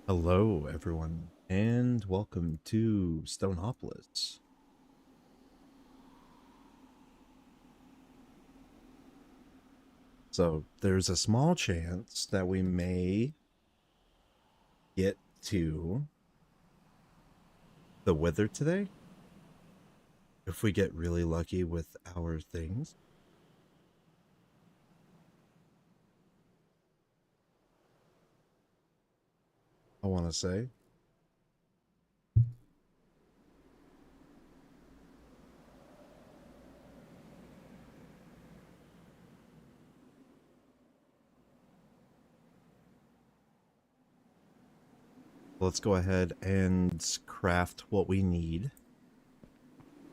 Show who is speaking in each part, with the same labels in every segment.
Speaker 1: Hello, everyone, and welcome to Stoneopolis. So, there's a small chance that we may get to the Wither today if we get really lucky with our things. I want to say. Let's go ahead and craft what we need.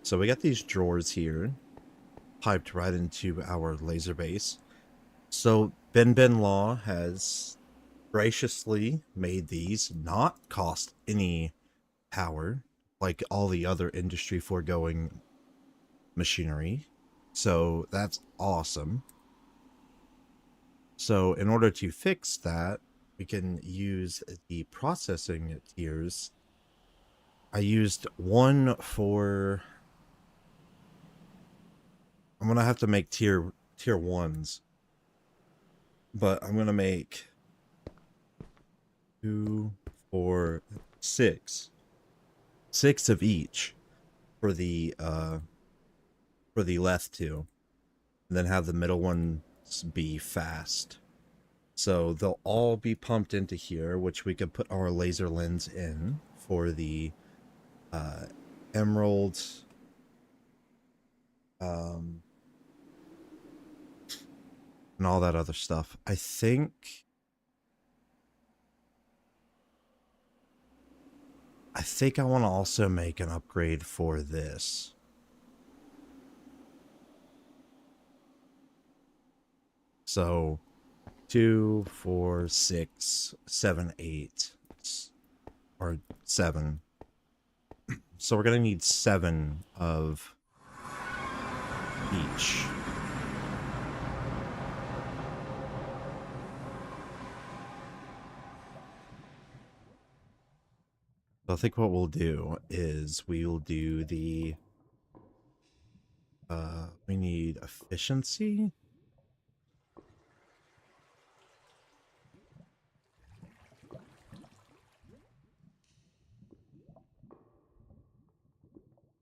Speaker 1: So, we got these drawers here, piped right into our laser base. So, Ben Law has graciously made these not cost any power like all the other industry foregoing machinery. So that's awesome. So in order to fix that, we can use the processing tiers. I used one for... I'm gonna have to make tier ones, but I'm gonna make 2, 4, 6 of each for the left two, and then have the middle ones be fast. So they'll all be pumped into here, which we could put our laser lens in for the emerald and all that other stuff. I think I want to also make an upgrade for this. So 2, 4, 6, 7, 8, or 7. So we're gonna need 7 of each. So I think what we'll do is we'll do the we need efficiency.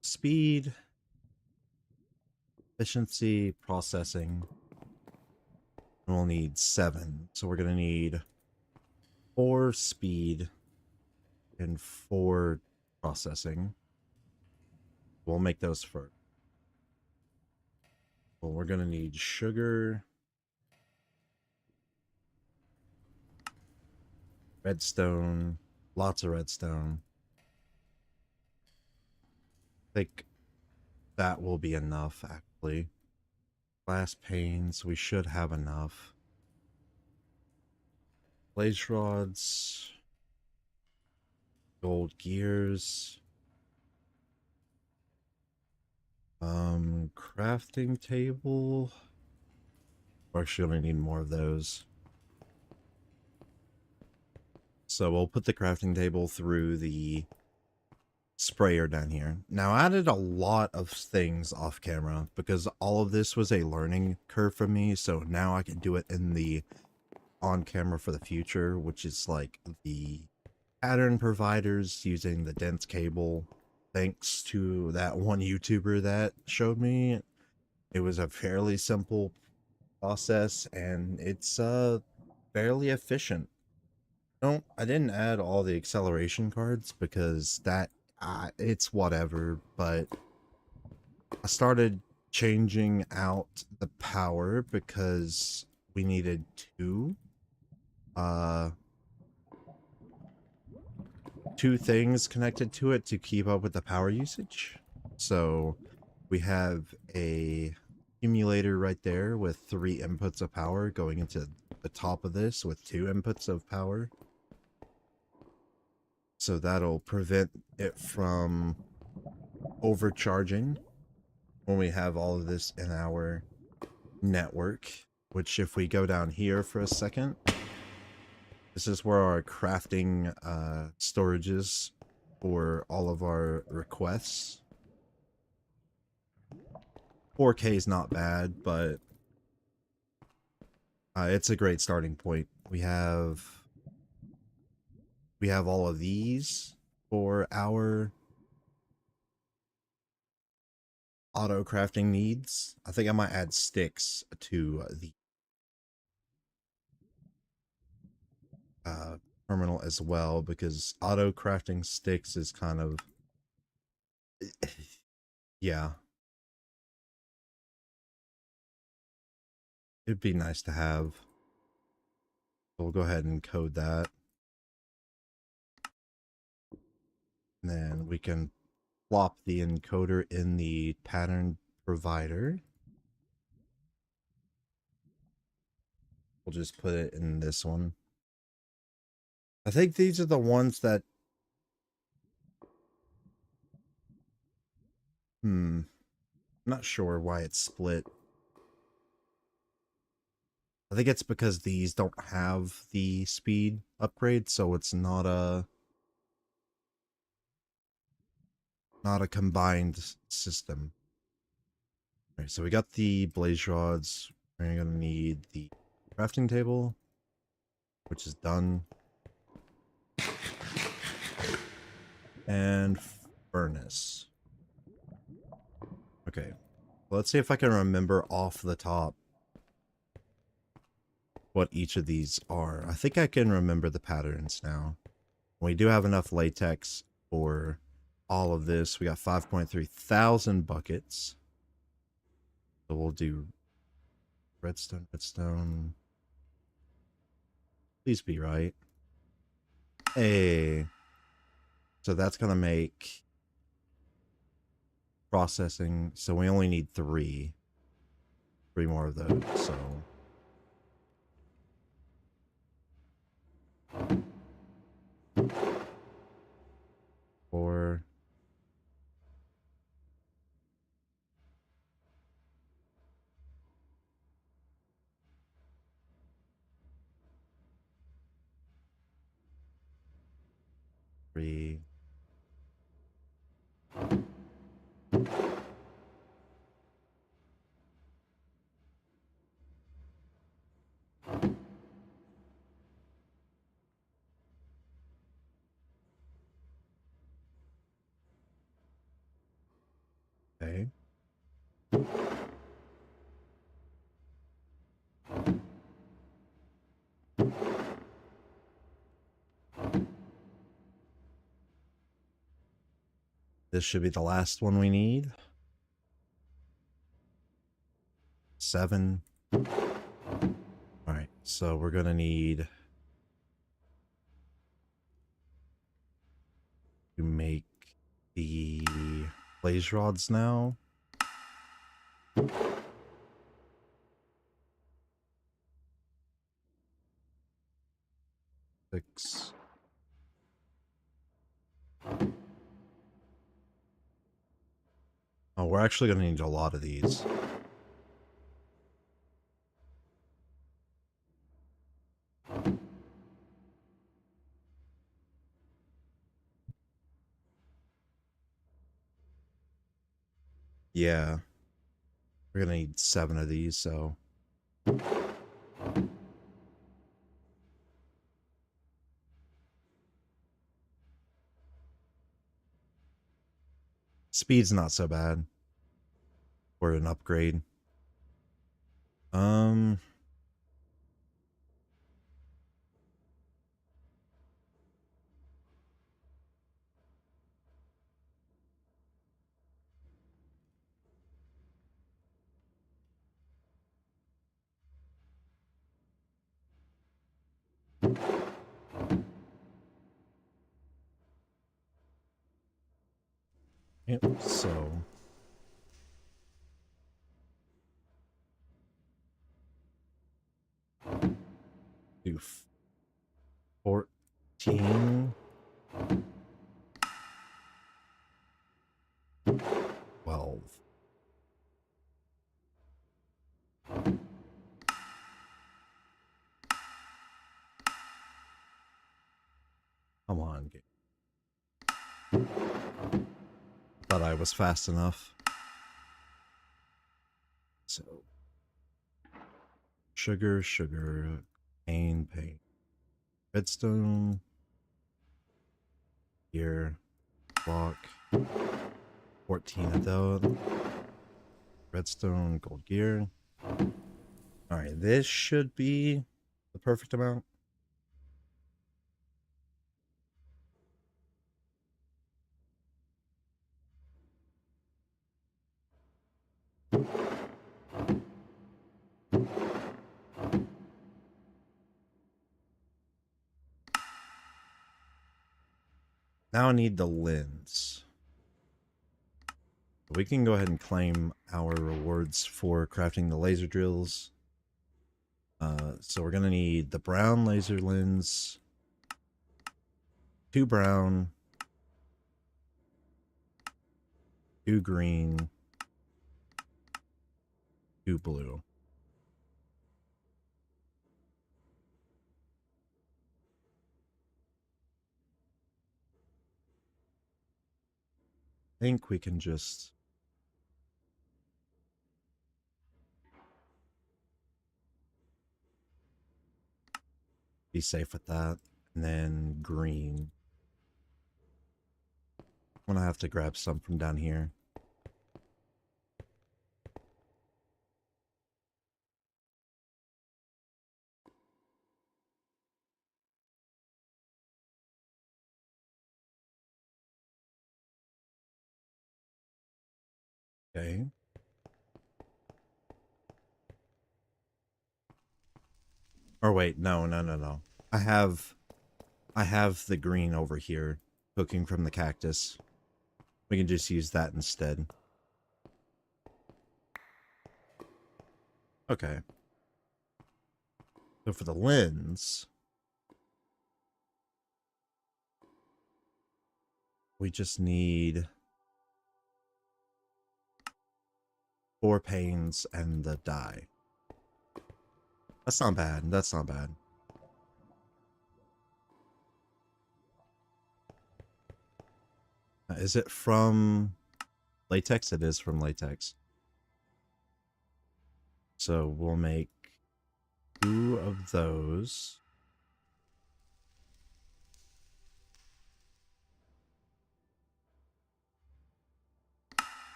Speaker 1: Speed, efficiency, processing. We'll need 7. So we're gonna need 4 speed and 4 processing. We'll make those first. Well, we're gonna need sugar, redstone, lots of redstone. I think that will be enough, actually. Glass panes, we should have enough. Blaze rods, gold gears, crafting table. We're actually gonna need more of those. So we'll put the crafting table through the sprayer down here. Now, I added a lot of things off camera because all of this was a learning curve for me. So now I can do it in the on camera for the future, which is like the pattern providers using the dense cable. Thanks to that one YouTuber that showed me, it was a fairly simple process and it's fairly efficient. No, I didn't add all the acceleration cards because that it's whatever, but I started changing out the power because we needed two things connected to it to keep up with the power usage. So we have a accumulator right there with 3 inputs of power going into the top of this with 2 inputs of power. So that'll prevent it from overcharging when we have all of this in our network, which if we go down here for a second, This is where our crafting storage is for all of our requests. 4K is not bad, but it's a great starting point. We have all of these for our auto crafting needs. I think I might add sticks to the terminal as well, because auto crafting sticks is kind of yeah, it'd be nice to have. We'll go ahead and code that, and then we can plop the encoder in the pattern provider. We'll just put it in this one. I think these are the ones that I'm not sure why it's split. I think it's because these don't have the speed upgrade, so it's not a combined system. All right, so we got the blaze rods. We're gonna need the crafting table, which is done, and furnace. Okay, let's see if I can remember off the top what each of these are. I think I can remember the patterns now. We do have enough latex for all of this. We got 5.3 thousand buckets. So we'll do redstone, redstone. Please be right. Hey. So that's going to make processing. So we only need three more of those. So four. Three. Okay. This should be the last one we need. 7. All right, so we're gonna need to make the blaze rods now. 6. Oh, we're actually gonna need a lot of these. Yeah. We're gonna need 7 of these, so. Speed's not so bad for an upgrade. Yep, so. Do 14. 12. Come on, game. Thought I was fast enough. So, sugar, pain. Redstone. Here. Block. 14 of those. Redstone, gold gear. Alright, this should be the perfect amount. Now I need the lens. We can go ahead and claim our rewards for crafting the laser drills. So we're going to need the brown laser lens, 2 brown, 2 green, 2 blue. I think we can just be safe with that. And then green. I'm gonna have to grab some from down here. Okay. Or wait, no. I have the green over here cooking from the cactus. We can just use that instead. Okay. So for the lens, we just need 4 panes and the dye. That's not bad. That's not bad. Is it from latex? It is from latex. So we'll make 2 of those.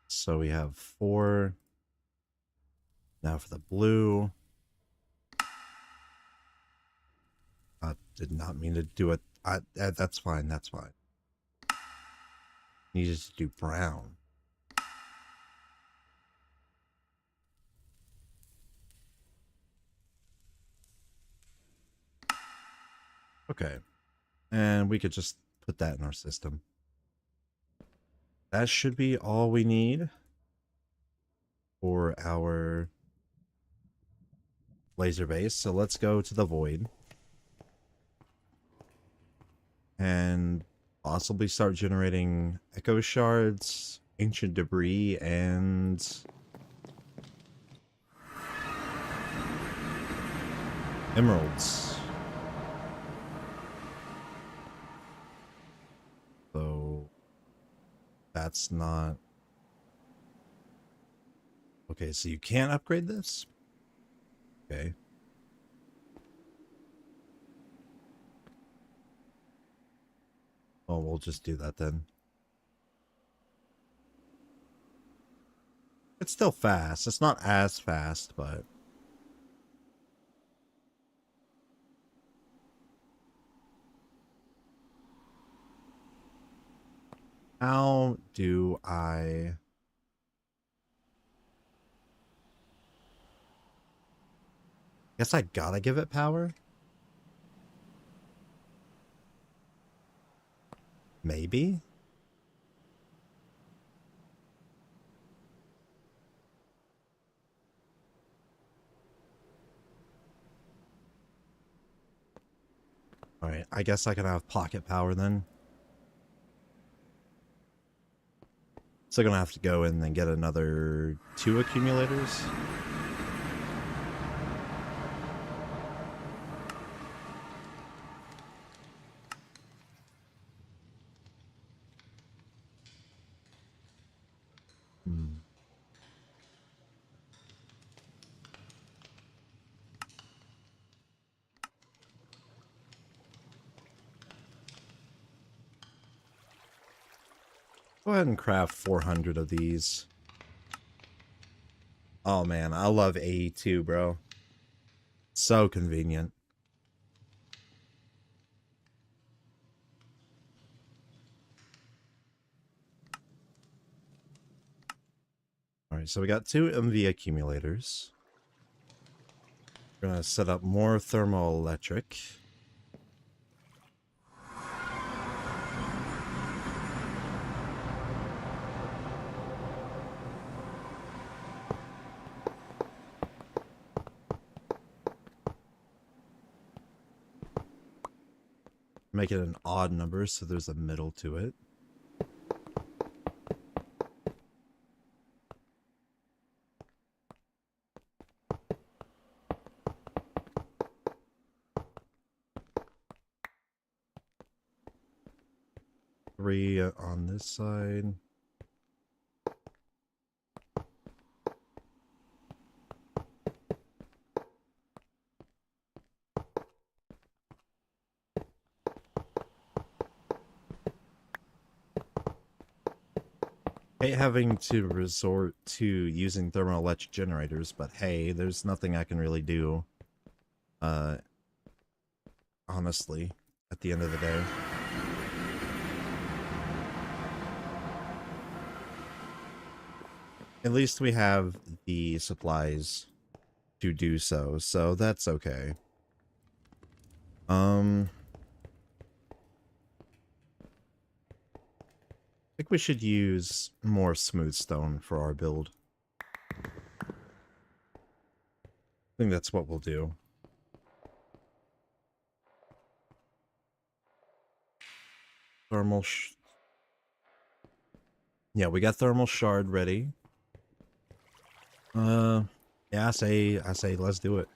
Speaker 1: So we have 4. Now for the blue. I did not mean to do it. That's fine. That's fine. Needed to do brown. Okay. And we could just put that in our system. That should be all we need for our laser base. So let's go to the void. And possibly start generating echo shards, ancient debris, and emeralds. So that's not okay. So you can't upgrade this. Okay. Well, we'll just do that then. It's still fast. It's not as fast, but how do I... Guess I gotta give it power? Maybe? Alright, I guess I can have pocket power then. So gonna have to go in and get another 2 accumulators. Hmm. Go ahead and craft 400 of these. Oh man, I love AE2, bro. So convenient. Alright, so we got 2 MV accumulators. We're gonna set up more thermoelectric. Make it an odd number so there's a middle to it. Three on this side. Hate having to resort to using thermoelectric generators, but hey, there's nothing I can really do. Honestly, at the end of the day. At least we have the supplies to do so, so that's okay. I think we should use more smooth stone for our build. I think that's what we'll do. Yeah, we got thermal shard ready. Yeah, I say let's do it.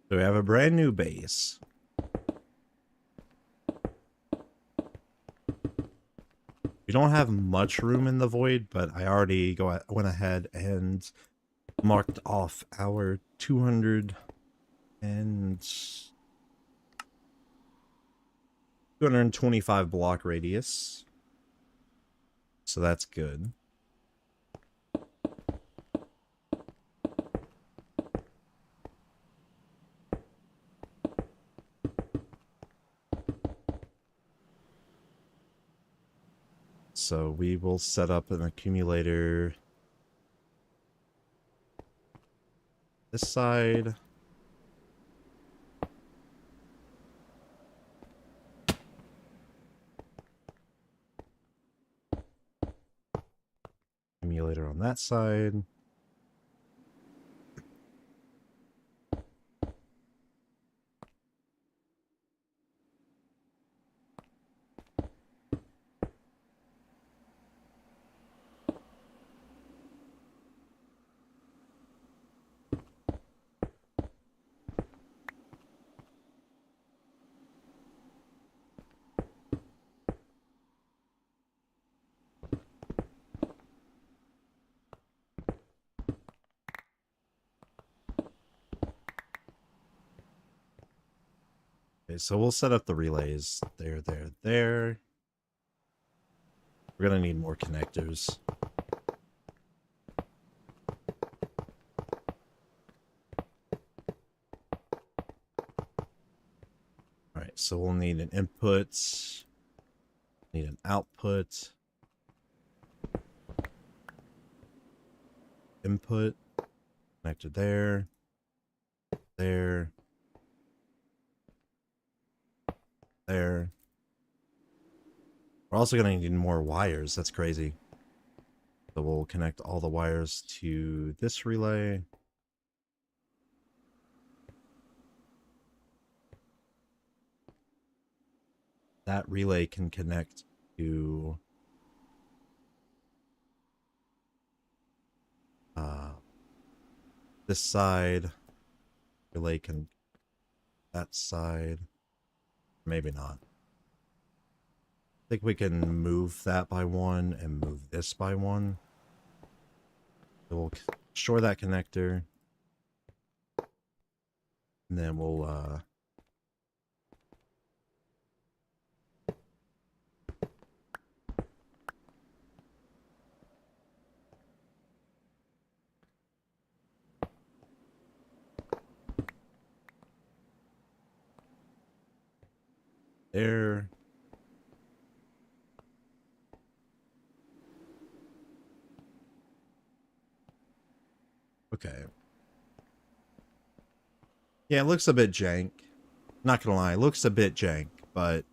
Speaker 1: So we have a brand new base. We don't have much room in the void, but I already went ahead and marked off our 225 block radius. So that's good. So we will set up an accumulator this side. Accumulator on that side. Okay, so we'll set up the relays there, there, there. We're gonna need more connectors. Alright, so we'll need an input, need an output, input, connector there. there. There. We're also going to need more wires. That's crazy. So we'll connect all the wires to this relay. That relay can connect to this side. Relay can that side. Maybe not. I think we can move that by one and move this by one. So we'll shore that connector. And then we'll there. Okay. Yeah, it looks a bit jank. Not gonna lie, it looks a bit jank, but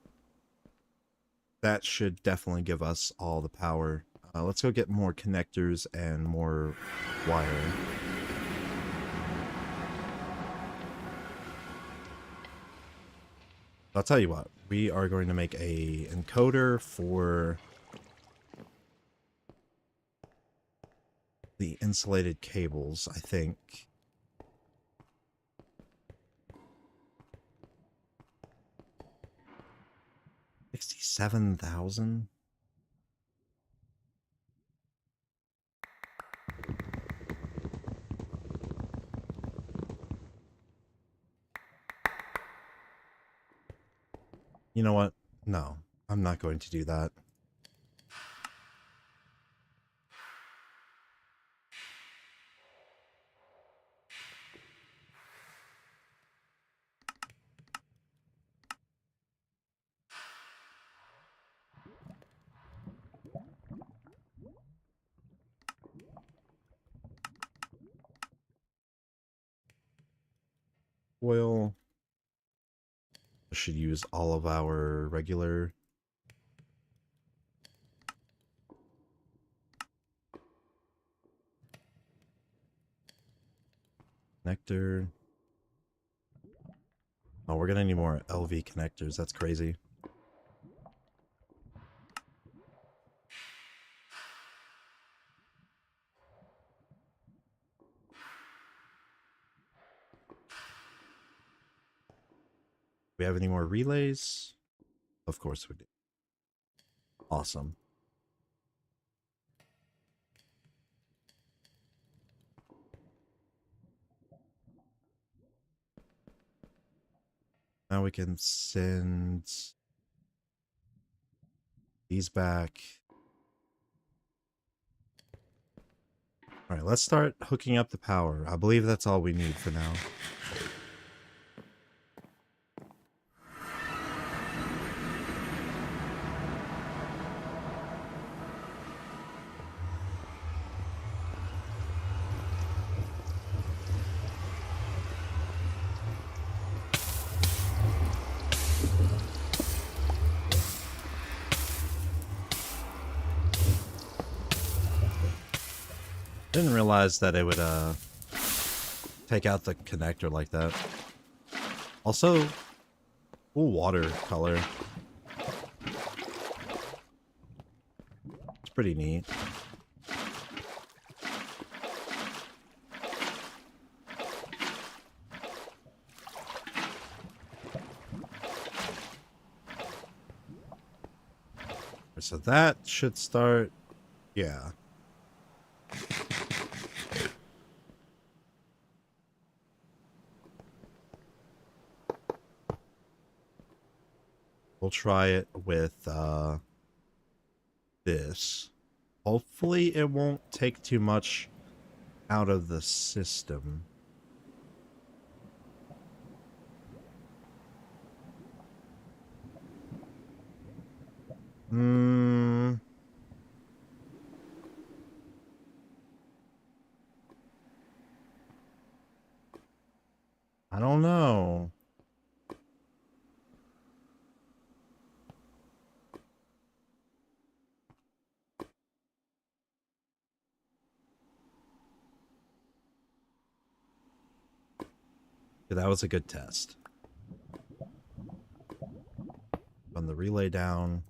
Speaker 1: that should definitely give us all the power. Let's go get more connectors and more wire. I'll tell you what, we are going to make a encoder for the insulated cables, I think. $67,000? You know what? No, I'm not going to do that. Oil. We should use all of our regular connector. Oh, we're gonna need more LV connectors. That's crazy. We have any more relays? Of course we do. Awesome. Now we can send these back. All right, let's start hooking up the power. I believe that's all we need for now. Didn't realize that it would take out the connector like that. Also, cool water color. It's pretty neat. So that should start, yeah. We'll try it with this. Hopefully it won't take too much out of the system. I don't know. Yeah, that was a good test. Run the relay down.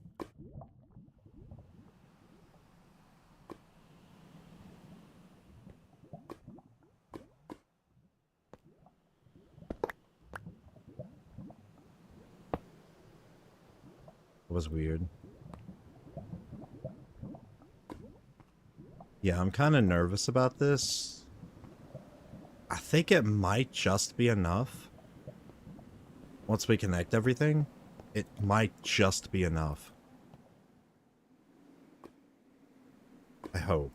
Speaker 1: It was weird. Yeah, I'm kind of nervous about this. I think it might just be enough. Once we connect everything, it might just be enough. I hope.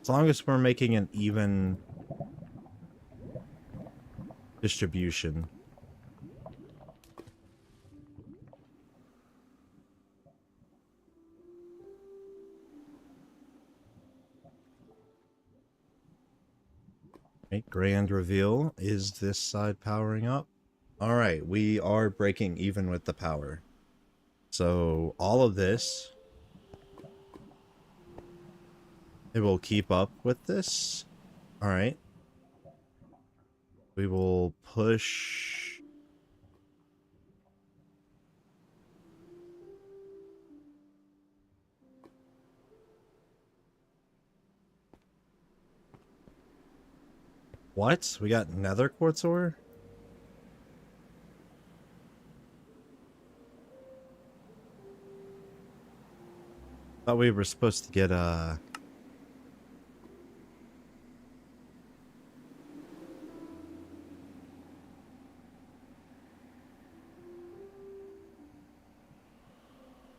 Speaker 1: As long as we're making an even distribution. Right, grand reveal. Is this side powering up? All right, we are breaking even with the power. So all of this, it will keep up with this. All right. We will push. What? We got nether quartz ore? Thought we were supposed to get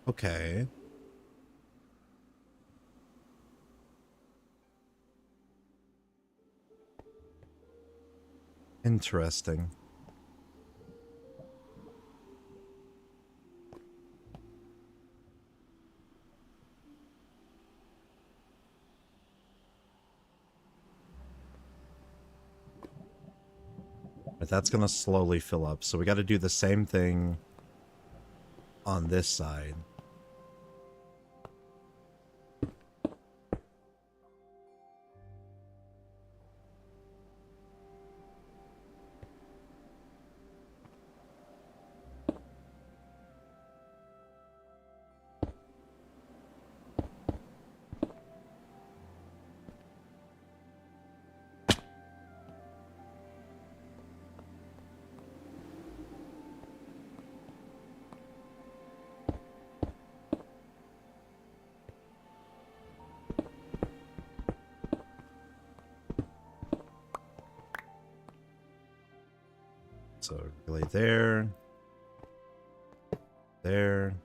Speaker 1: okay. Interesting. But that's gonna slowly fill up, so we got to do the same thing on this side. So relay there. There.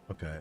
Speaker 1: Okay.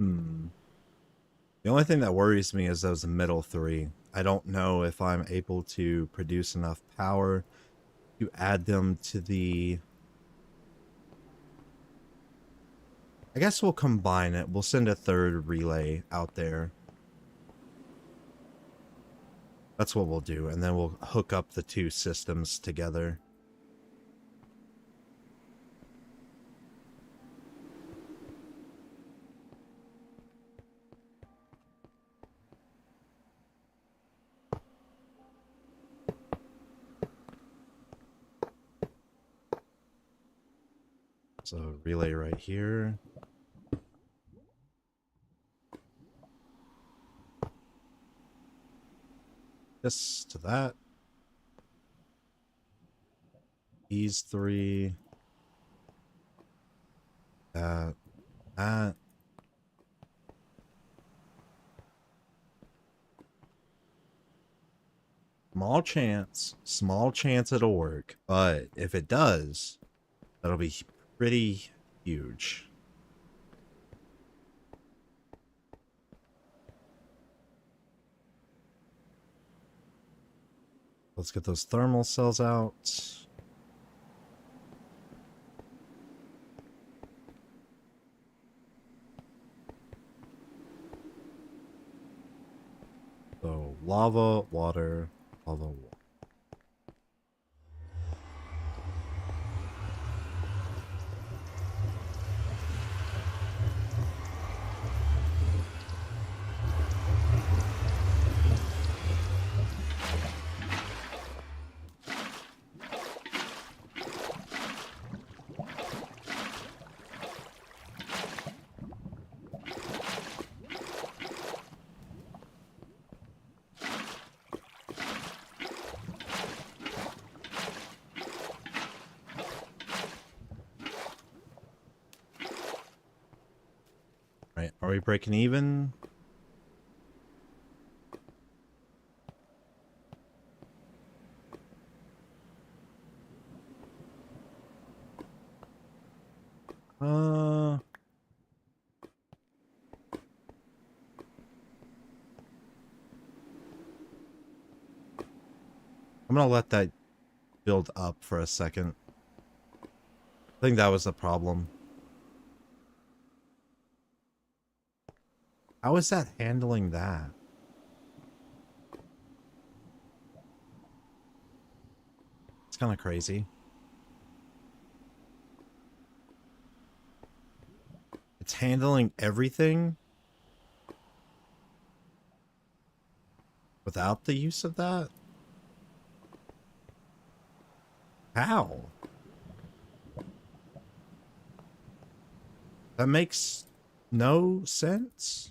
Speaker 1: Hmm. The only thing that worries me is those middle three. I don't know if I'm able to produce enough power to add them to the... I guess we'll combine it. We'll send a third relay out there. That's what we'll do, and then we'll hook up the two systems together. So relay right here. This to that. These three. That. Small chance it'll work, but if it does, that'll be pretty huge. Let's get those thermal cells out. So lava, water, lava, water. Right, are we breaking even? I'm gonna let that build up for a second. I think that was the problem. How is that handling that? It's kind of crazy. It's handling everything without the use of that? How? That makes no sense.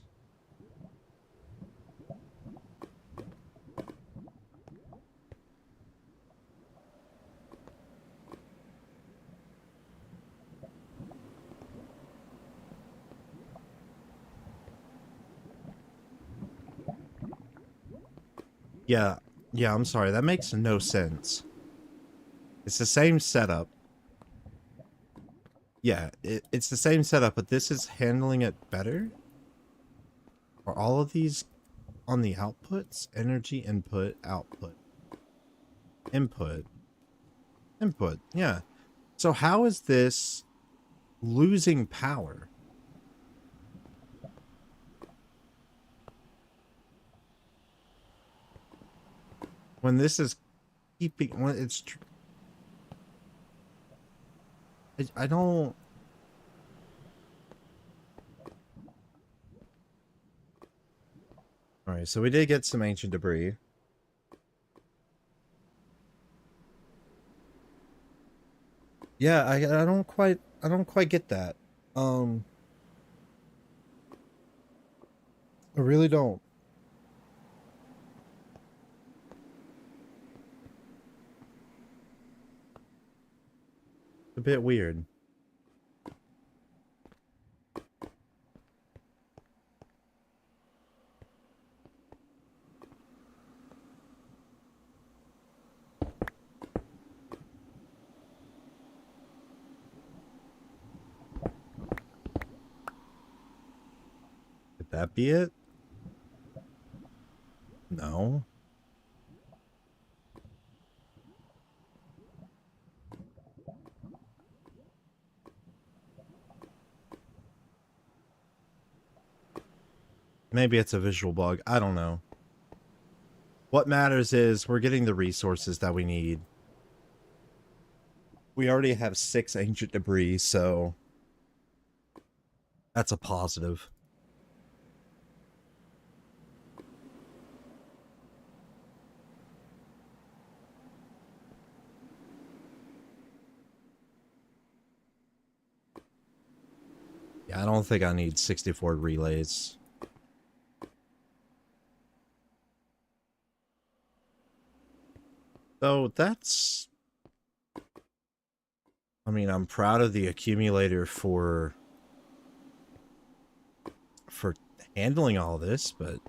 Speaker 1: Yeah, I'm sorry. That makes no sense. It's the same setup. Yeah, it's the same setup, but this is handling it better? Are all of these on the outputs? Energy input, output. Input. Input, yeah. So how is this losing power? When this is keeping, when it's, I don't. All right, so we did get some ancient debris. Yeah, I don't quite get that. I really don't. A bit weird. Could that be it? No. Maybe it's a visual bug. I don't know. What matters is we're getting the resources that we need. We already have 6 ancient debris, so that's a positive. Yeah, I don't think I need 64 relays. So that's... I mean, I'm proud of the accumulator for handling all this, but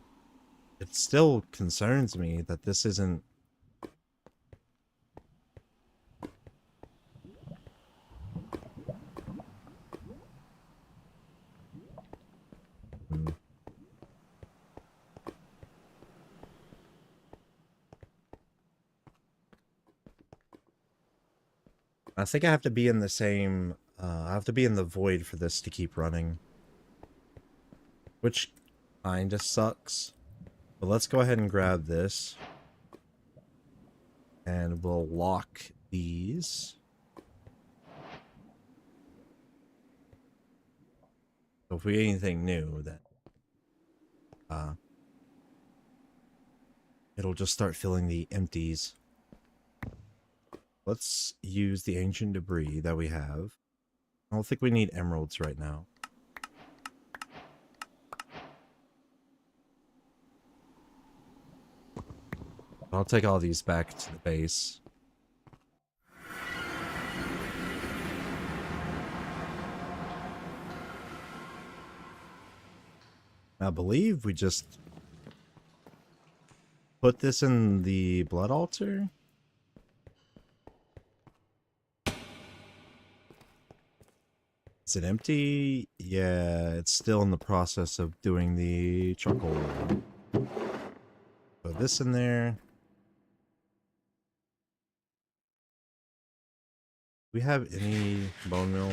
Speaker 1: it still concerns me that this isn't... I think I have to be in the same... I have to be in the void for this to keep running. Which kinda sucks. But let's go ahead and grab this. And we'll lock these. So if we get anything new, then it'll just start filling the empties. Let's use the ancient debris that we have. I don't think we need emeralds right now. I'll take all these back to the base. I believe we just put this in the blood altar. Is it empty? Yeah, it's still in the process of doing the charcoal. Put this in there. Do we have any bone meal?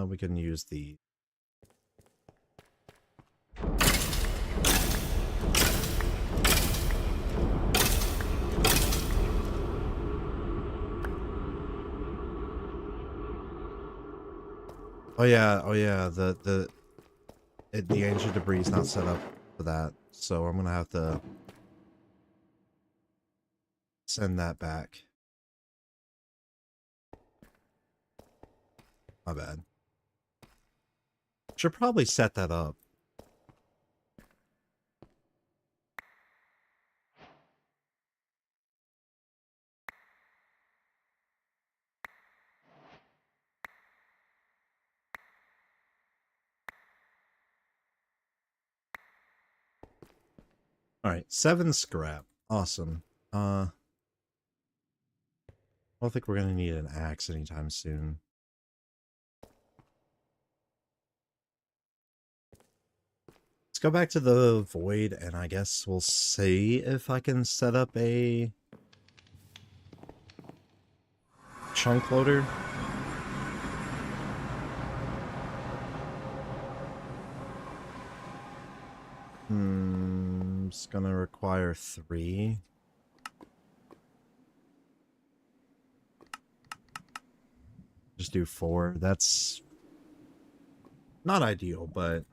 Speaker 1: We can use the... Oh yeah, the ancient debris is not set up for that, so I'm gonna have to send that back. My bad. Should probably set that up. Alright, 7 scrap. Awesome. I don't think we're gonna need an axe anytime soon. Let's go back to the void, and I guess we'll see if I can set up a chunk loader. It's gonna require 3. Just do 4. That's not ideal, but...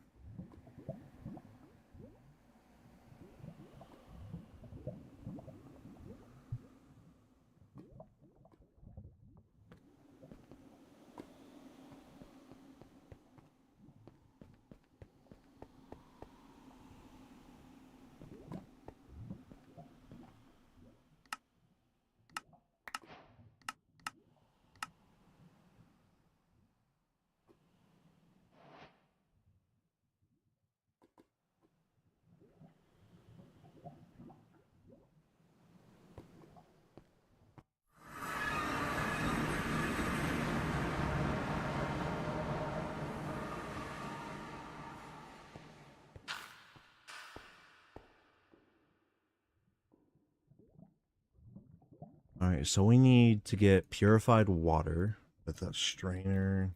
Speaker 1: Alright, so we need to get purified water with a strainer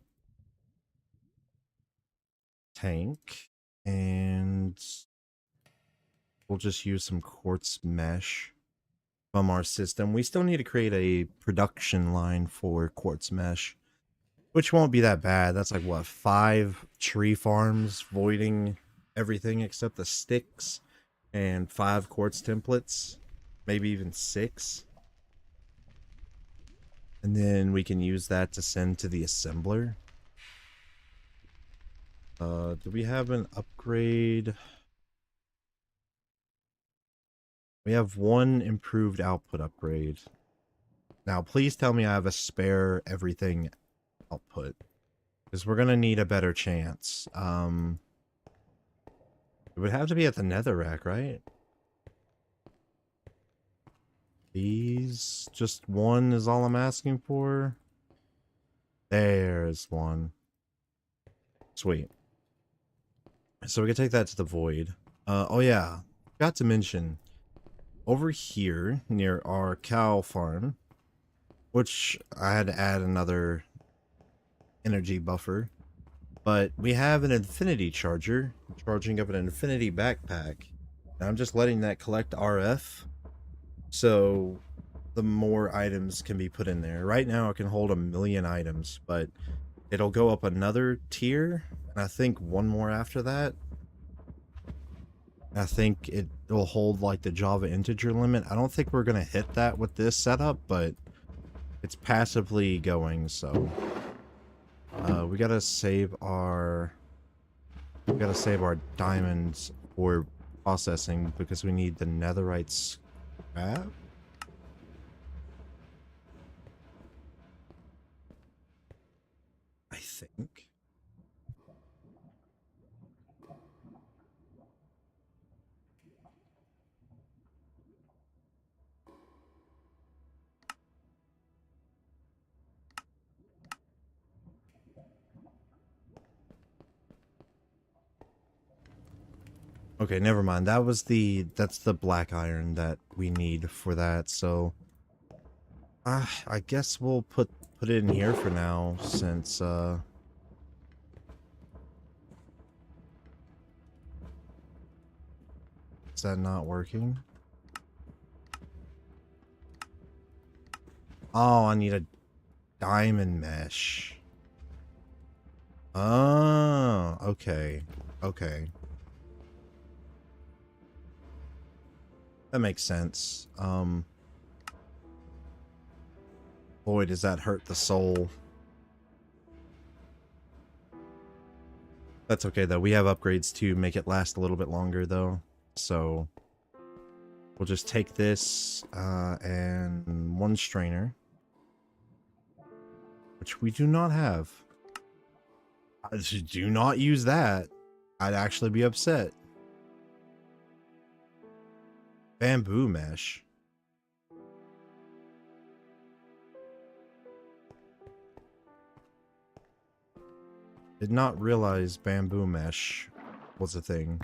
Speaker 1: tank, and we'll just use some quartz mesh from our system. We still need to create a production line for quartz mesh, which won't be that bad. That's like, what, 5 tree farms voiding everything except the sticks, and 5 quartz templates, maybe even 6. And then we can use that to send to the assembler. Do we have an upgrade? We have 1 improved output upgrade. Now, please tell me I have a spare everything output, because we're going to need a better chance. It would have to be at the nether rack, right? These, just 1 is all I'm asking for. There's 1. Sweet. So we can take that to the void. Oh yeah, forgot to mention, over here near our cow farm, which I had to add another energy buffer, but we have an infinity charger charging up an infinity backpack, and I'm just letting that collect RF, so the more items can be put in there. Right now it can hold 1,000,000 items, but it'll go up another tier, and I think 1 more after that. I think it will hold like the Java integer limit. I don't think we're gonna hit that with this setup, but it's passively going, so we gotta save our diamonds for processing, because we need the netherite scrap. I think. Okay, never mind. That's the black iron that we need for that. So I guess we'll put it in here for now, since is that not working? Oh, I need a diamond mesh. Oh, okay. Okay. That makes sense. Boy, does that hurt the soul. That's okay, though. We have upgrades to make it last a little bit longer, though. So we'll just take this and 1 strainer, which we do not have. Do not use that. I'd actually be upset. Bamboo mesh. Did not realize bamboo mesh was a thing.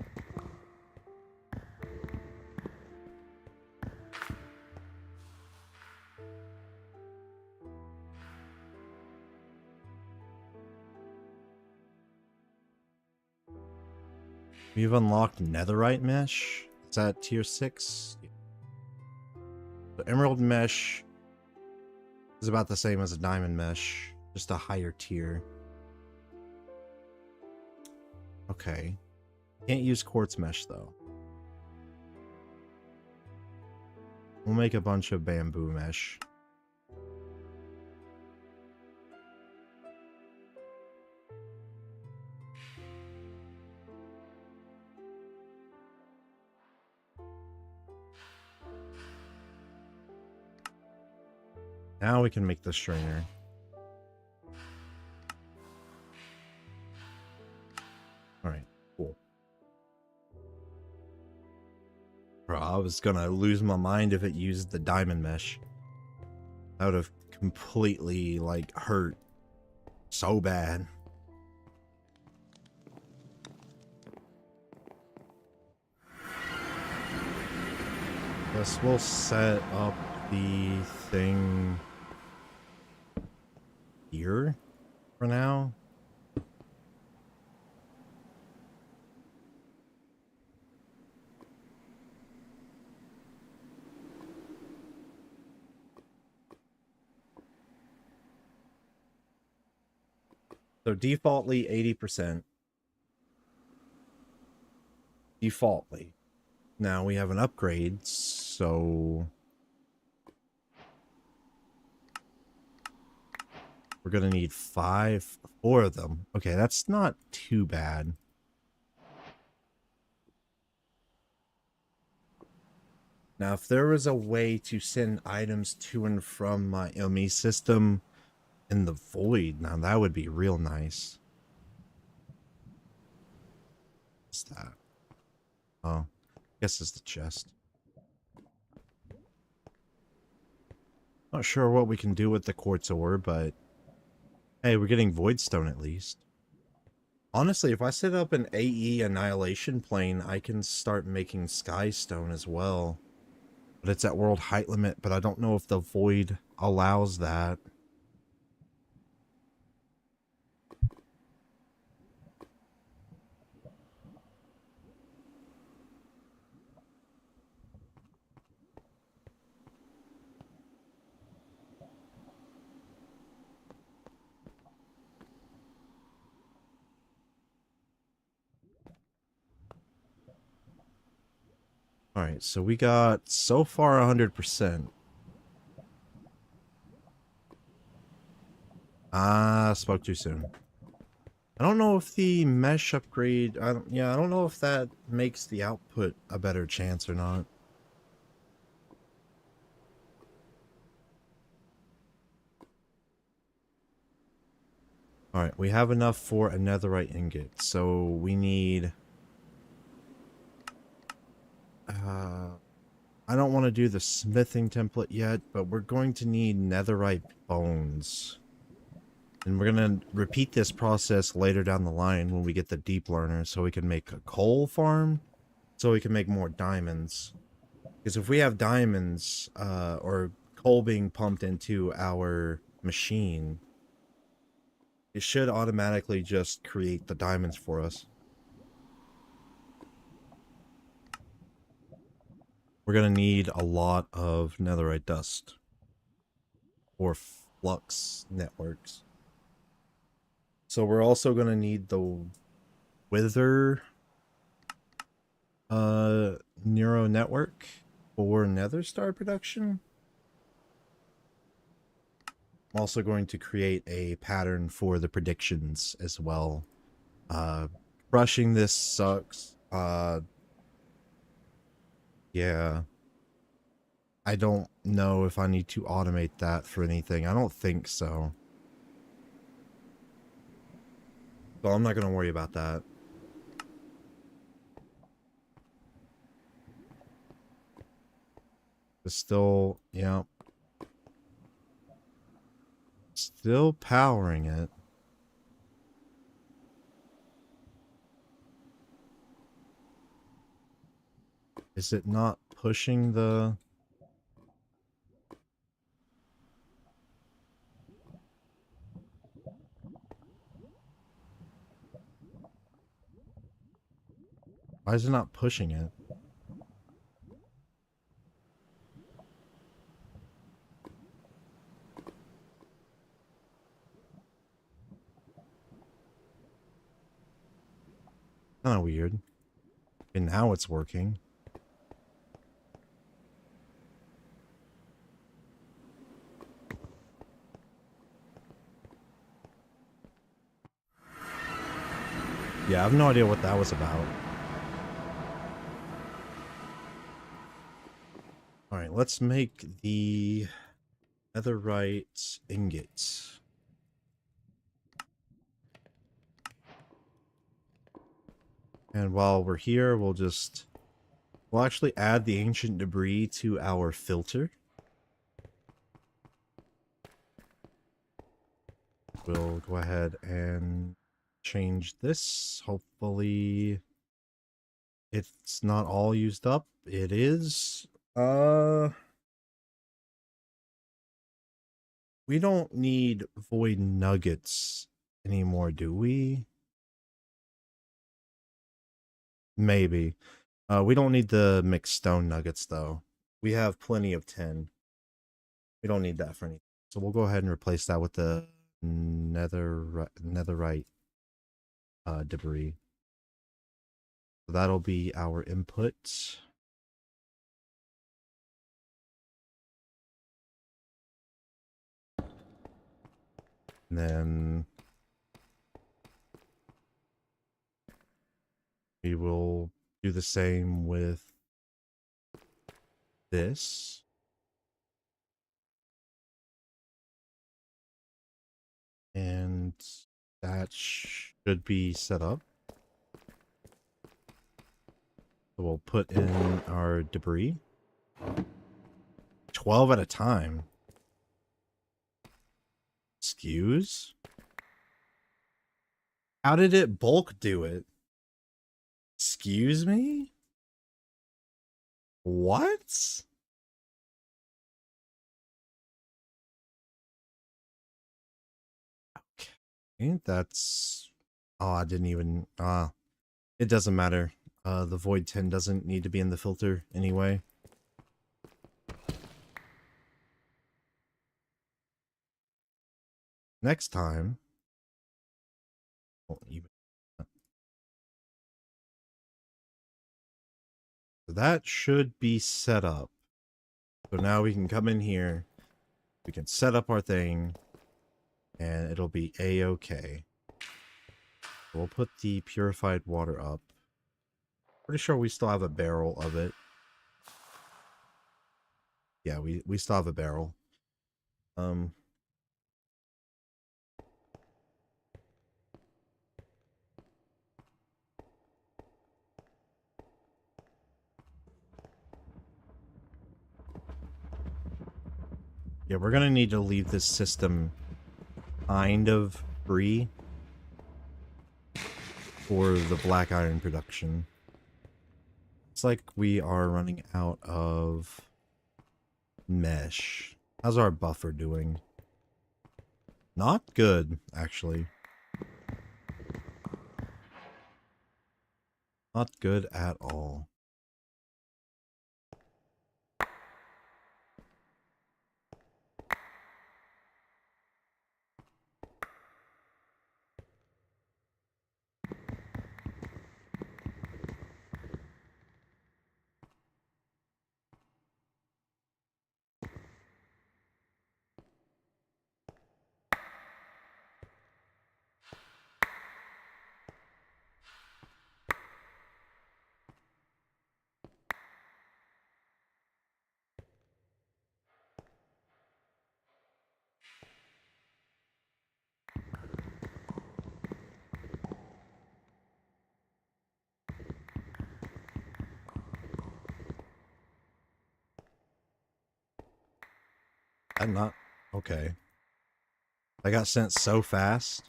Speaker 1: We've unlocked netherite mesh. Is that tier 6? The emerald mesh is about the same as a diamond mesh, just a higher tier. Okay. Can't use quartz mesh, though. We'll make a bunch of bamboo mesh. Now we can make the strainer. Alright, cool. Bro, I was gonna lose my mind if it used the diamond mesh. That would have completely, like, hurt so bad. Guess we'll set up the thing here for now. So defaultly 80%. Defaultly. Now we have an upgrade, so we're gonna need four of them. Okay, that's not too bad. Now, if there was a way to send items to and from my ME system in the void, now that would be real nice. What's that? Oh, I guess it's the chest. Not sure what we can do with the quartz ore, but hey, we're getting void stone at least. Honestly, if I set up an AE annihilation plane, I can start making sky stone as well. But it's at world height limit, but I don't know if the void allows that. Alright, so we got so far 100%. Ah, spoke too soon. I don't know if the mesh upgrade, I don't know if that makes the output a better chance or not. Alright, we have enough for a netherite ingot, so we need... I don't want to do the smithing template yet, but we're going to need netherite bones. And we're going to repeat this process later down the line when we get the deep learner, so we can make a coal farm, so we can make more diamonds. Because if we have diamonds, or coal being pumped into our machine, it should automatically just create the diamonds for us. We're going to need a lot of netherite dust. Or flux networks. So we're also going to need the wither neural network for nether star production. I'm also going to create a pattern for the predictions as well. Brushing this sucks. Yeah. I don't know if I need to automate that for anything. I don't think so. So I'm not going to worry about that. It's still, yeah. Still powering it. Is it not pushing the... Why is it not pushing it? Kind of weird. And now it's working. Yeah, I have no idea what that was about. Alright, let's make the netherite ingots. And while we're here, we'll actually add the ancient debris to our filter. We'll go ahead and change this. Hopefully it's not all used up. It is. We don't need void nuggets anymore, do we? Maybe. We don't need the mixed stone nuggets, though. We have plenty of 10. We don't need that for anything. So we'll go ahead and replace that with the netherite debris. So that'll be our input. And then we will do the same with this. And that should be set up. So we'll put in our debris. 12 at a time. Excuse? How did it bulk do it? Excuse me? What? Okay, that's... Oh, I didn't even... it doesn't matter. The void 10 doesn't need to be in the filter anyway. Next time... So that should be set up. So now we can come in here, we can set up our thing, and it'll be a-okay. We'll put the purified water up. Pretty sure we still have a barrel of it. Yeah, we still have a barrel. Yeah, we're gonna need to leave this system kind of free for the black iron production. It's like we are running out of mesh. How's our buffer doing? Not good, actually. Not good at all. I'm not... Okay. I got sent so fast.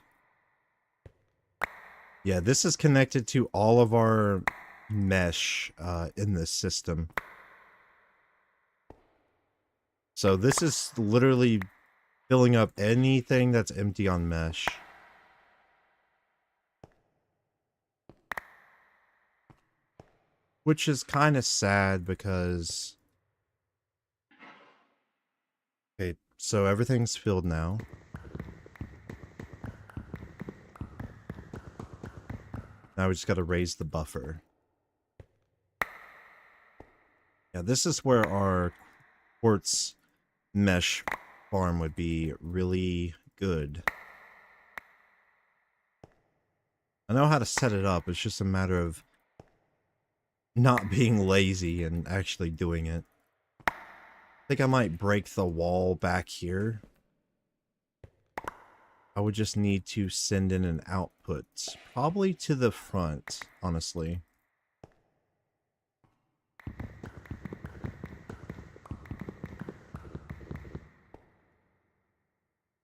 Speaker 1: Yeah, this is connected to all of our mesh in this system. So this is literally filling up anything that's empty on mesh. Which is kind of sad because... Okay, so everything's filled now. Now we just got to raise the buffer. Yeah, this is where our quartz mesh farm would be really good. I know how to set it up, it's just a matter of not being lazy and actually doing it. I think I might break the wall back here. I would just need to send in an output, probably to the front, honestly.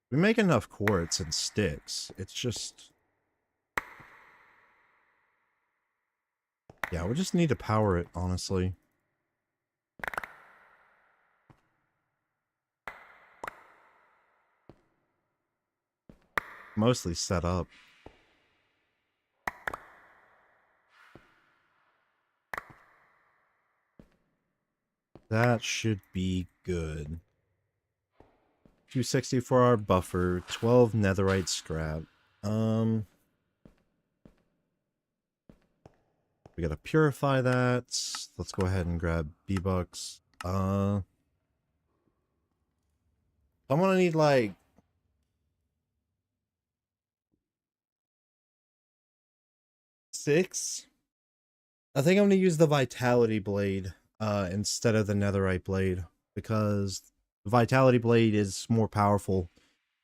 Speaker 1: We make enough quartz and sticks, it's just... Yeah, we just need to power it, honestly. Mostly set up. That should be good. 260 for our buffer, 12 netherite scrap. We gotta purify that. Let's go ahead and grab B-Bucks. I'm gonna need like 6. I think I'm gonna use the Vitality Blade instead of the Netherite Blade, because the Vitality Blade is more powerful,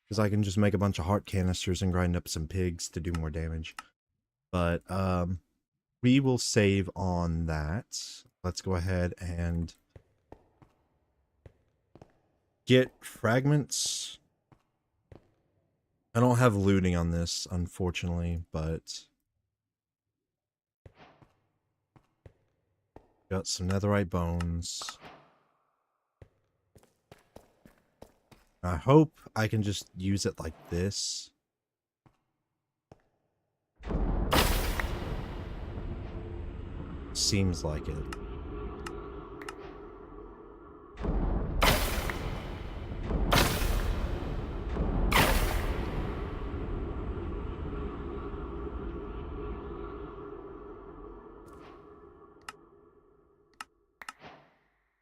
Speaker 1: because I can just make a bunch of heart canisters and grind up some pigs to do more damage. But we will save on that. Let's go ahead and get fragments. I don't have looting on this, unfortunately, but got some netherite bones. I hope I can just use it like this. Seems like it.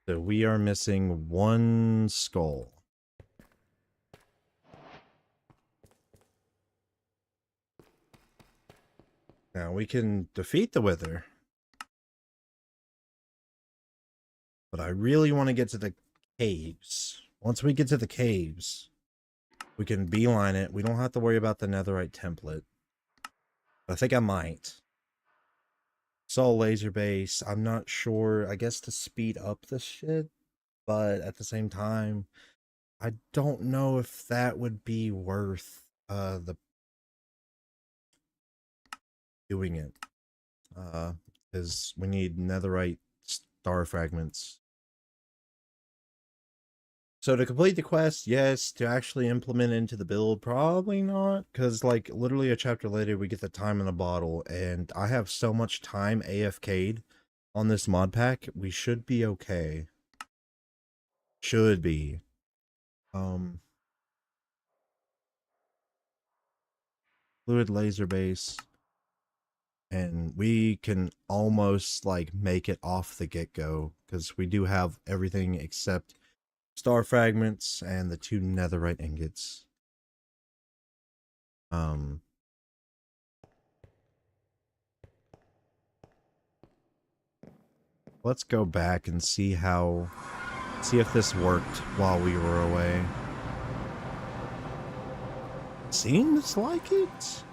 Speaker 1: So we are missing 1 skull. Now we can defeat the Wither. But I really want to get to the caves. Once we get to the caves, we can beeline it. We don't have to worry about the netherite template. I think I might. Saw laser base. I'm not sure. I guess to speed up the shit. But at the same time, I don't know if that would be worth the doing it. Because we need netherite star fragments. So to complete the quest, yes. To actually implement it into the build, probably not. Because, like, literally a chapter later, we get the time in a bottle. And I have so much time AFK'd on this mod pack. We should be okay. Should be. Fluid laser base. And we can almost, like, make it off the get-go. Because we do have everything except star fragments and the 2 netherite ingots. Let's go back and see if this worked while we were away. Seems like it.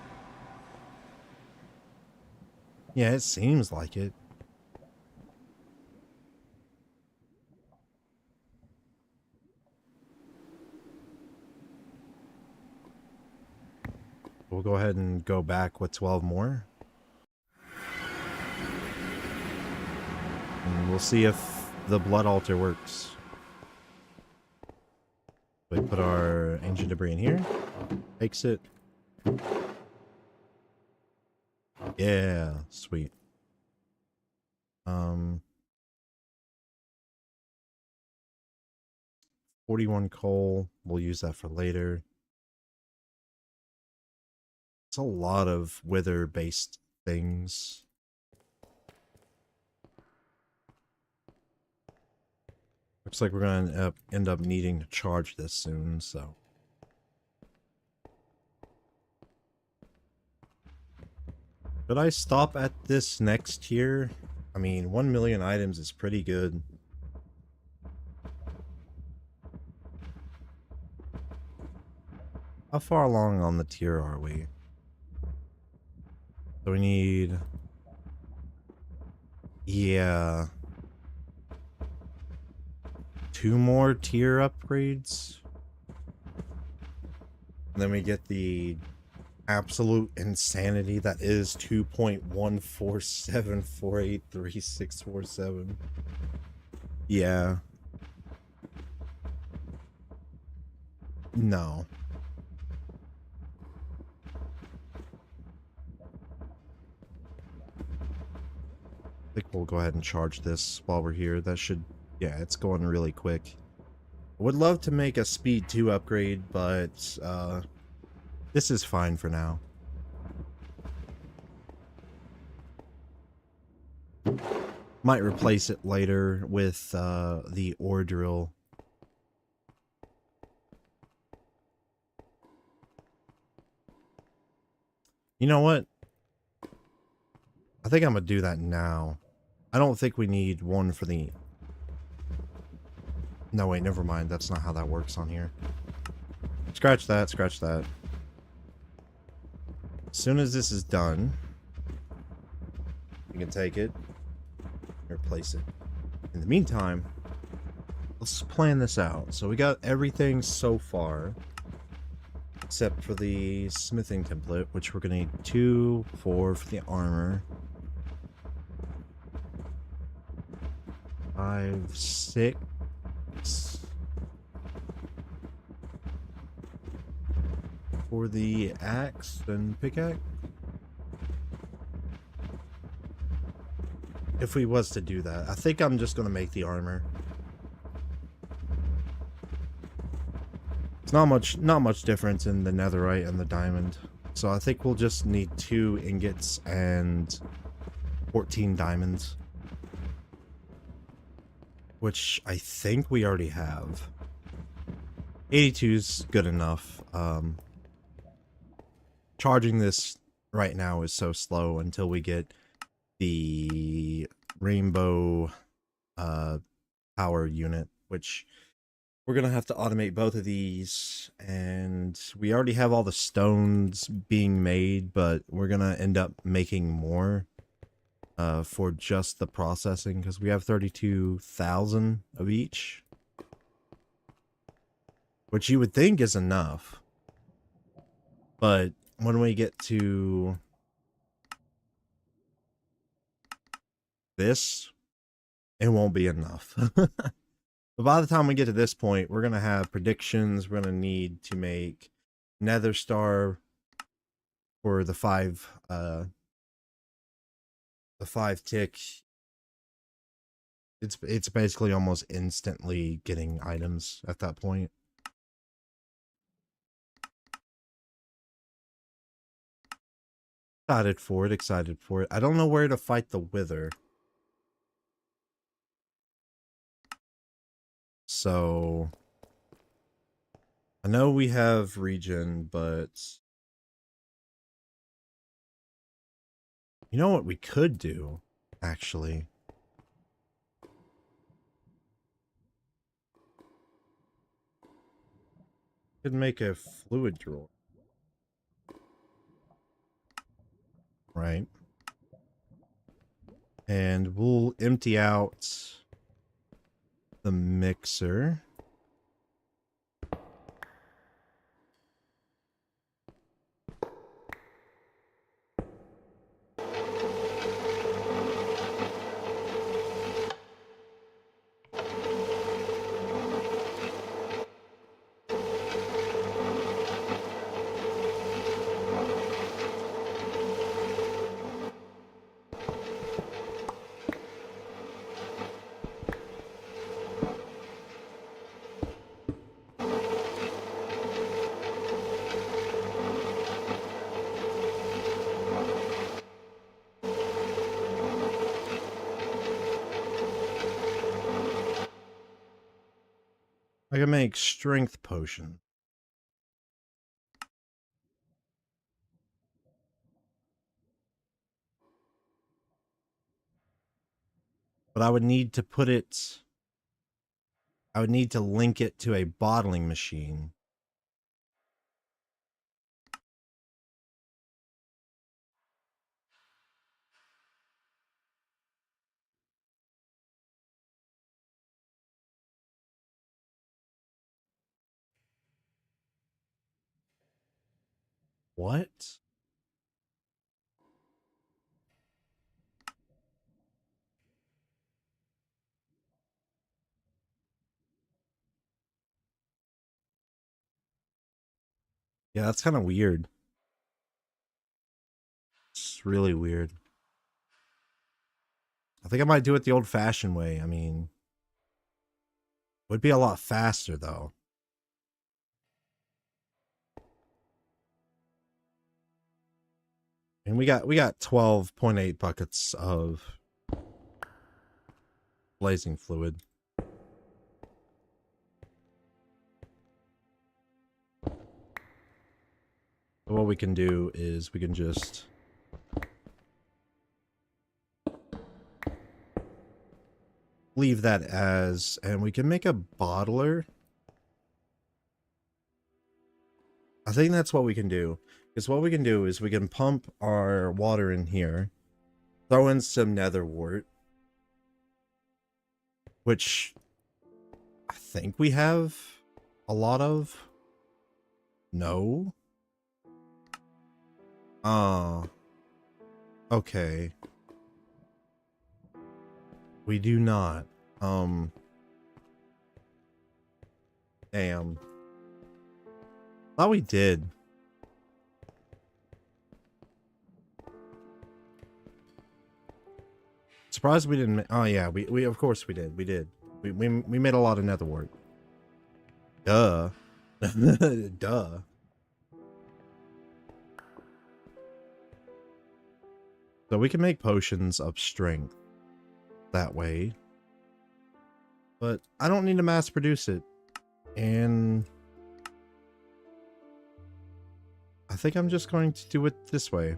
Speaker 1: Yeah, it seems like it. We'll go ahead and go back with 12 more. And we'll see if the blood altar works. We put our ancient debris in here. Takes it. Yeah, sweet. 41 coal. We'll use that for later. It's a lot of wither-based things. Looks like we're gonna end up needing to charge this soon, so. Should I stop at this next tier? I mean, 1 million items is pretty good. How far along on the tier are we? So we need... Yeah. 2 more tier upgrades. And then we get the absolute insanity that is 2.147483647. Yeah. No. I think we'll go ahead and charge this while we're here. That should... Yeah, it's going really quick. Would love to make a speed 2 upgrade, but this is fine for now. Might replace it later with the ore drill. You know what? I think I'm gonna do that now. I don't think we need one for the... No, wait, never mind. That's not how that works on here. Scratch that, scratch that. As soon as this is done, you can take it and replace it. In the meantime, let's plan this out. So we got everything so far, except for the smithing template, which we're gonna need 2, 4 for the armor. 5, 6. For the axe and pickaxe. If we was to do that, I think I'm just gonna make the armor. It's not much difference in the netherite and the diamond. So I think we'll just need 2 ingots and 14 diamonds. Which I think we already have. 82 is good enough. Charging this right now is so slow until we get the rainbow power unit, which we're gonna have to automate both of these, and we already have all the stones being made, but we're gonna end up making more for just the processing because we have 32,000 of each, which you would think is enough, but when we get to this, it won't be enough. But by the time we get to this point, we're going to have predictions. We're going to need to make Nether Star for the 5 tick. It's basically almost instantly getting items at that point. Excited for it, excited for it. I don't know where to fight the Wither. So I know we have regen, but you know what we could do, actually? Could make a fluid drawer. Right. And we'll empty out the mixer. I can make strength potion. But I would need to put it... I would need to link it to a bottling machine. What? Yeah, that's kind of weird. It's really weird. I think I might do it the old-fashioned way. I mean, Would be a lot faster though. And we got 12.8 buckets of blazing fluid. So what we can do is we can just leave that as, and we can make a bottler. I think that's what we can do. Because what we can do is we can pump our water in here, throw in some nether wart, which I think we have a lot of. No. Okay. We do not. Damn. Thought we did. Surprised we didn't. Oh yeah, we of course we did. We did. We made a lot of nether wart. Duh. Duh. So we can make potions of strength that way. But I don't need to mass produce it. And I think I'm just going to do it this way.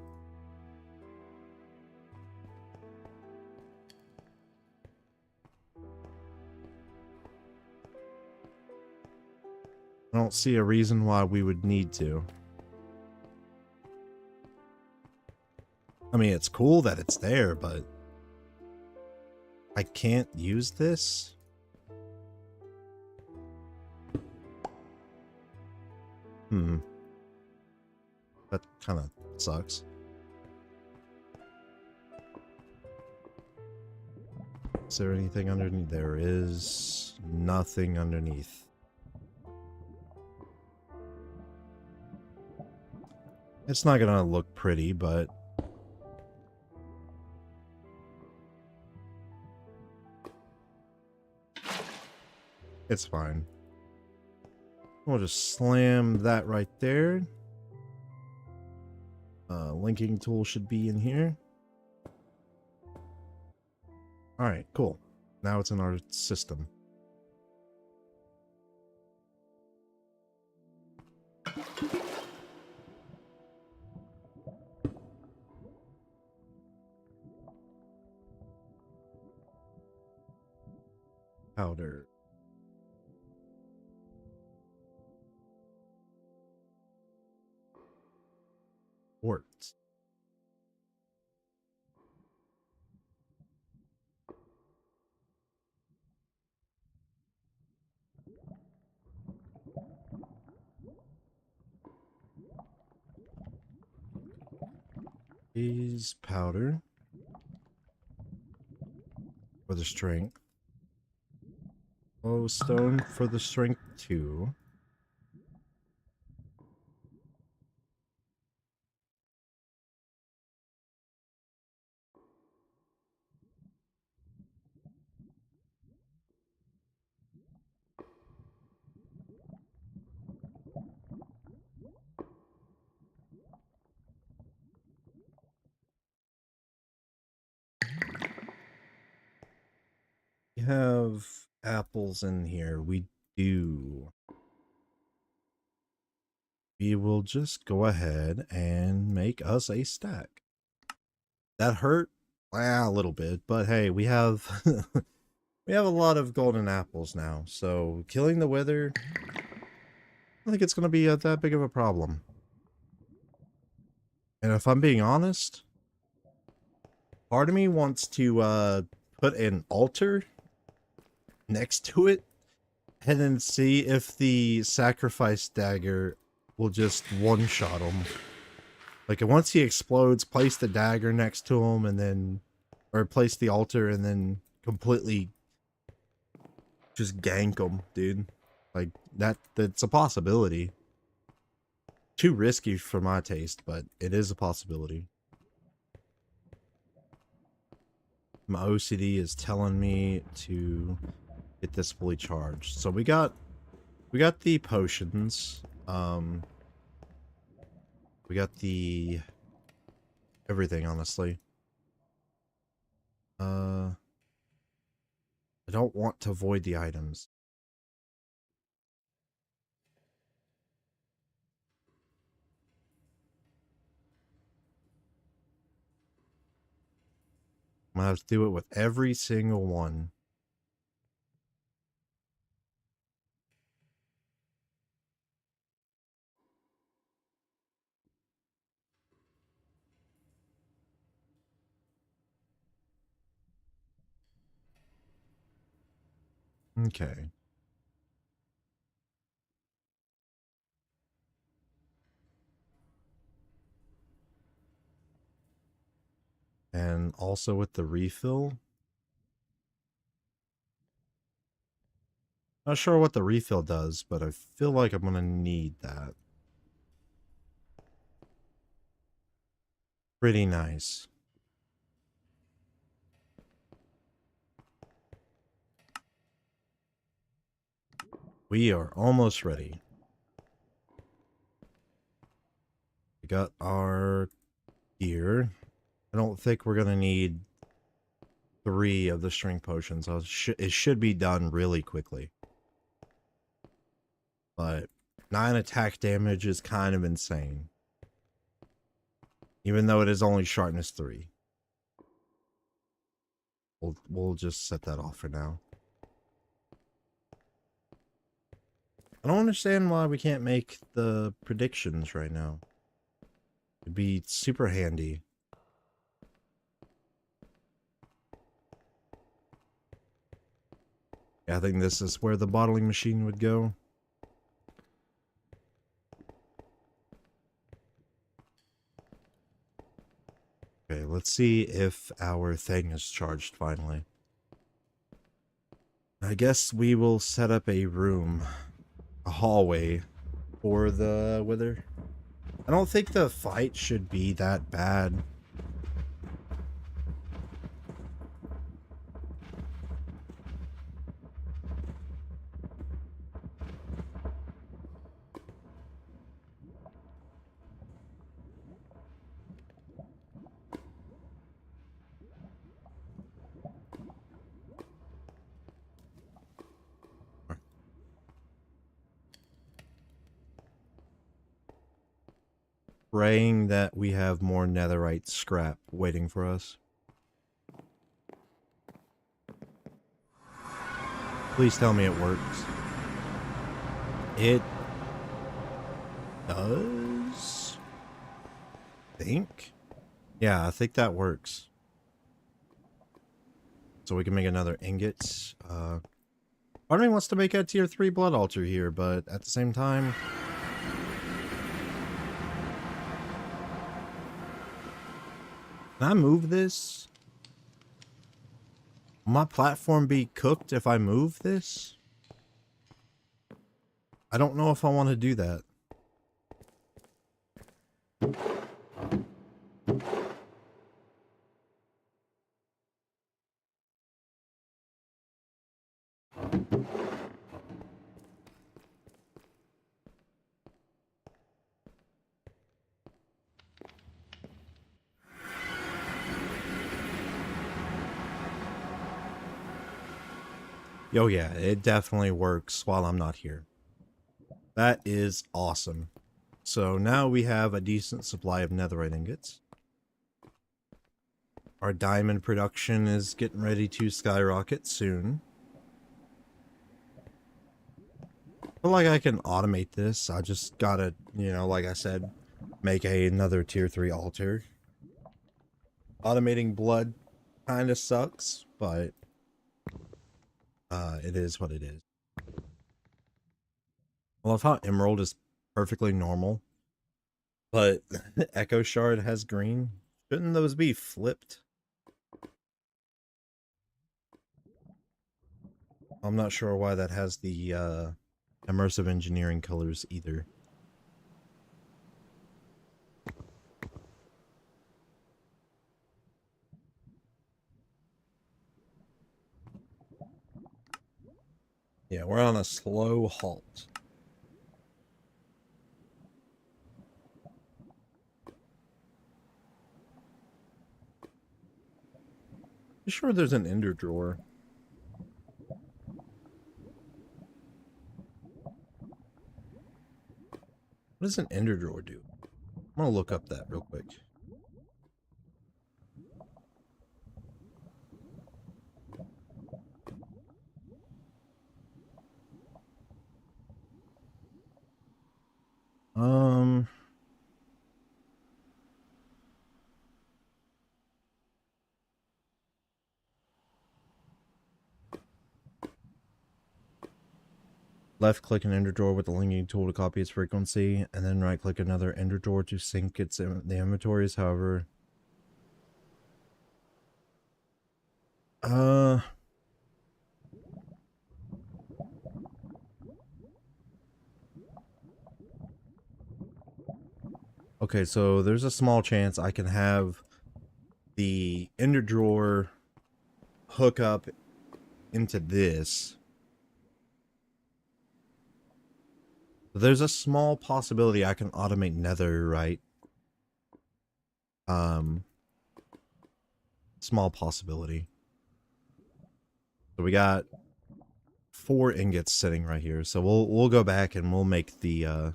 Speaker 1: I don't see a reason why we would need to. I mean, it's cool that it's there, but I can't use this. That kind of sucks. Is there anything underneath? There is nothing underneath. It's not gonna look pretty, but it's fine. We'll just slam that right there. Linking tool should be in here. Alright, cool. Now it's in our system. Powder. Quartz. Is powder for the strength. Oh, stone for the strength too. We have apples in here. We do. We will just go ahead and make us a stack. That hurt? A little bit, but hey, we have we have a lot of golden apples now, so killing the wither, I think it's going to be that big of a problem. And if I'm being honest, part of me wants to put an altar next to it and then see if the sacrifice dagger will just one-shot him. Like, once he explodes, place the dagger next to him and then, or place the altar and then completely just gank him, dude. Like, that's a possibility. Too risky for my taste, but it is a possibility. My OCD is telling me to get this fully charged. So we got the potions. We got the everything, honestly. I don't want to void the items. I'm gonna have to do it with every single one. Okay. And also with the refill. Not sure what the refill does, but I feel like I'm gonna need that. Pretty nice. We are almost ready. We got our gear. I don't think we're gonna need 3 of the strength potions. It should be done really quickly. But 9 attack damage is kind of insane. Even though it is only sharpness 3. We'll just set that off for now. I don't understand why we can't make the predictions right now. It'd be super handy. Yeah, I think this is where the bottling machine would go. Okay, let's see if our thing is charged finally. I guess we will set up a room, a hallway for the wither. I don't think the fight should be that bad. Praying that we have more netherite scrap waiting for us. Please tell me it works. It does? Think? Yeah, I think that works. So we can make another ingot. Part of me wants to make a tier 3 blood altar here, but at the same time... Can I move this? Will my platform be cooked if I move this? I don't know if I want to do that. Oh yeah, it definitely works while I'm not here. That is awesome. So now we have a decent supply of netherite ingots. Our diamond production is getting ready to skyrocket soon. I feel like I can automate this. I just gotta, you know, like I said, make another tier 3 altar. Automating blood kind of sucks, but it is what it is. I love how emerald is perfectly normal, but echo shard has green. Shouldn't those be flipped? I'm not sure why that has the immersive engineering colors either. Yeah, we're on a slow halt. You sure there's an ender drawer? What does an ender drawer do? I'm gonna look up that real quick. Um, left click an ender drawer with the linking tool to copy its frequency, and then right click another ender drawer to sync its the inventories. However, okay, so there's a small chance I can have the ender drawer hook up into this. There's a small possibility I can automate netherite. Small possibility. So we got 4 ingots sitting right here. So we'll go back and we'll make the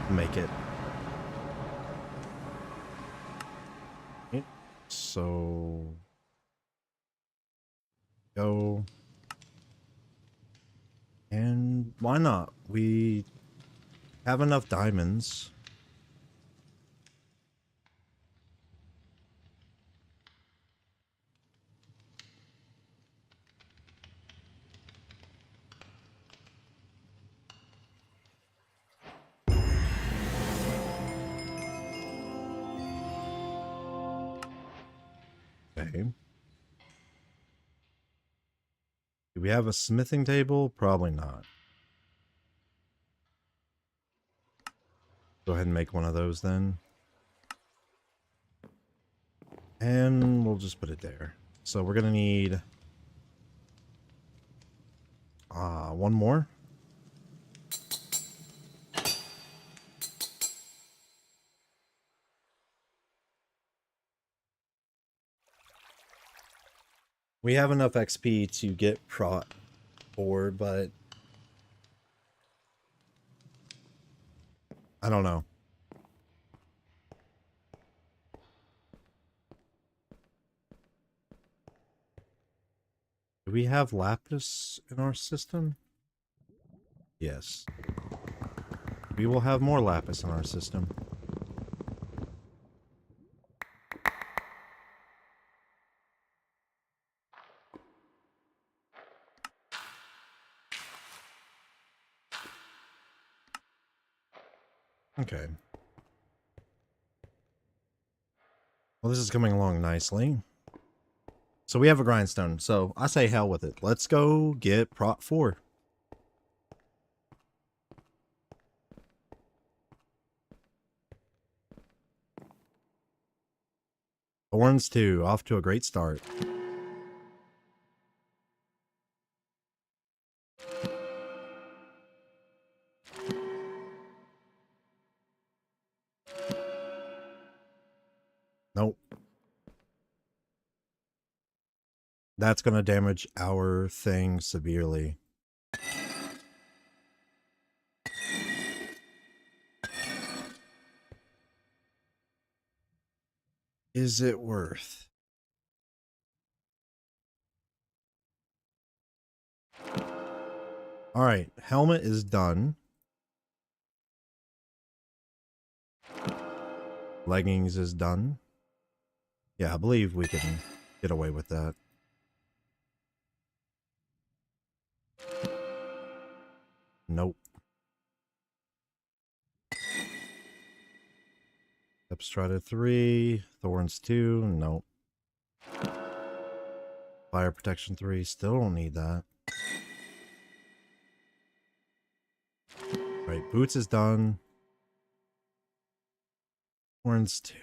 Speaker 1: make it. So go. And why not? We have enough diamonds. Okay. Do we have a smithing table? Probably not. Go ahead and make one of those then. And we'll just put it there. So we're gonna need one more. We have enough XP to get prot 4, but I don't know. Do we have lapis in our system? Yes. We will have more lapis in our system. Okay. Well, this is coming along nicely. So we have a grindstone. So I say hell with it. Let's go get prot 4. Thorns 2, off to a great start. Nope. That's going to damage our thing severely. Is it worth? Alright, helmet is done. Leggings is done. Yeah, I believe we can get away with that. Nope. Substrata 3, Thorns 2, nope. Fire Protection 3, still don't need that. Alright, Boots is done. Thorns 2.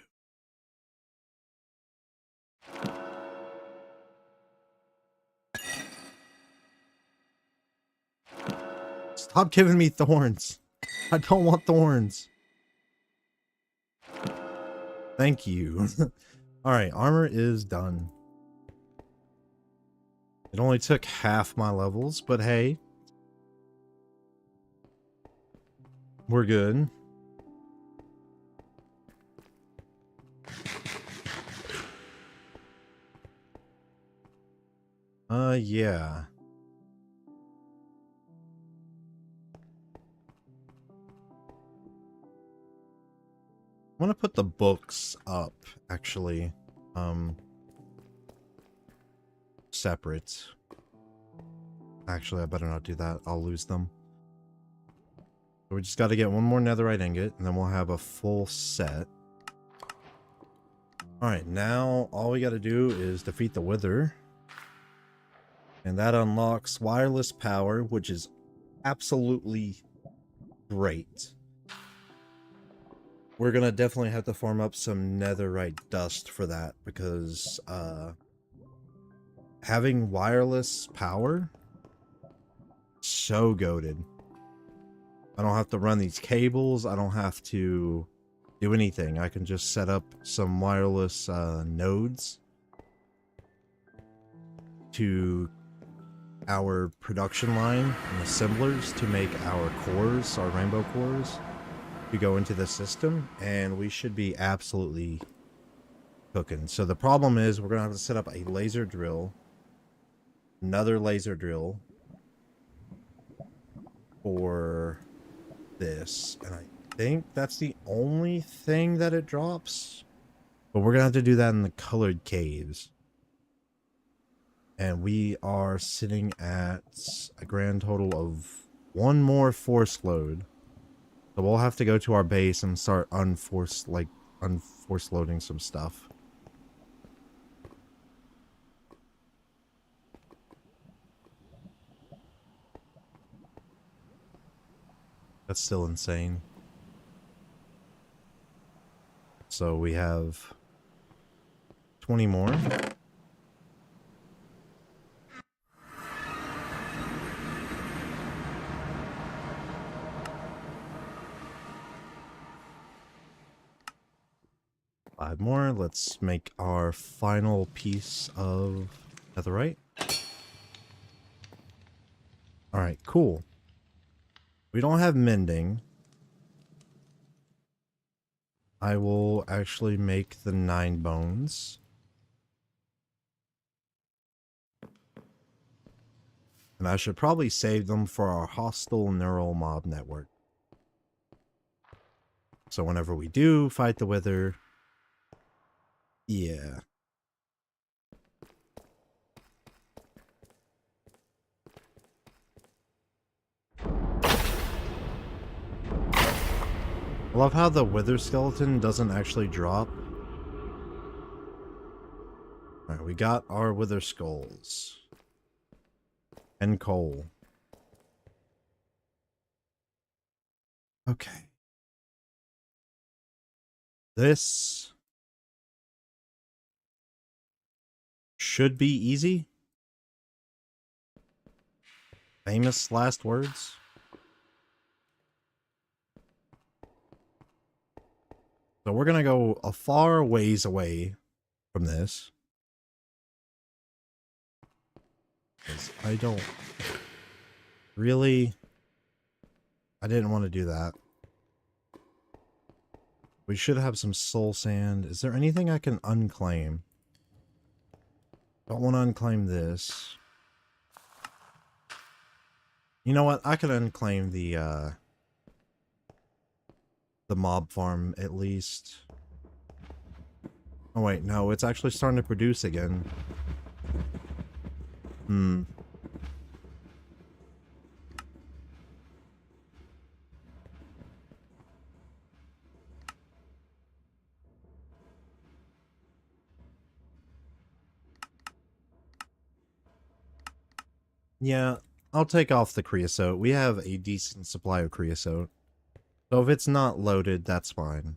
Speaker 1: Stop giving me thorns. I don't want thorns. Thank you. Alright, armor is done. It only took half my levels, but hey. We're good. Yeah. I'm gonna put the books up, actually. Separate. Actually, I better not do that. I'll lose them. So we just gotta get one more netherite ingot, and then we'll have a full set. Alright, now all we gotta do is defeat the Wither. And that unlocks wireless power, which is absolutely great. We're gonna definitely have to farm up some netherite dust for that, because having wireless power, so goated. I don't have to run these cables, I don't have to do anything. I can just set up some wireless nodes to our production line and assemblers to make our cores, our rainbow cores, to go into the system, and we should be absolutely cooking. So the problem is we're gonna have to set up a laser drill, another laser drill for this, and I think that's the only thing that it drops, but we're gonna have to do that in the colored caves. And we are sitting at a grand total of one more force load. So we'll have to go to our base and start unforce loading some stuff. That's still insane. So we have 20 more. Five more. Let's make our final piece of netherite. Alright, cool. We don't have mending. I will actually make the 9 bones. And I should probably save them for our hostile neural mob network. So whenever we do fight the Wither, yeah. I love how the Wither skeleton doesn't actually drop. Alright, we got our Wither skulls. And coal. Okay. This should be easy. Famous last words. So we're gonna go a far ways away from this. Because I don't really... I didn't want to do that. We should have some soul sand. Is there anything I can unclaim? Don't want to unclaim this. You know what? I could unclaim the mob farm at least. Oh wait, no, it's actually starting to produce again. Yeah, I'll take off the creosote. We have a decent supply of creosote. So if it's not loaded, that's fine.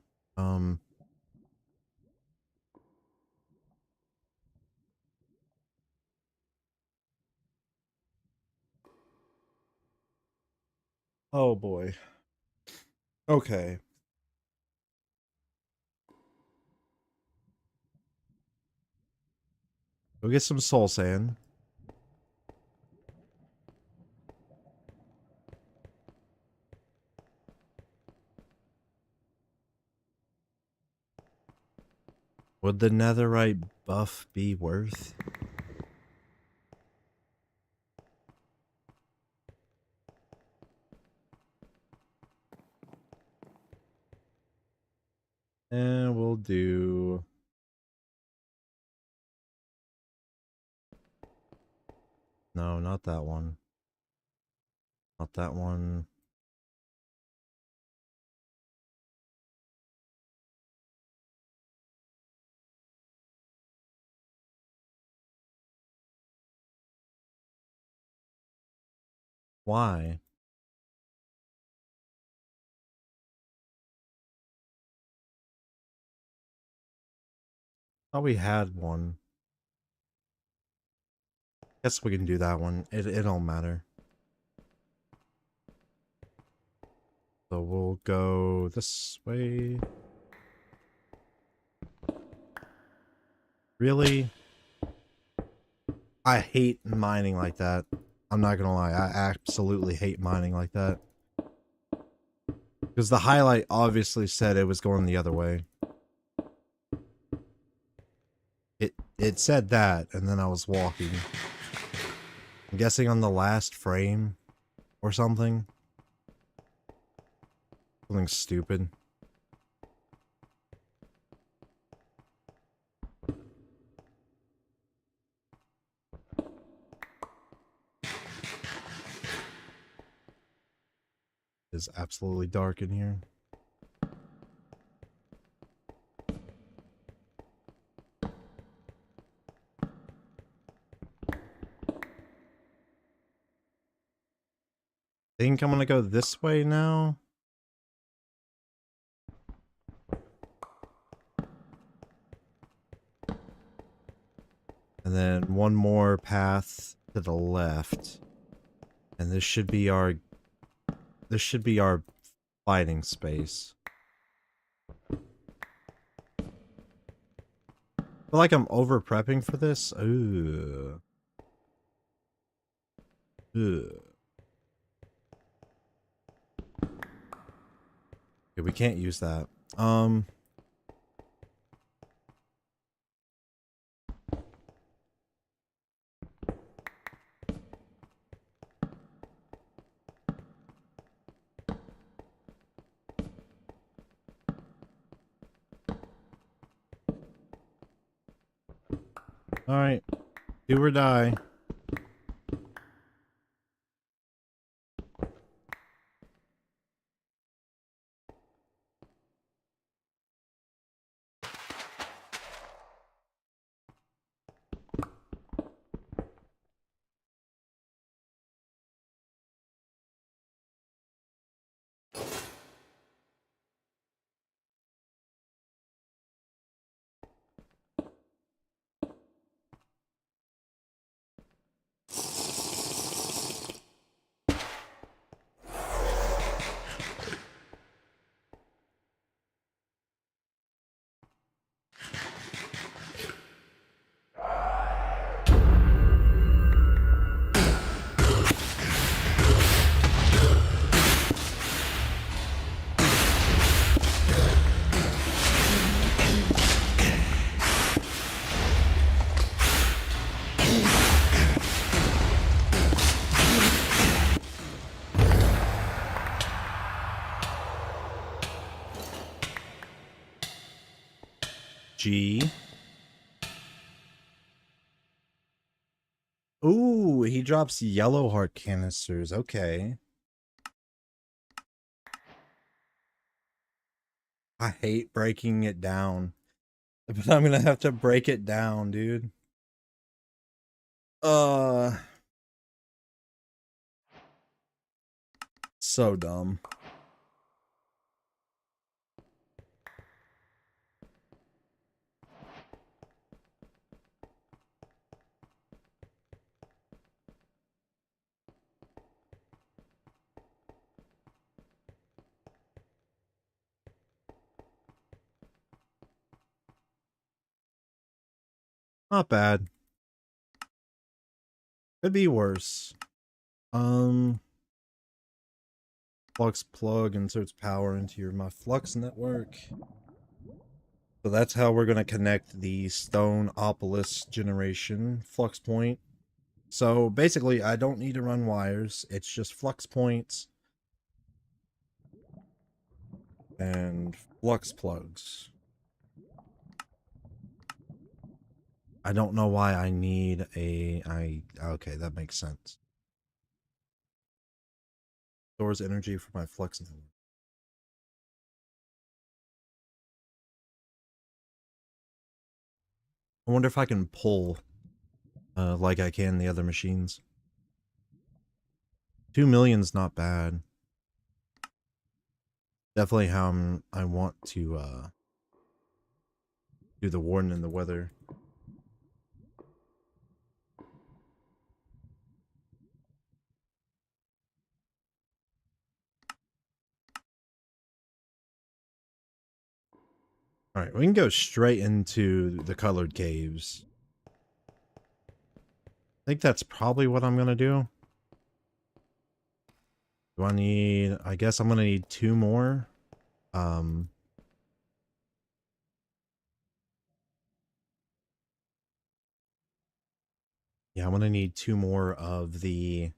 Speaker 1: Oh boy. Okay. Go get some soul sand. Would the netherite buff be worth? And we'll do... No, not that one. Not that one. Why? Thought we had one. Guess we can do that one. It don't matter. So we'll go this way. Really? I hate mining like that. I'm not gonna lie, I absolutely hate mining like that. Because the highlight obviously said it was going the other way. It said that, and then I was walking. I'm guessing on the last frame or something. Something stupid. It's absolutely dark in here. Think I'm gonna go this way now. And then one more path to the left. And this should be our fighting space. I feel like I'm over prepping for this. Ooh. Ugh. Okay, we can't use that. Alright. Do or die. G. Ooh, he drops yellow heart canisters. Okay. I hate breaking it down. But I'm gonna have to break it down, dude. So dumb. Not bad. Could be worse. Flux plug inserts power into my flux network. So that's how we're going to connect the Stoneopolis generation flux point. So basically, I don't need to run wires. It's just flux points and flux plugs. I don't know why I need okay, that makes sense. Stores energy for my flux network. I wonder if I can pull like I can the other machines. 2 million's not bad. Definitely how I want to do the warden and the weather. All right, we can go straight into the colored caves. I think that's probably what I'm gonna do. Do I need, I guess I'm gonna need 2 more. Yeah, I'm gonna need 2 more of the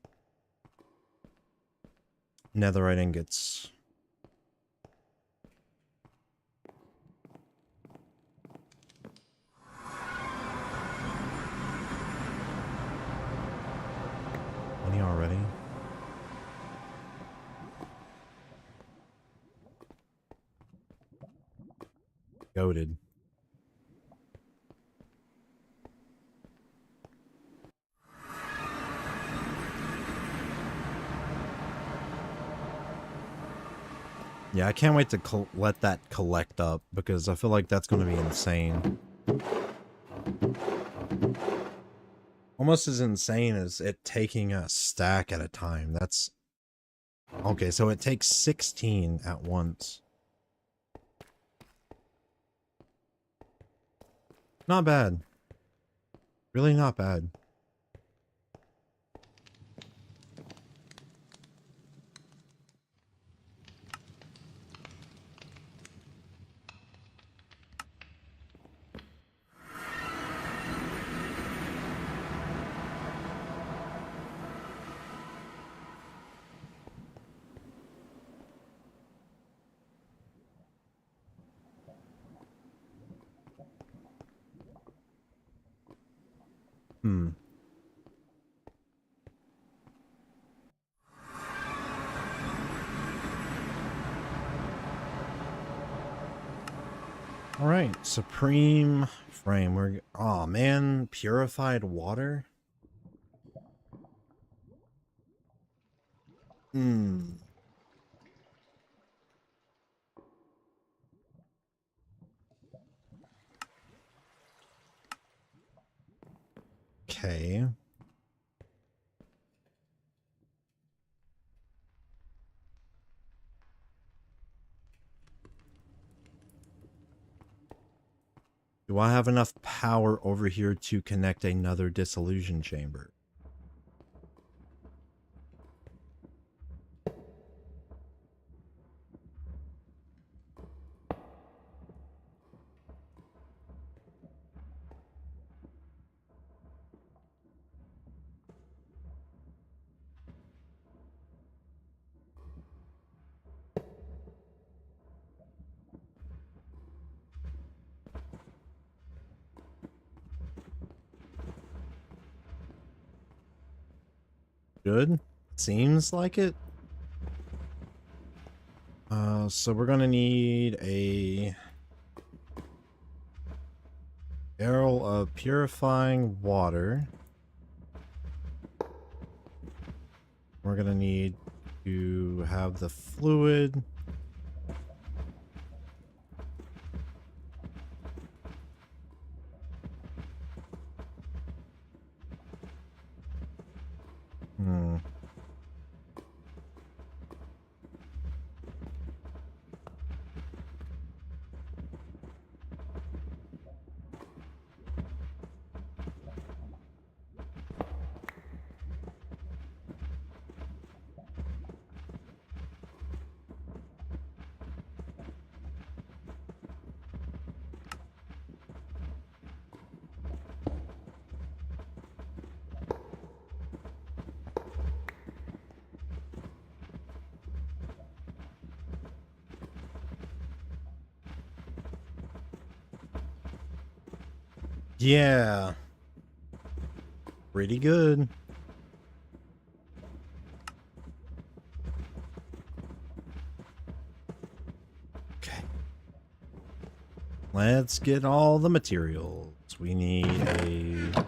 Speaker 1: netherite ingots. Money already? Goated. Yeah, I can't wait to let that collect up, because I feel like that's going to be insane. Almost as insane as it taking a stack at a time. That's... Okay, so it takes 16 at once. Not bad. Really not bad. Alright, Supreme Frame. We're... Oh man, purified water? Okay. Do I have enough power over here to connect another dissolution chamber? Good. Seems like it. So we're gonna need a barrel of purifying water. We're gonna need to have the fluid. Yeah. Pretty good. Okay. Let's get all the materials. We need a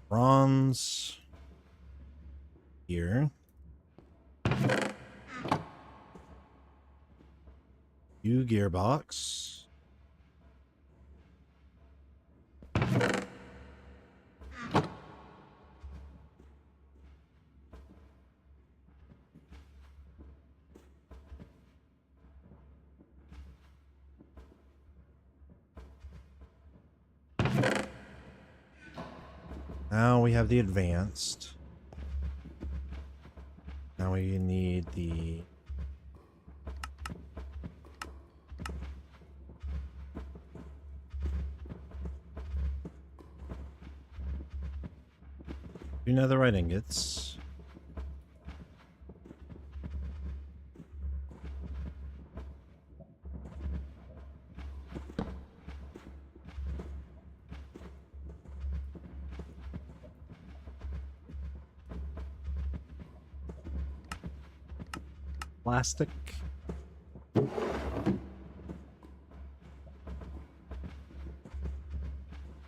Speaker 1: bronze here. New gearbox. Now we have the advanced. Now we need the two netherite ingots. Plastic.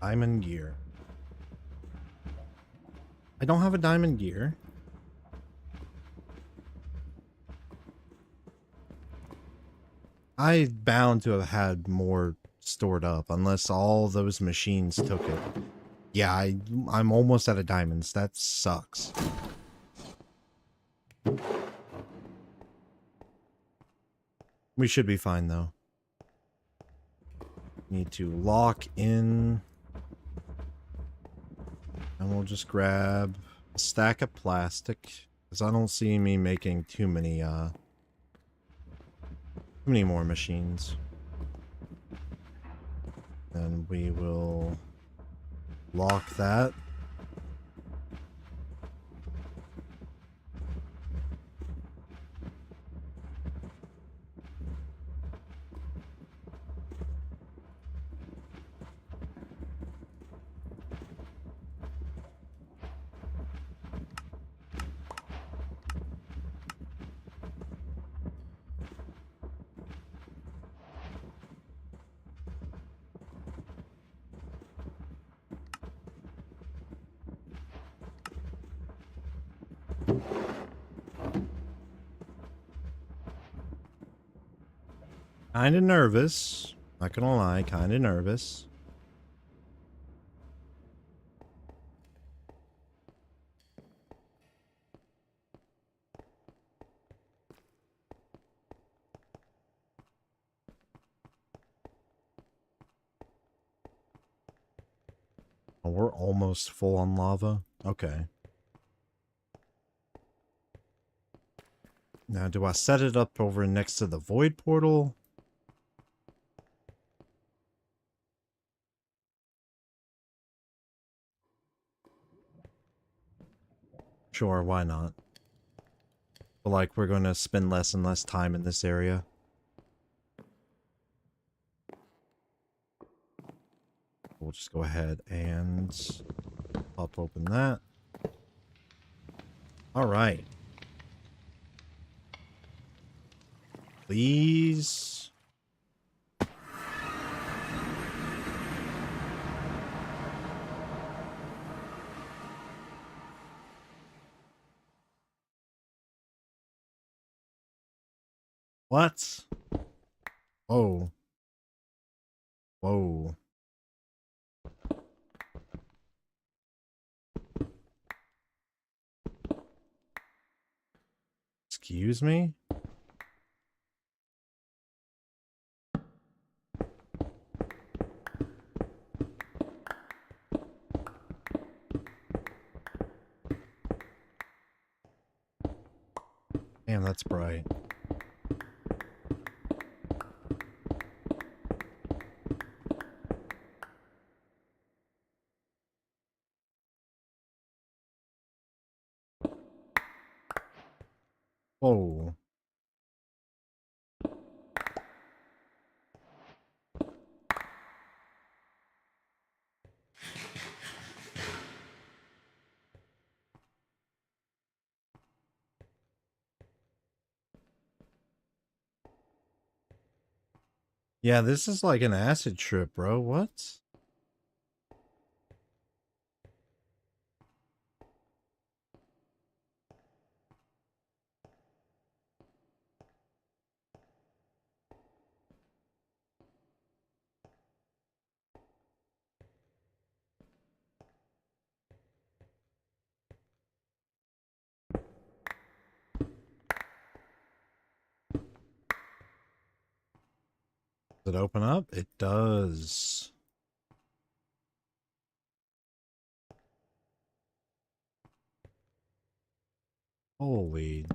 Speaker 1: Diamond gear. I don't have a diamond gear. I bound to have had more stored up unless all those machines took it. Yeah, I'm almost out of diamonds. That sucks. We should be fine though. Need to lock in. And we'll just grab a stack of plastic. Because I don't see me making too many more machines. And we will lock that. Kinda nervous. Not gonna lie, kinda nervous. Oh, we're almost full on lava. Okay. Now, do I set it up over next to the void portal? Sure, why not? But like, we're gonna spend less and less time in this area. We'll just go ahead and pop open that. Alright. Please. What? Whoa. Whoa. Excuse me? Damn, that's bright. Whoa. Yeah, this is like an acid trip, bro. What? Is it open up? It does. Holy.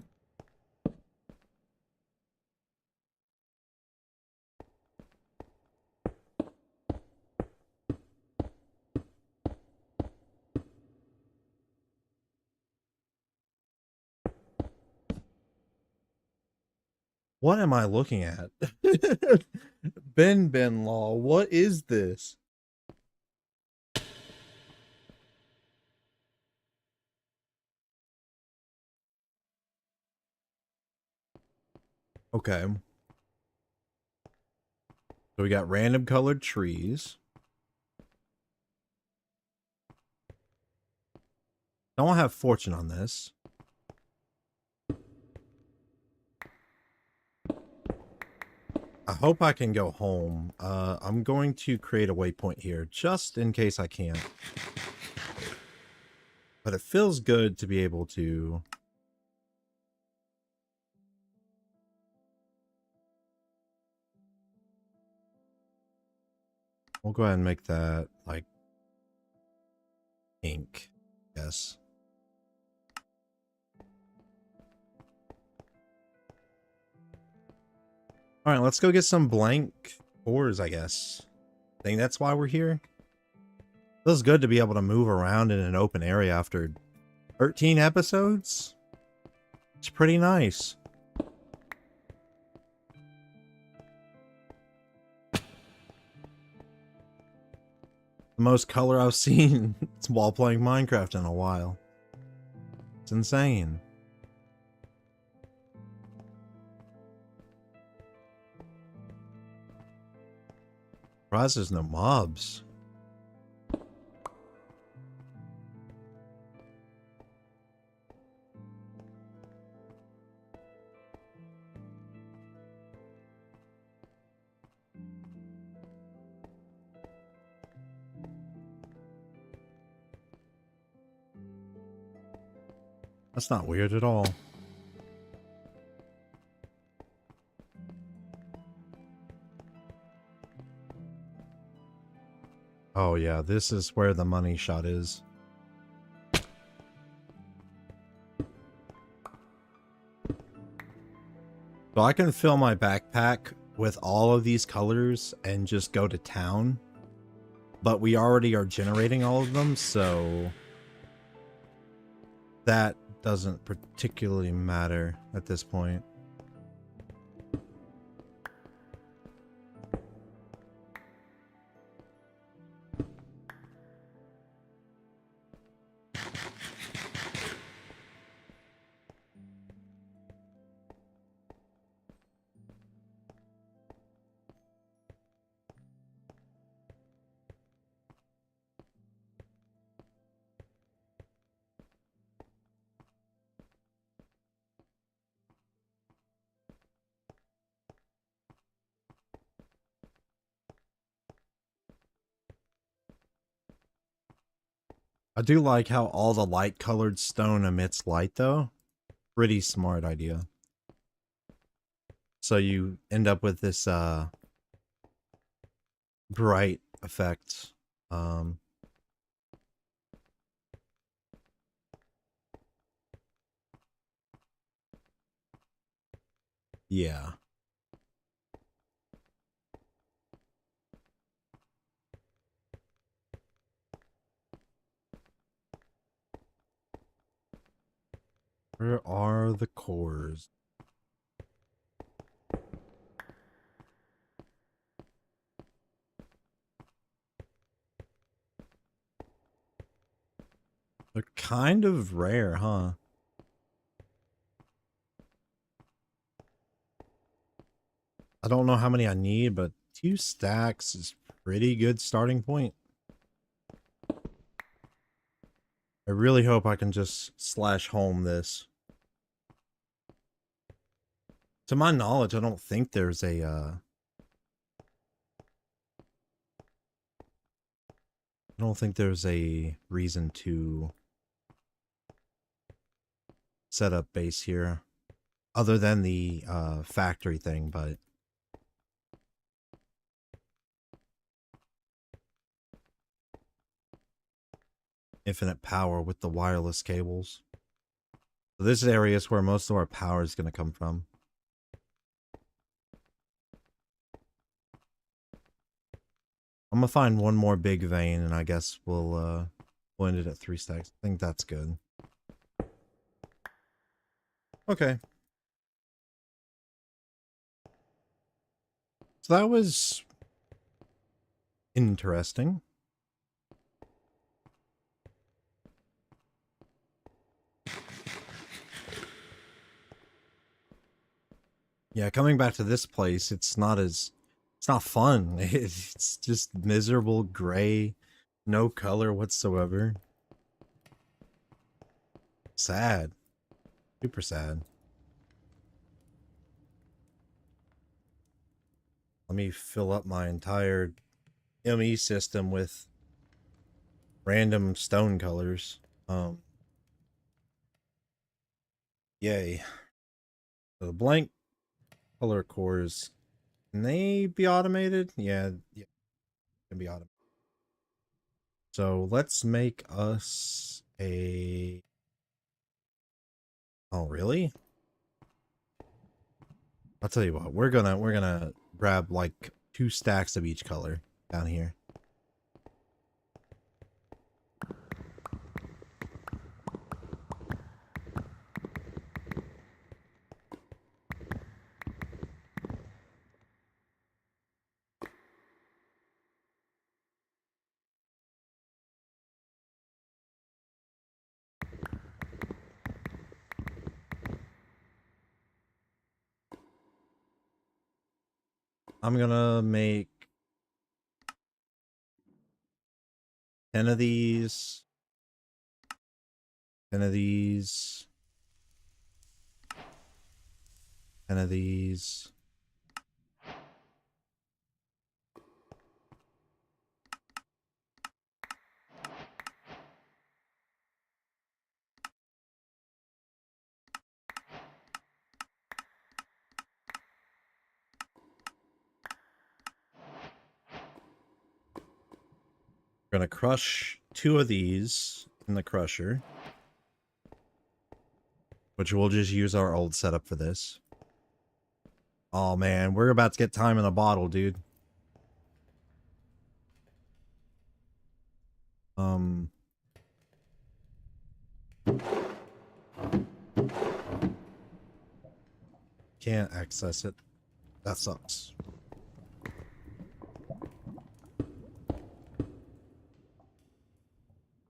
Speaker 1: What am I looking at? Ben Law, what is this? Okay. So we got random colored trees. Don't have fortune on this. I hope I can go home. I'm going to create a waypoint here just in case I can't. But it feels good to be able to... We'll go ahead and make that, like, pink. Yes. Alright, let's go get some blank ores, I guess. I think that's why we're here. Feels good to be able to move around in an open area after 13 episodes. It's pretty nice. The most color I've seen while playing Minecraft in a while. It's insane. Surprised there's no mobs. That's not weird at all. Oh yeah, this is where the money shot is. So I can fill my backpack with all of these colors and just go to town. But we already are generating all of them, so that doesn't particularly matter at this point. I do like how all the light colored stone emits light though. Pretty smart idea. So you end up with this bright effect. Yeah. Where are the cores? They're kind of rare, huh? I don't know how many I need, but 2 stacks is pretty good starting point. I really hope I can just slash home this. To my knowledge, I don't think there's a I don't think there's a reason to set up base here other than the factory thing, but infinite power with the wireless cables. So this area is where most of our power is going to come from. I'm going to find one more big vein, and I guess we'll end it at 3 stacks. I think that's good. Okay. So that was interesting. Yeah, coming back to this place, it's not fun. It's just miserable gray, no color whatsoever. Sad. Super sad. Let me fill up my entire ME system with random stone colors. Yay. So the blank color cores, can they be automated? Yeah, can be automated. So let's make us a... Oh, really? I'll tell you what, we're gonna grab like 2 stacks of each color down here. I'm gonna make 10 of these, 10 of these, 10 of these. We're gonna crush 2 of these in the crusher, which we'll just use our old setup for this. Oh man, we're about to get time in a bottle, dude. Can't access it. That sucks.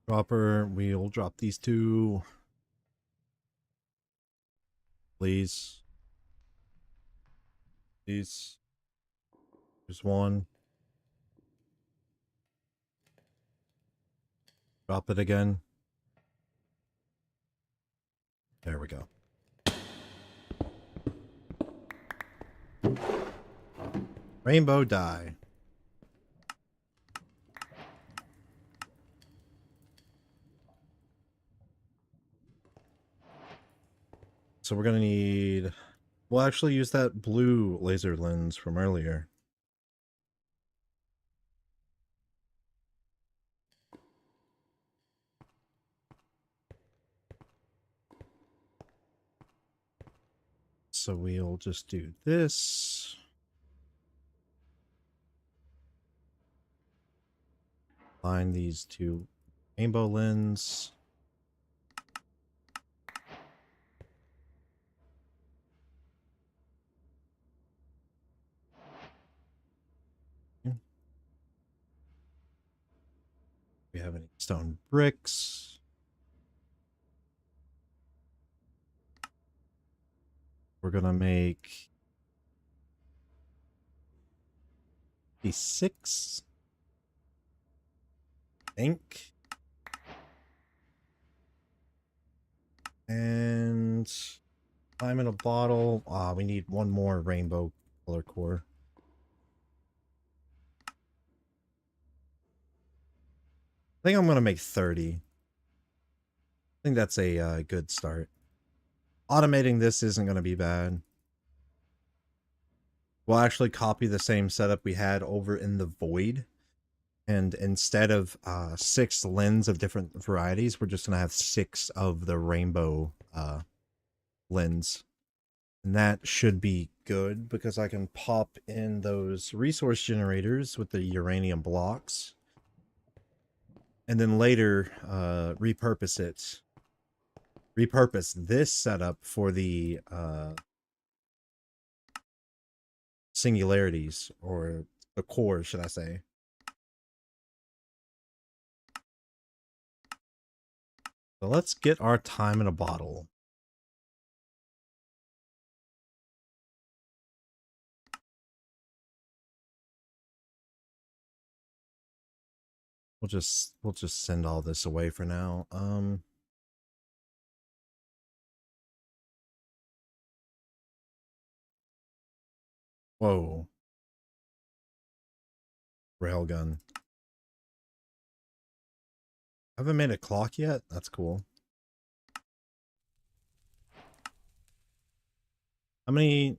Speaker 1: Dropper, we'll drop these 2. Please. These. There's 1. Drop it again. There we go. Rainbow dye. So we're gonna need... We'll actually use that blue laser lens from earlier. So we'll just do this. Find these 2 rainbow lens. We have any stone bricks? We're gonna make 56. Ink. And time in a bottle. We need one more rainbow color core. I think I'm going to make 30. I think that's a good start. Automating this isn't going to be bad. We'll actually copy the same setup we had over in the void. And instead of 6 lens of different varieties, we're just going to have 6 of the rainbow lens. And that should be good because I can pop in those resource generators with the uranium blocks. And then later repurpose it. Repurpose this setup for the singularities, or the core, should I say. So let's get our time in a bottle. We'll just send all this away for now. Whoa. Railgun. Haven't made a clock yet? That's cool. How many?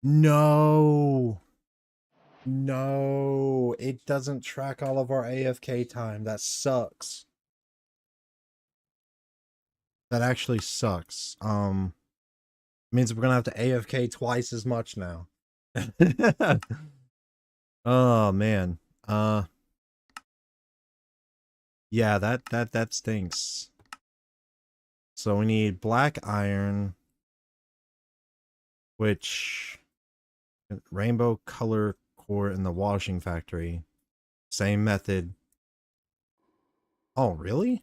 Speaker 1: No. No. It doesn't track all of our AFK time. That sucks. That actually sucks. Means we're gonna have to AFK twice as much now. Oh man. Yeah, that stinks. So we need black iron, which rainbow color core in the washing factory. Same method. Oh, really?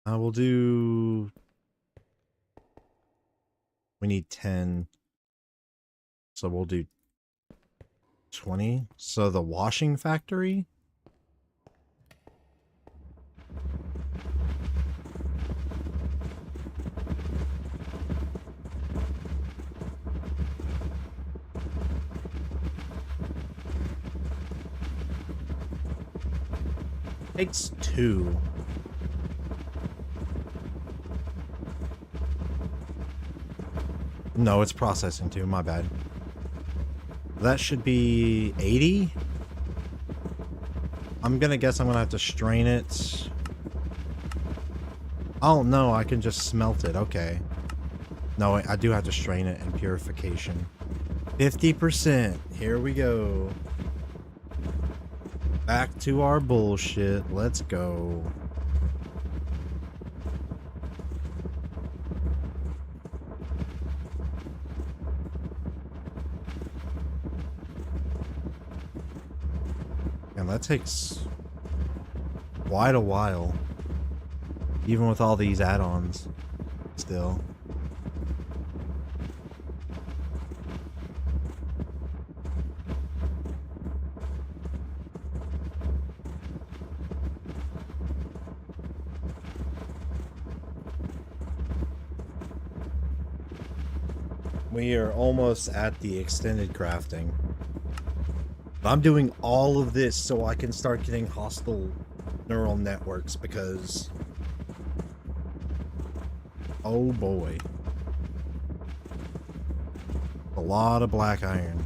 Speaker 1: We'll do... We need 10. So we'll do 20. So the washing factory? Takes 2. No, it's processing 2, my bad. That should be 80. I'm gonna guess I'm gonna have to strain it. Oh no, I can just smelt it, okay. No, I do have to strain it in purification. 50%, here we go. Back to our bullshit, let's go. And that takes quite a while. Even with all these add-ons, still. We are almost at the extended crafting. I'm doing all of this so I can start getting hostile neural networks because... oh boy. A lot of black iron.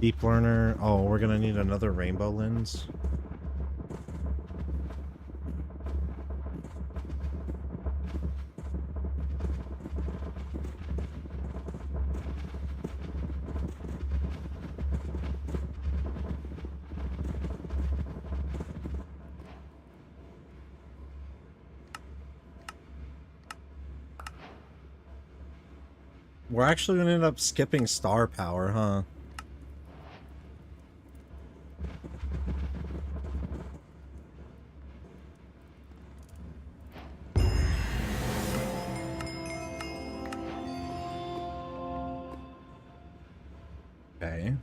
Speaker 1: Deep learner. Oh, we're gonna need another rainbow lens. We're actually gonna end up skipping star power, huh? Okay.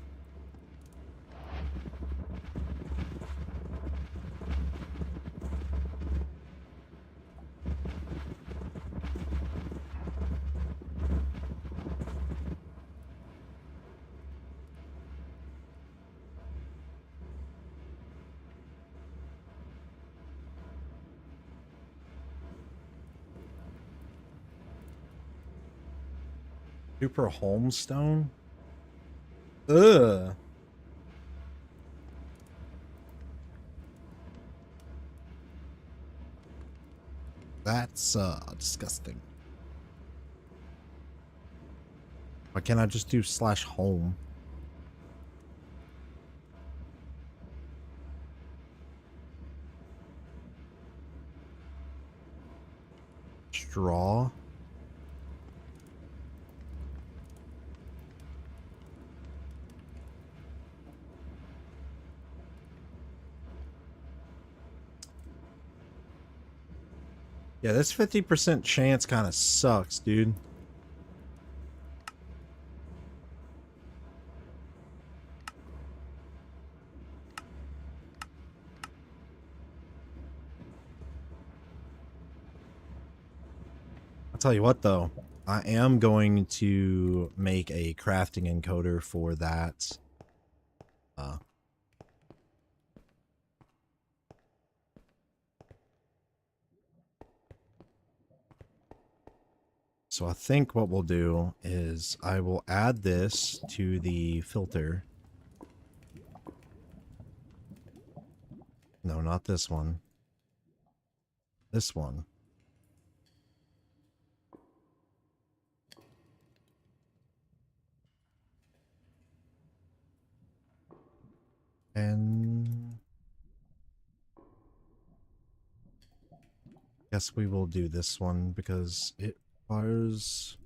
Speaker 1: Super Homestone? Ugh. That's disgusting. Why can't I just do /home? Straw? Yeah, this 50% chance kind of sucks, dude. I'll tell you what, though. I am going to make a crafting encoder for that. So I think what we'll do is I will add this to the filter. No, not this one. This one. And guess we will do this one because it requires...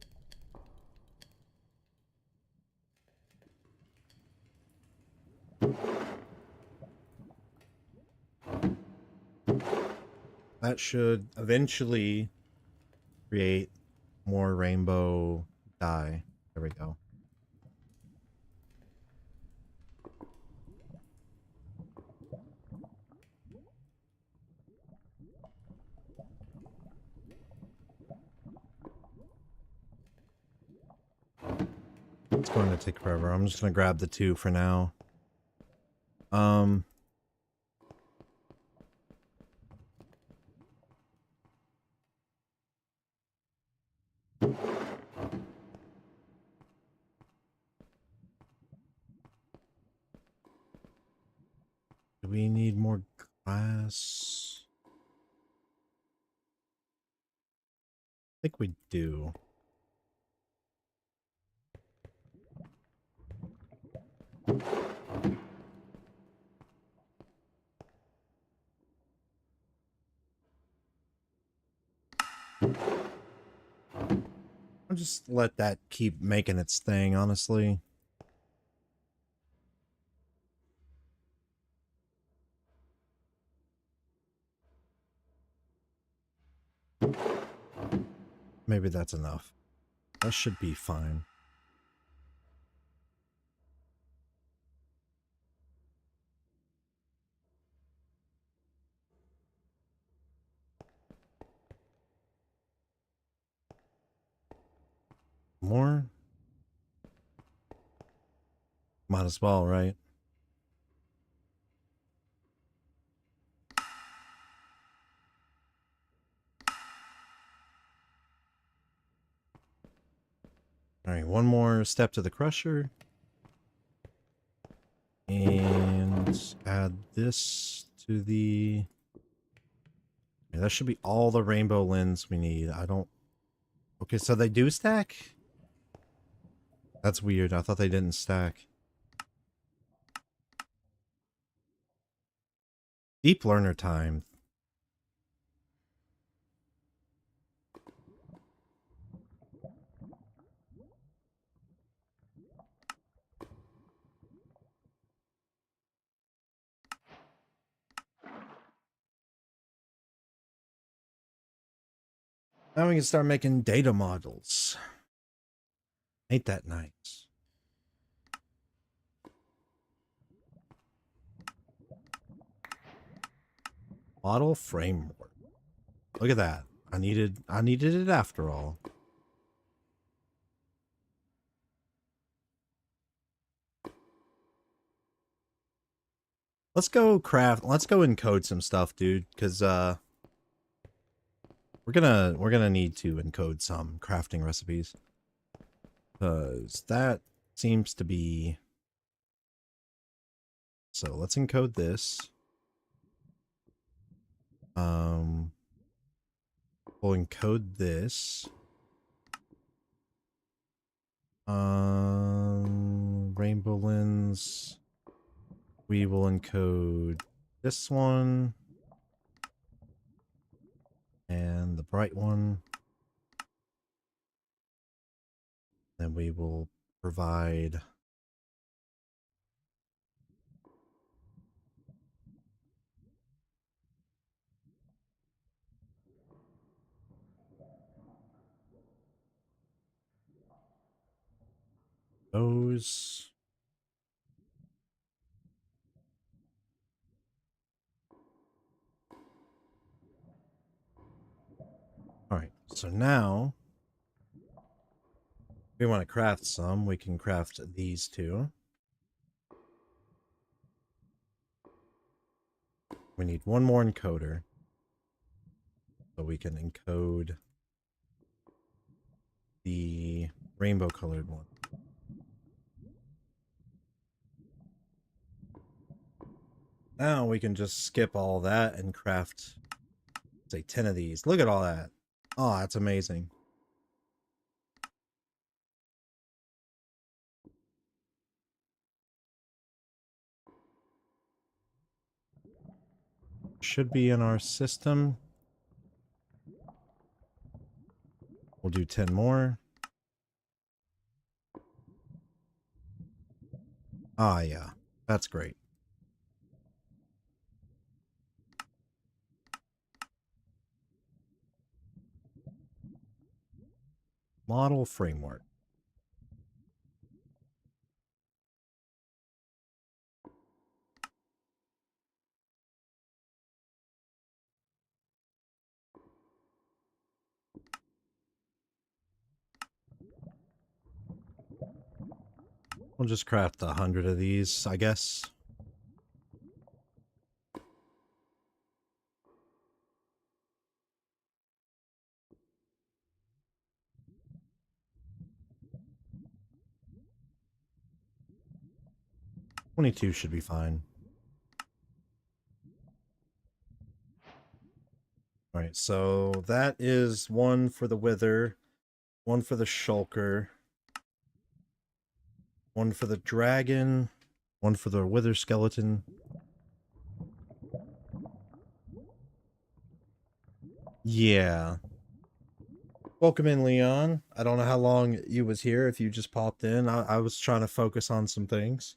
Speaker 1: That should eventually create more rainbow dye. There we go. It's going to take forever. I'm just going to grab the 2 for now. Do we need more glass? I think we do. I'll just let that keep making its thing, honestly. Maybe that's enough. That should be fine. More? Might as well, right? Alright, one more step to the crusher. And add this to the... Yeah, that should be all the rainbow lens we need. I don't... Okay, so they do stack? That's weird. I thought they didn't stack. Deep learner time. Now we can start making data models. Ain't that nice? Model framework. Look at that. I needed it after all. Let's go encode some stuff, dude, because we're gonna need to encode some crafting recipes. Because that seems to be, so let's encode this. We'll encode this. Rainbow lens. We will encode this one. And the bright one. Then we will provide those. All right, so now if we want to craft some, we can craft these two. We need one more encoder. So we can encode the rainbow colored one. Now we can just skip all that and craft, say, 10 of these. Look at all that. Oh, that's amazing. Should be in our system. We'll do 10 more. Ah, yeah. That's great. Model framework. We'll just craft 100 of these, I guess. $22 should be fine. Alright, so that is one for the wither, one for the shulker, one for the dragon, one for the wither skeleton. Yeah. Welcome in, Leon. I don't know how long you was here, if you just popped in. I was trying to focus on some things.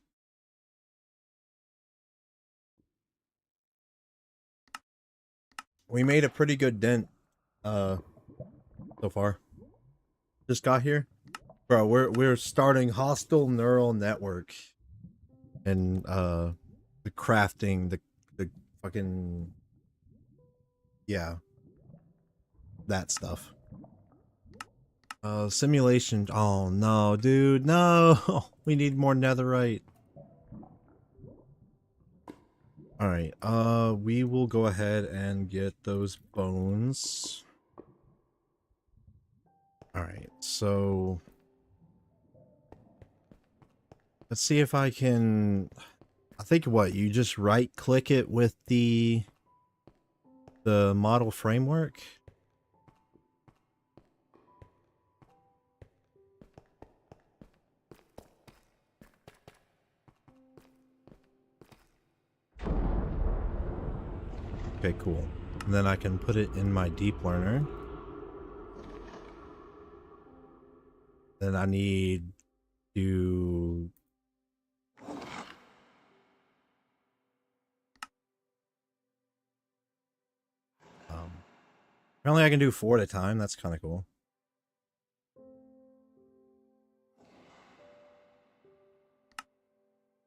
Speaker 1: We made a pretty good dent, so far. Just got here. Bro, we're starting hostile neural network. And, the crafting, the fucking... Yeah. That stuff. Simulation. Oh, no, dude. No! We need more netherite. Alright, we will go ahead and get those bones. Alright, so... Let's see if I can... I think what, you just right-click it with the model framework? Okay, cool. And then I can put it in my deep learner. Then I need to... apparently I can do 4 at a time. That's kind of cool.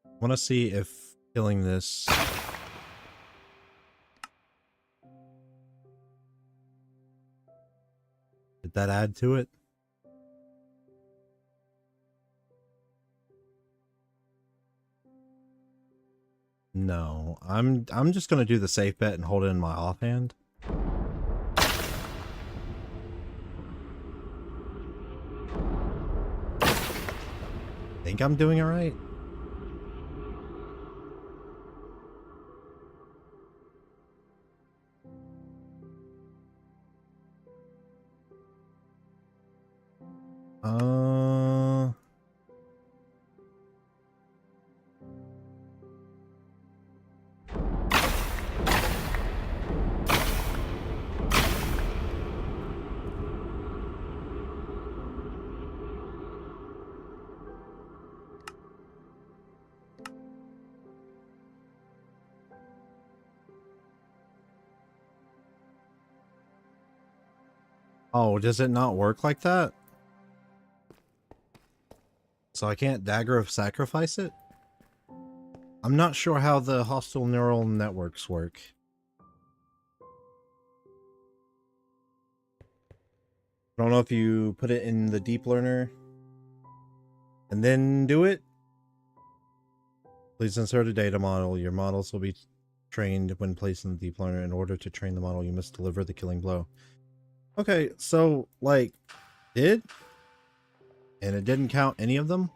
Speaker 1: I want to see if killing this... Did that add to it? No, I'm just gonna do the safe bet and hold it in my offhand. Think I'm doing it right? Oh, does it not work like that? So I can't dagger of sacrifice it? I'm not sure how the hostile neural networks work. I don't know if you put it in the deep learner and then do it. Please insert a data model. Your models will be trained when placed in the deep learner. In order to train the model, you must deliver the killing blow. Okay, so, like, and it didn't count any of them?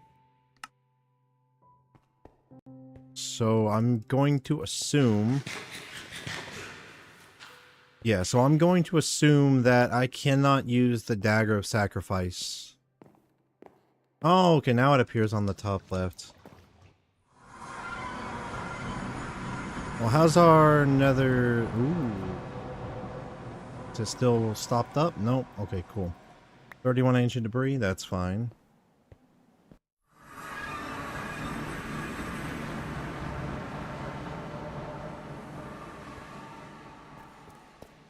Speaker 1: So I'm going to assume... Yeah, so I'm going to assume that I cannot use the dagger of sacrifice. Oh, okay, now it appears on the top left. Well, how's our nether... Ooh. Is it still stopped up? Nope. Okay, cool. 31 ancient debris, that's fine.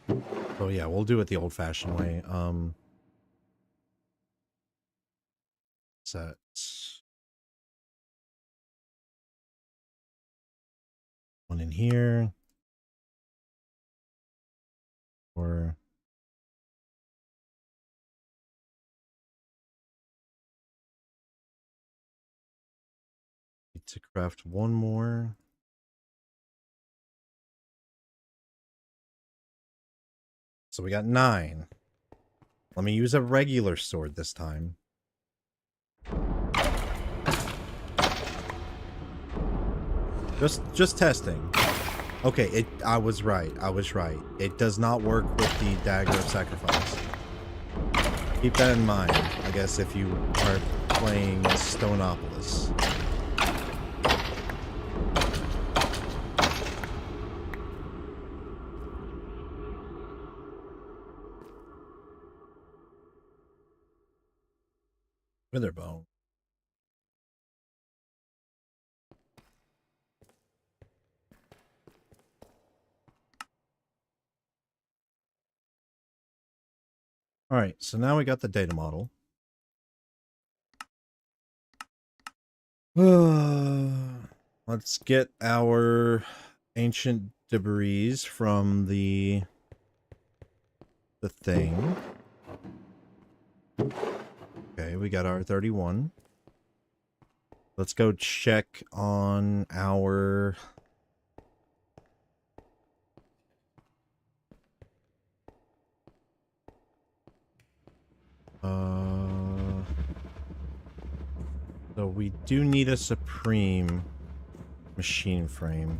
Speaker 1: Oh yeah, we'll do it the old-fashioned way. Set. One in here. Or... Need to craft one more. So we got 9. Let me use a regular sword this time. Just testing. Okay, I was right. I was right. It does not work with the dagger of sacrifice. Keep that in mind, I guess, if you are playing Stoneopolis. Witherbone. Alright, so now we got the data model. Let's get our ancient debris from the thing. Okay, we got our 31. Let's go check on our... So we do need a supreme machine frame.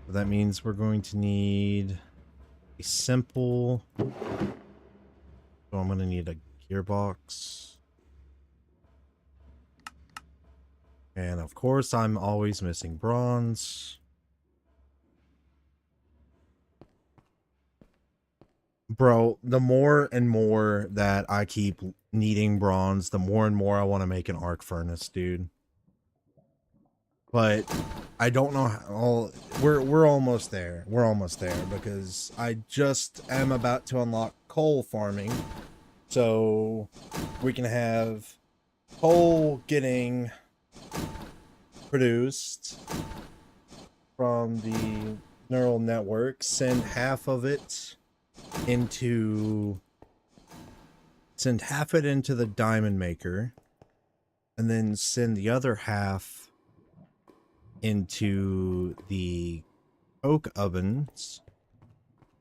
Speaker 1: So that means we're going to need a simple... So I'm going to need a gearbox. And of course, I'm always missing bronze. Bro, the more and more that I keep needing bronze, the more and more I want to make an arc furnace, dude. But I don't know how... We're almost there. We're almost there because I just am about to unlock coal farming. So we can have coal getting produced from the neural network, send half of it send half it into the diamond maker, and then send the other half into the coke ovens,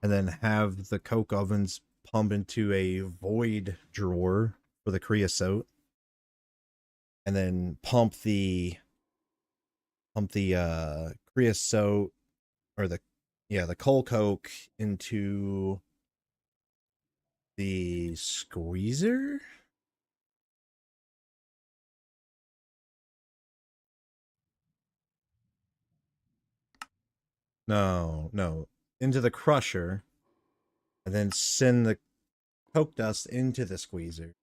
Speaker 1: and then have the coke ovens pump into a void drawer for the creosote, and then pump the creosote, or the coal coke into the squeezer. No, into the crusher, and then send the coke dust into the squeezer.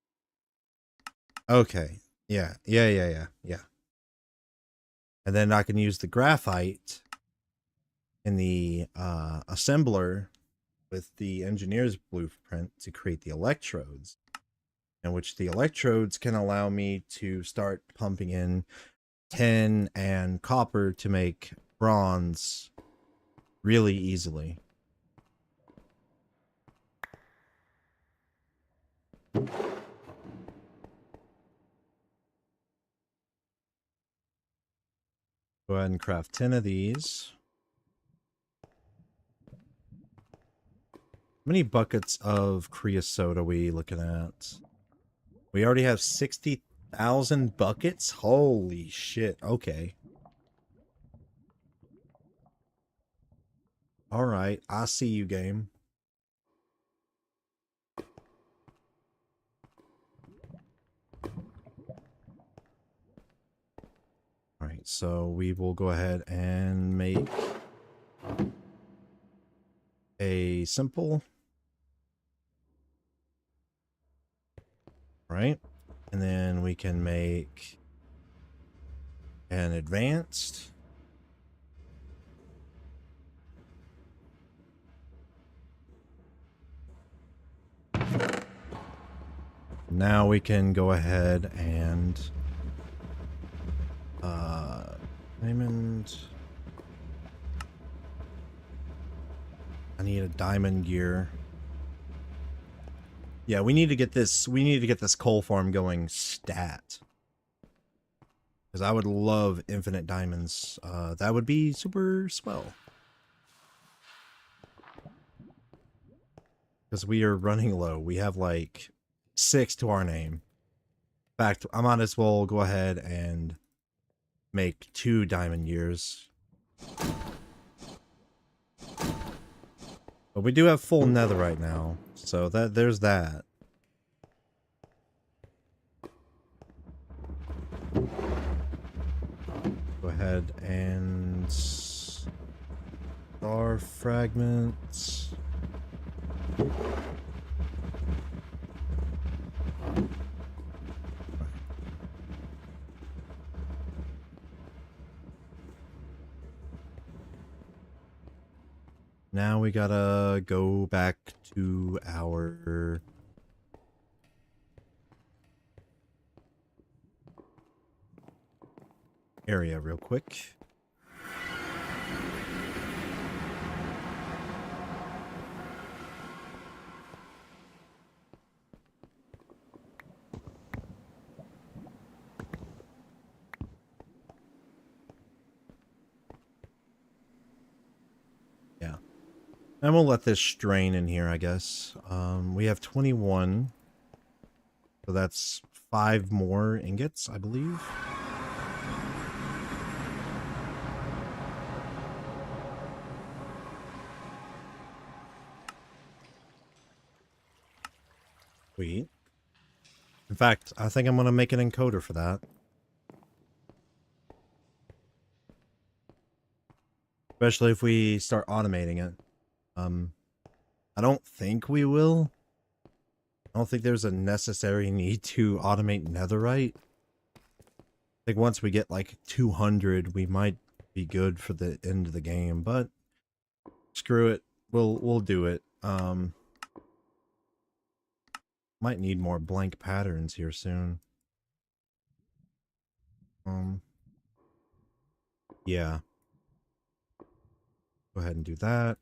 Speaker 1: Okay. Yeah. And then I can use the graphite in the assembler with the engineer's blueprint to create the electrodes, in which the electrodes can allow me to start pumping in tin and copper to make bronze really easily. Go ahead and craft 10 of these. How many buckets of creosote are we looking at? We already have 60,000 buckets? Holy shit. Okay. Alright, I see you, game. Alright, so we will go ahead and make a simple. Right? And then we can make an advanced. Now we can go ahead and diamond. I need a diamond gear. Yeah, we need to get this coal farm going stat. Because I would love infinite diamonds. That would be super swell. Because we are running low. We have like 6 to our name. In fact, I might as well go ahead and make 2 diamond gears. But we do have full netherite now, so there's that. Go ahead and star fragments. Now we gotta go back to our area real quick. Yeah. And we'll let this strain in here, I guess. We have 21. So that's 5 more ingots, I believe. Sweet. In fact, I think I'm going to make an encoder for that. Especially if we start automating it. I don't think we will. I don't think there's a necessary need to automate netherite. I think once we get like 200, we might be good for the end of the game, but screw it. We'll do it. Might need more blank patterns here soon. Yeah. Go ahead and do that.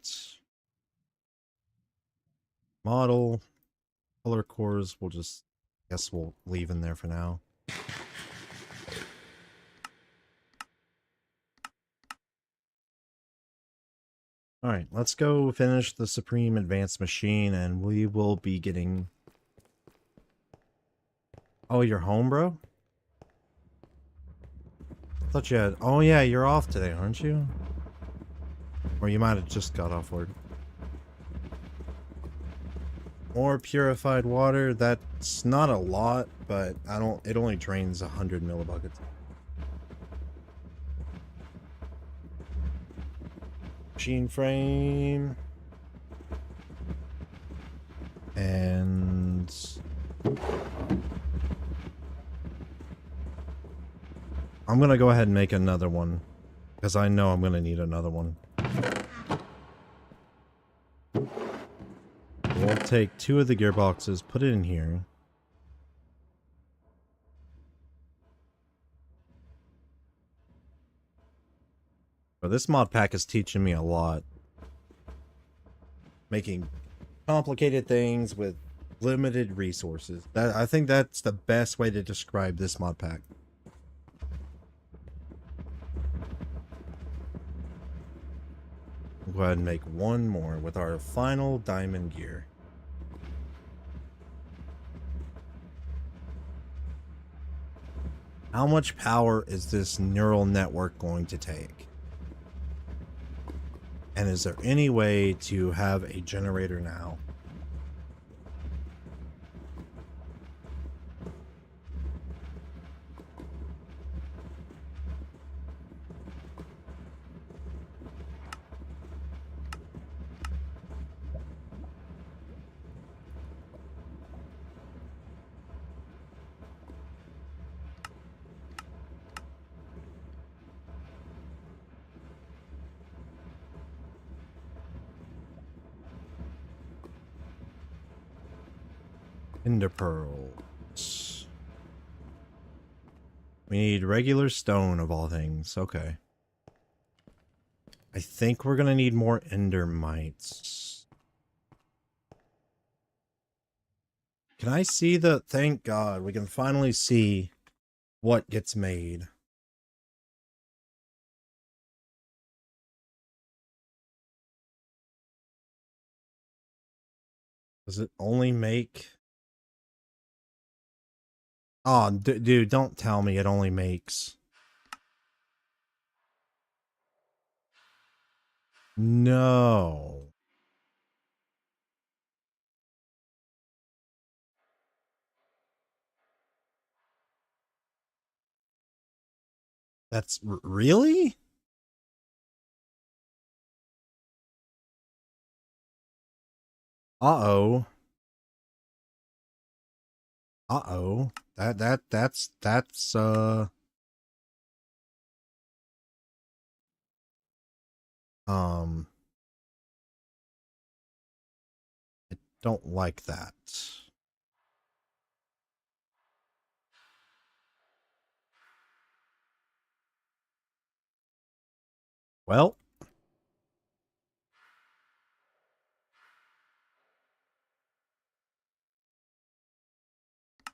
Speaker 1: Model. Color cores, we'll just, guess we'll leave in there for now. Alright, let's go finish the Supreme Advanced Machine, and we will be getting... Oh, you're home, bro? I thought you had... Oh yeah, you're off today, aren't you? Or you might have just got off work. More purified water, that's not a lot, but it only drains 100 millibuckets. Machine frame. And I'm gonna go ahead and make another one, because I know I'm gonna need another one. We'll take 2 of the gearboxes, put it in here. But this mod pack is teaching me a lot. Making complicated things with limited resources. I think that's the best way to describe this mod pack. We'll go ahead and make one more with our final diamond gear. How much power is this neural network going to take? And is there any way to have a generator now? Ender pearls. We need regular stone of all things. Okay. I think we're gonna need more ender mites. Can I see the... Thank God, we can finally see what gets made. Does it only make... Oh, dude, don't tell me it only makes... No. That's... Really? Uh-oh. Uh-oh. That's I don't like that. Well,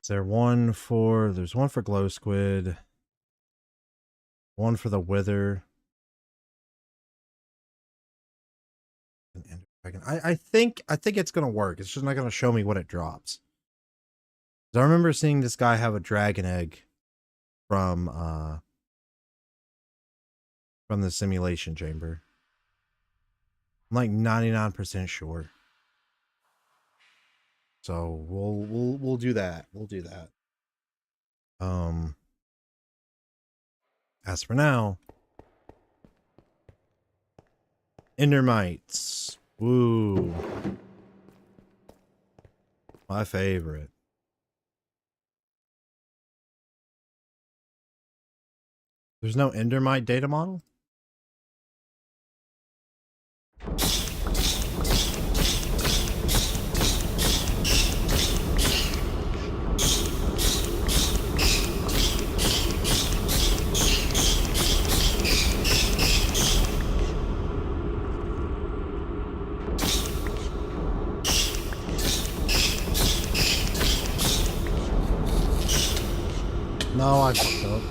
Speaker 1: is there one for... There's one for glow squid. One for the wither. I think it's gonna work. It's just not gonna show me what it drops. I remember seeing this guy have a dragon egg from the simulation chamber. I'm like 99% sure. So we'll do that. We'll do that. As for now, Endermites. Woo. My favorite. There's no Endermite data model? no, I fucked up.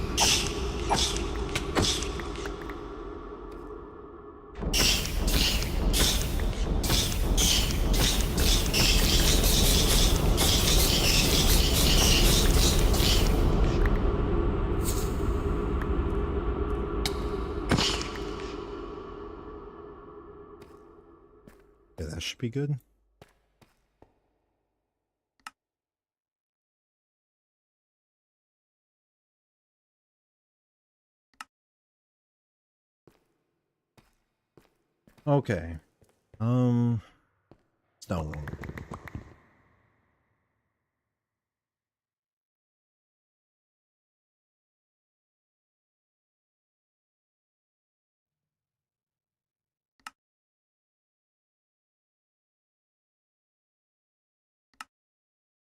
Speaker 1: Yeah, that should be good. Okay. Stone.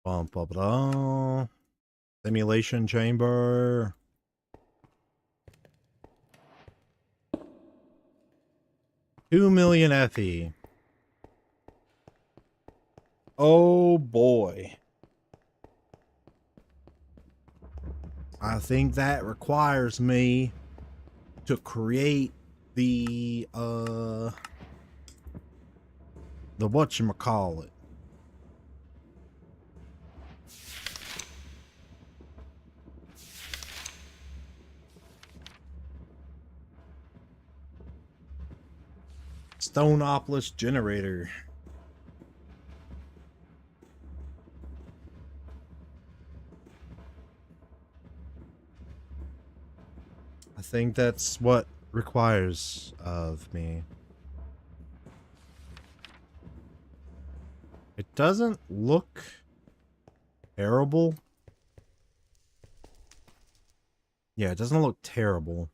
Speaker 1: Bum, bum, bum. Simulation chamber. $2 million FE. Oh boy. I think that requires me to create the whatchamacallit. Stoneopolis generator. I think that's what requires of me. It doesn't look terrible. Yeah, it doesn't look terrible.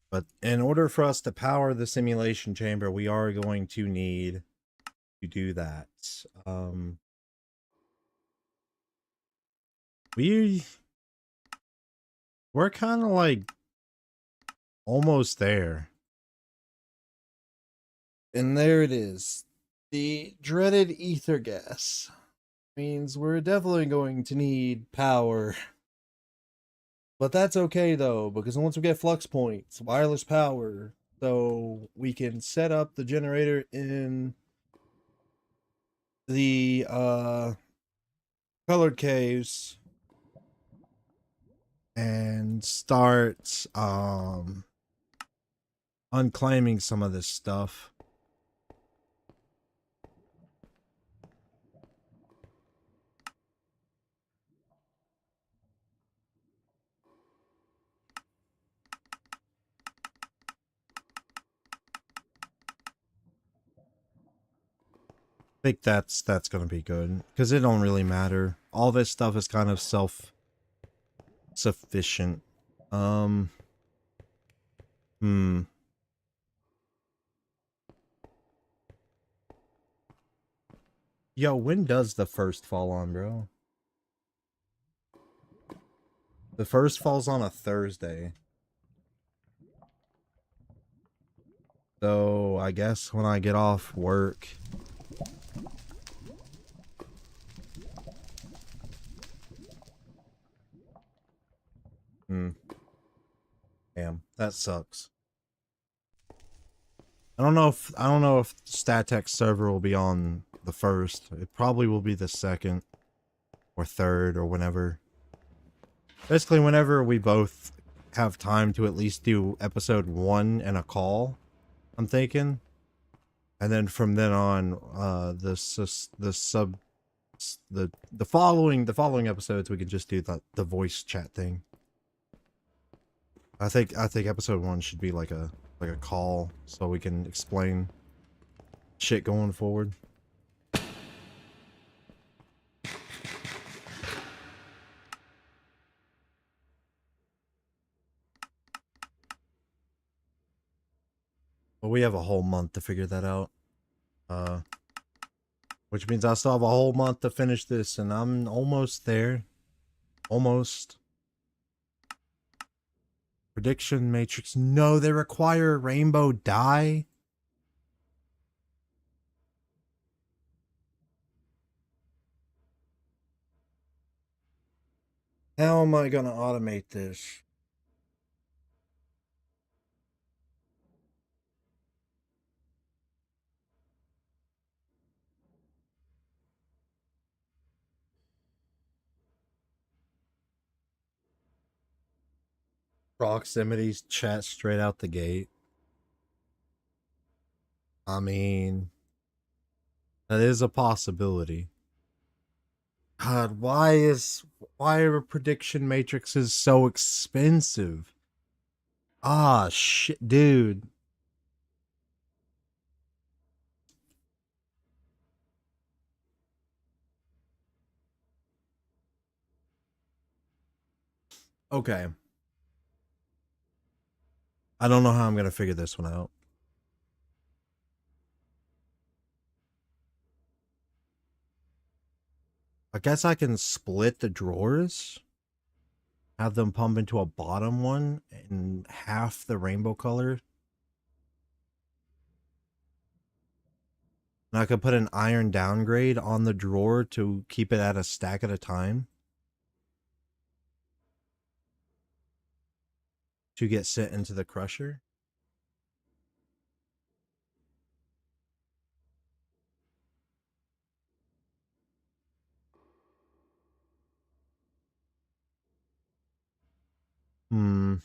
Speaker 1: But in order for us to power the simulation chamber, we are going to need to do that. We're kind of like almost there. And there it is. The dreaded ether gas means we're definitely going to need power. But that's okay though, because once we get flux points, wireless power, so we can set up the generator in the colored caves and start unclaiming some of this stuff. I think that's gonna be good because it don't really matter. All this stuff is kind of self-sufficient. Yo, when does the first fall on, bro? The first falls on a Thursday. So I guess when I get off work. Damn, that sucks. I don't know if StatTech server will be on the first. It probably will be the second or third or whenever. Basically, whenever we both have time to at least do episode 1 and a call, I'm thinking. And then from then on, the following episodes we can just do the voice chat thing. I think episode 1 should be like a call so we can explain shit going forward. But we have a whole month to figure that out. Which means I still have a whole month to finish this, and I'm almost there. Almost. Prediction matrix. No, they require a rainbow dye. How am I gonna automate this? Proximities chat straight out the gate. I mean, that is a possibility. God, why are prediction matrices so expensive? Ah, shit, dude. Okay. I don't know how I'm gonna figure this one out. I guess I can split the drawers, have them pump into a bottom one and half the rainbow color. And I could put an iron downgrade on the drawer to keep it at a stack at a time to get sent into the crusher. Hmm.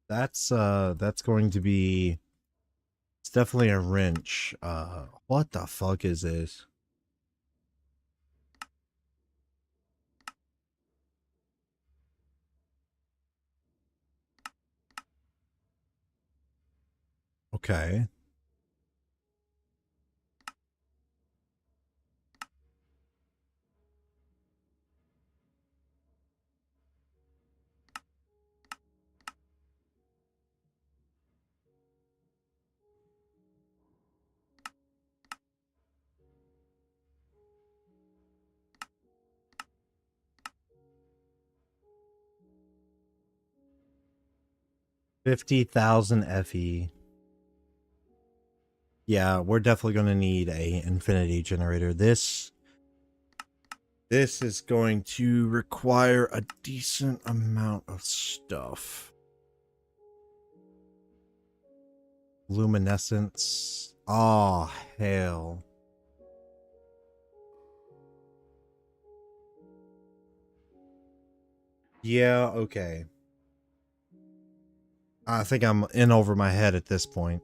Speaker 1: That's going to be, it's definitely a wrench. What the fuck is this? Okay. $50,000 FE. Yeah, we're definitely going to need a infinity generator. This is going to require a decent amount of stuff. Luminescence. Oh, hell. Yeah, okay. I think I'm in over my head at this point.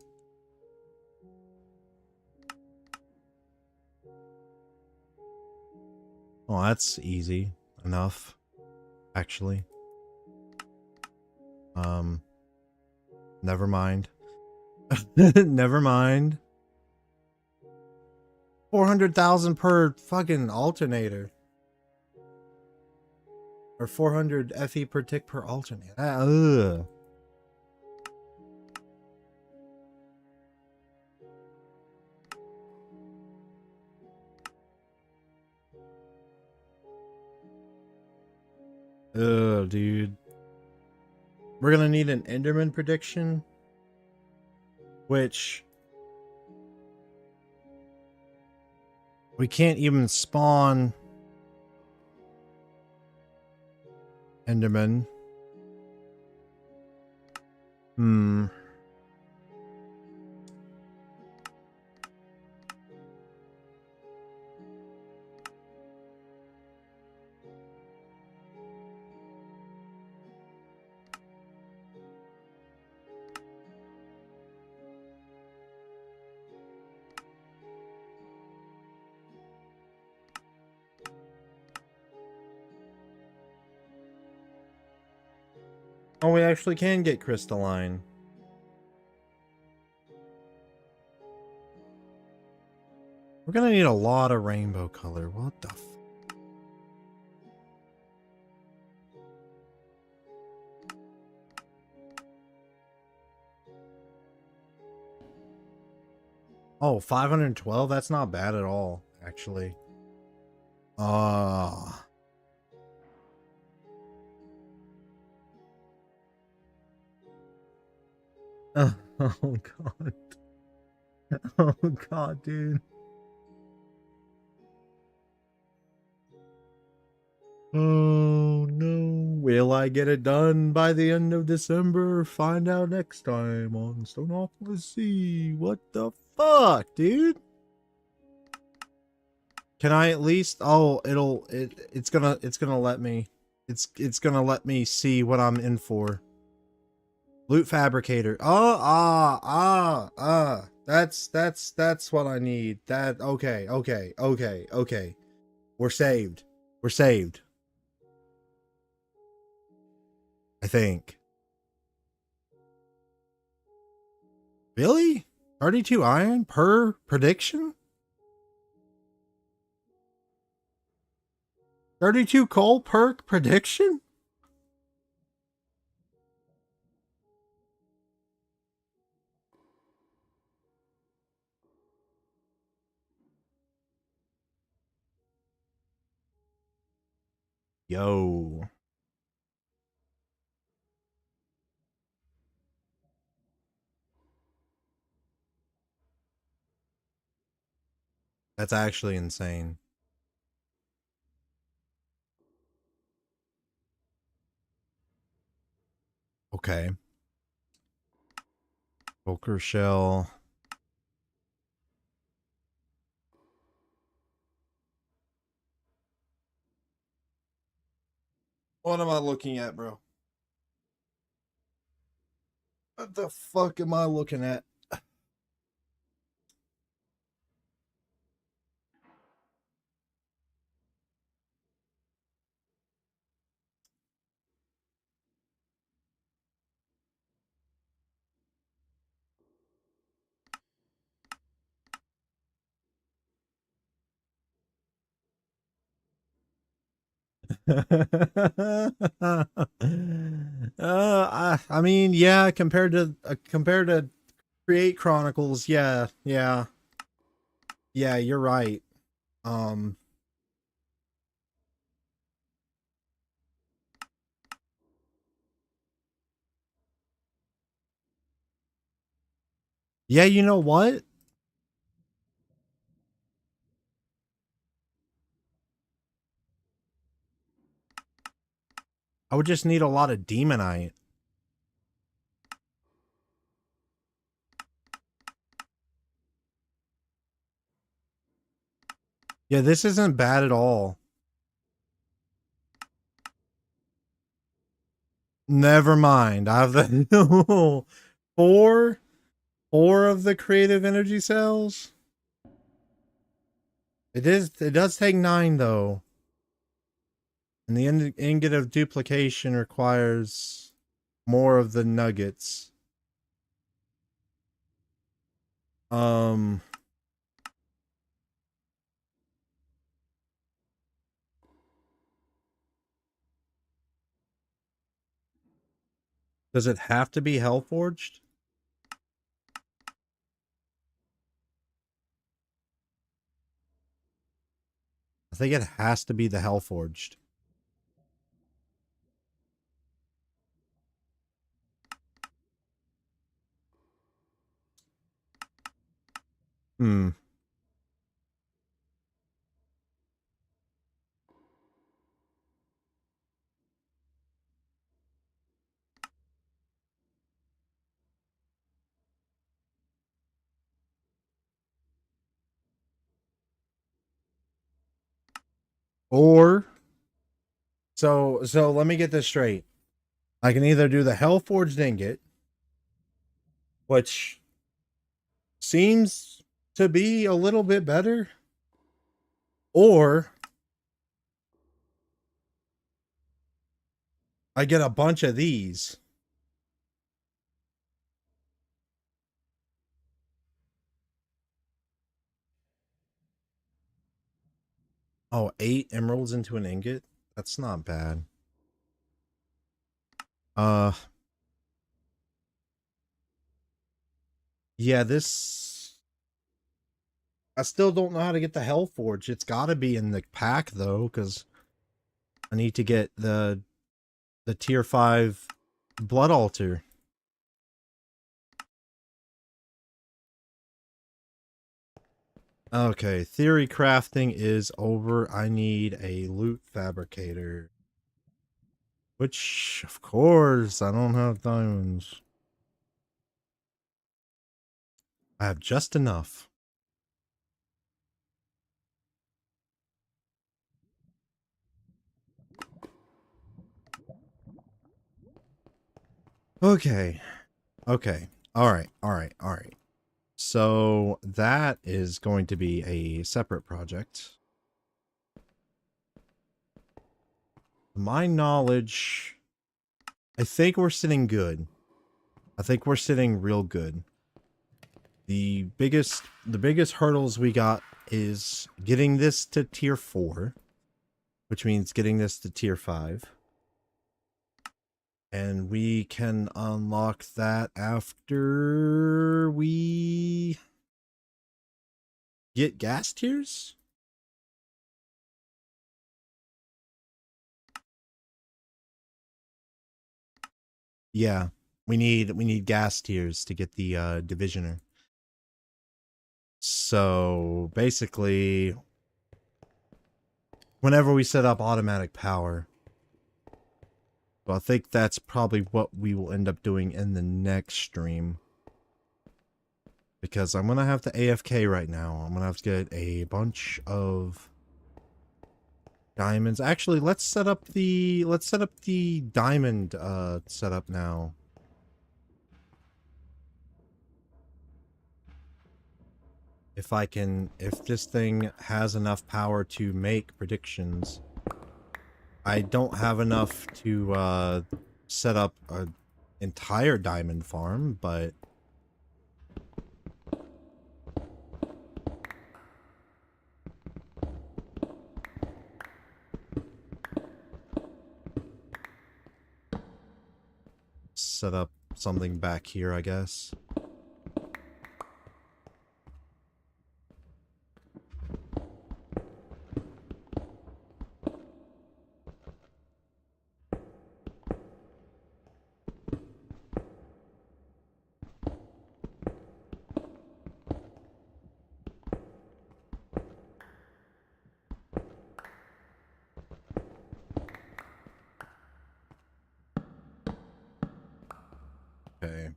Speaker 1: Oh, that's easy enough, actually. Never mind. Never mind. 400,000 per fucking alternator. Or 400 FE per tick per alternator. Ugh. Ugh, dude. We're gonna need an Enderman prediction. Which we can't even spawn Enderman. Hmm. Oh, we actually can get crystalline. We're gonna need a lot of rainbow color. What the f... Oh, 512? That's not bad at all, actually. Ah. Oh, oh god. Oh god, dude. Oh no. Will I get it done by the end of December? Find out next time on Stoneopolis Sea. What the fuck, dude? Can I at least it's gonna let me. It's gonna let me see what I'm in for. Loot fabricator. That's what I need. That okay. We're saved. We're saved. I think. Really? 32 iron per prediction? 32 coal per prediction? Yo. That's actually insane. Okay. Poker shell. What am I looking at, bro? What the fuck am I looking at? I mean, yeah, compared to Create Chronicles, yeah, you're right. Um, yeah, you know what? I would just need a lot of Demonite. Yeah, this isn't bad at all. Never mind. I have the four of the creative energy cells. It does take 9 though. And the ingot of duplication requires more of the nuggets. Um, does it have to be Hellforged? I think it has to be the Hellforged. Hmm. Or so let me get this straight. I can either do the Hellforged ingot, which seems to be a little bit better, or I get a bunch of these. Oh, 8 emeralds into an ingot? That's not bad. Uh, yeah, this... I still don't know how to get the Hellforge. It's gotta be in the pack, though, because I need to get the tier 5 blood altar. Okay, theory crafting is over. I need a loot fabricator. Which, of course, I don't have diamonds. I have just enough. Okay. Okay. All right. So that is going to be a separate project. My knowledge, I think we're sitting good. I think we're sitting real good. The biggest hurdles we got is getting this to tier 4, which means getting this to tier 5. And we can unlock that after we get gas tiers? Yeah. We need gas tiers to get the divisioner. So basically, whenever we set up automatic power, so I think that's probably what we will end up doing in the next stream. Because I'm gonna have to AFK right now. I'm gonna have to get a bunch of diamonds. Actually, let's set up the diamond setup now. If this thing has enough power to make predictions. I don't have enough to set up an entire diamond farm, but set up something back here, I guess. Okay.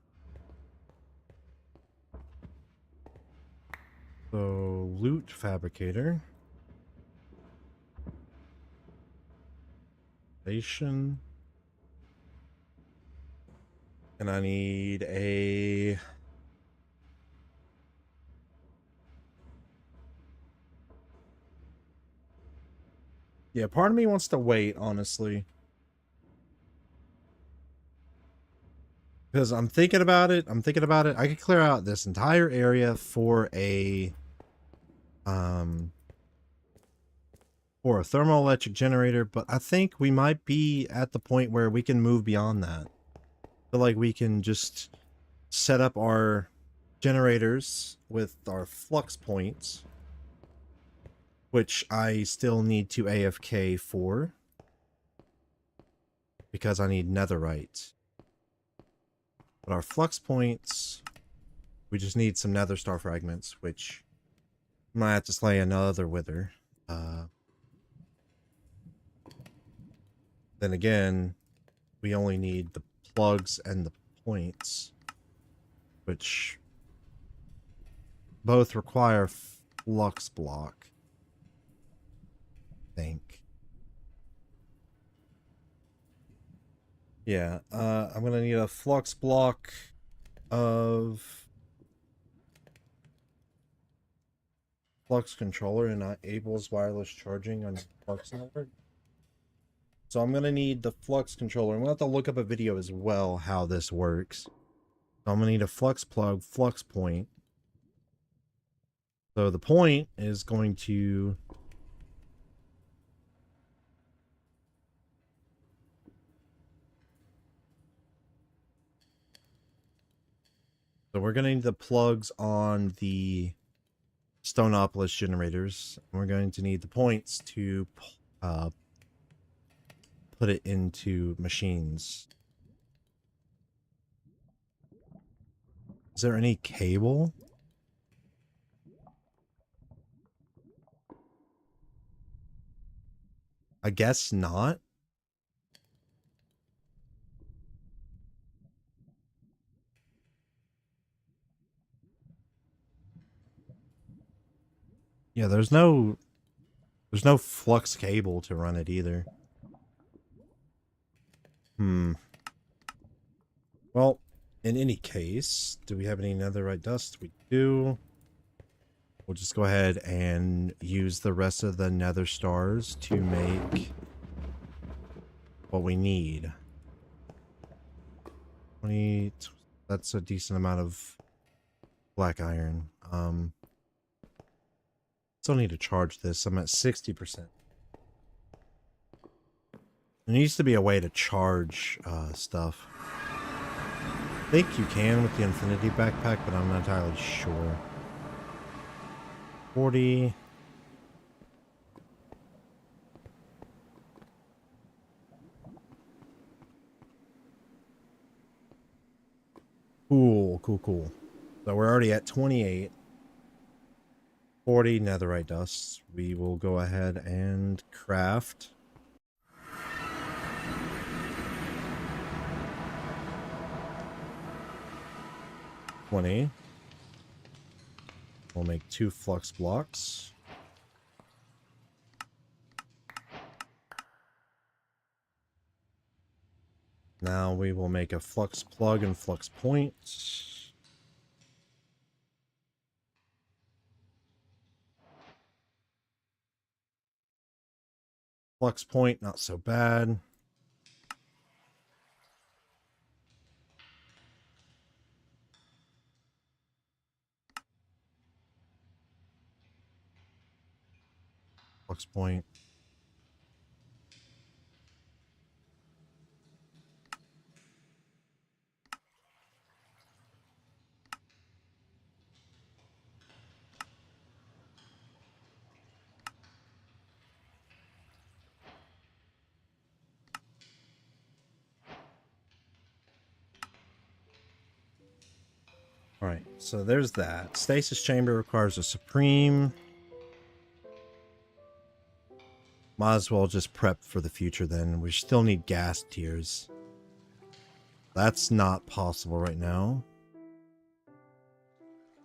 Speaker 1: So, loot fabricator. Station. And I need a... Yeah, part of me wants to wait, honestly. Because I'm thinking about it. I could clear out this entire area for a... for a thermoelectric generator, but I think we might be at the point where we can move beyond that. I feel like we can just set up our generators with our flux points, which I still need to AFK for, because I need netherite. But our flux points, we just need some nether star fragments, which I might have to slay another wither. Then again, we only need the plugs and the points, which both require flux block, I think. Yeah, I'm gonna need a flux block of flux controller and enables wireless charging on flux network. So I'm gonna need the flux controller. I'm gonna have to look up a video as well how this works. So I'm gonna need a flux plug, flux point. So the point is going to... So we're gonna need the plugs on the Stoneopolis generators. And we're going to need the points to put it into machines. Is there any cable? I guess not. Yeah, there's no flux cable to run it either. Well, in any case, do we have any netherite dust? We do. We'll just go ahead and use the rest of the nether stars to make what we need. 20, that's a decent amount of black iron. Still need to charge this. I'm at 60%. There needs to be a way to charge stuff. I think you can with the infinity backpack, but I'm not entirely sure. 40. Cool. So we're already at 28. 40 netherite dust. We will go ahead and craft 20. We'll make 2 flux blocks. Now we will make a flux plug and flux point. Flux point, not so bad. Flux point. Alright, so there's that. Stasis chamber requires a supreme. Might as well just prep for the future then. We still need gas tiers. That's not possible right now.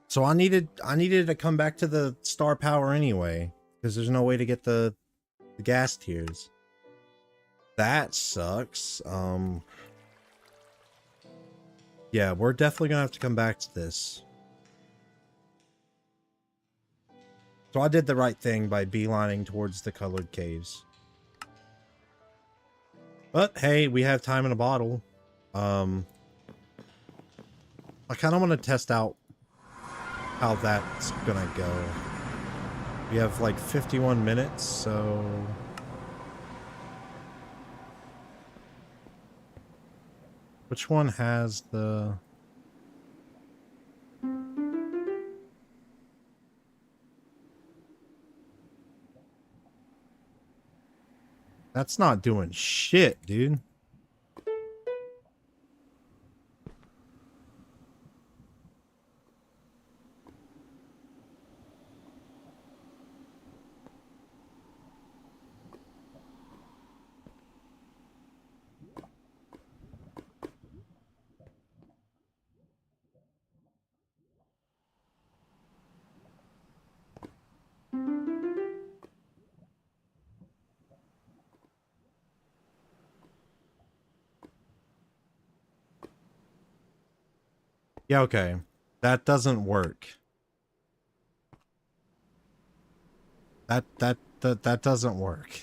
Speaker 1: So I needed to come back to the star power anyway, because there's no way to get the gas tiers. That sucks. Yeah, we're definitely gonna have to come back to this. So I did the right thing by beelining towards the colored caves. But hey, we have time in a bottle. I kind of want to test out how that's gonna go. We have like 51 minutes, so... Which one has the... That's not doing shit, dude. Yeah, okay. That doesn't work. That doesn't work.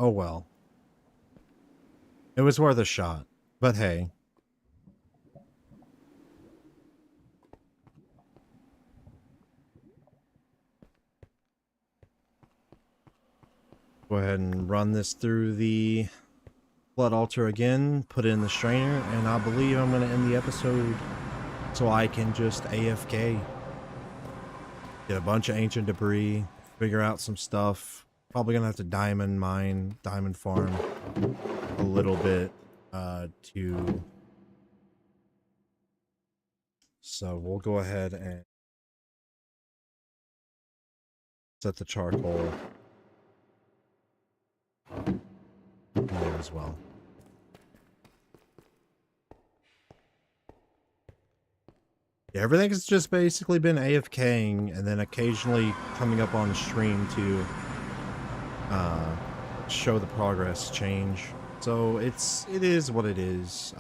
Speaker 1: Oh well. It was worth a shot. But hey. Go ahead and run this through the blood altar again, put in the strainer, and I believe I'm going to end the episode so I can just AFK. Get a bunch of ancient debris, figure out some stuff. Probably going to have to diamond mine, diamond farm a little bit to So we'll go ahead and set the charcoal in there as well. Yeah, everything's just basically been AFKing and then occasionally coming up on stream to show the progress change. So it is what it is.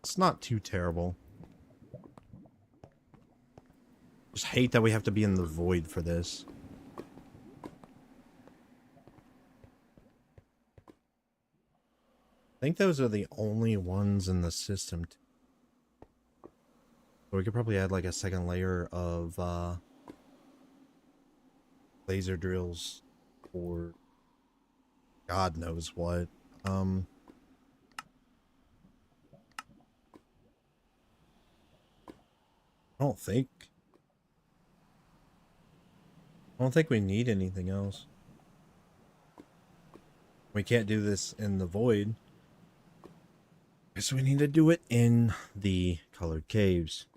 Speaker 1: It's not too terrible. Just hate that we have to be in the void for this. I think those are the only ones in the system. So we could probably add like a second layer of laser drills or God knows what. I don't think we need anything else. We can't do this in the void. So we need to do it in the colored caves.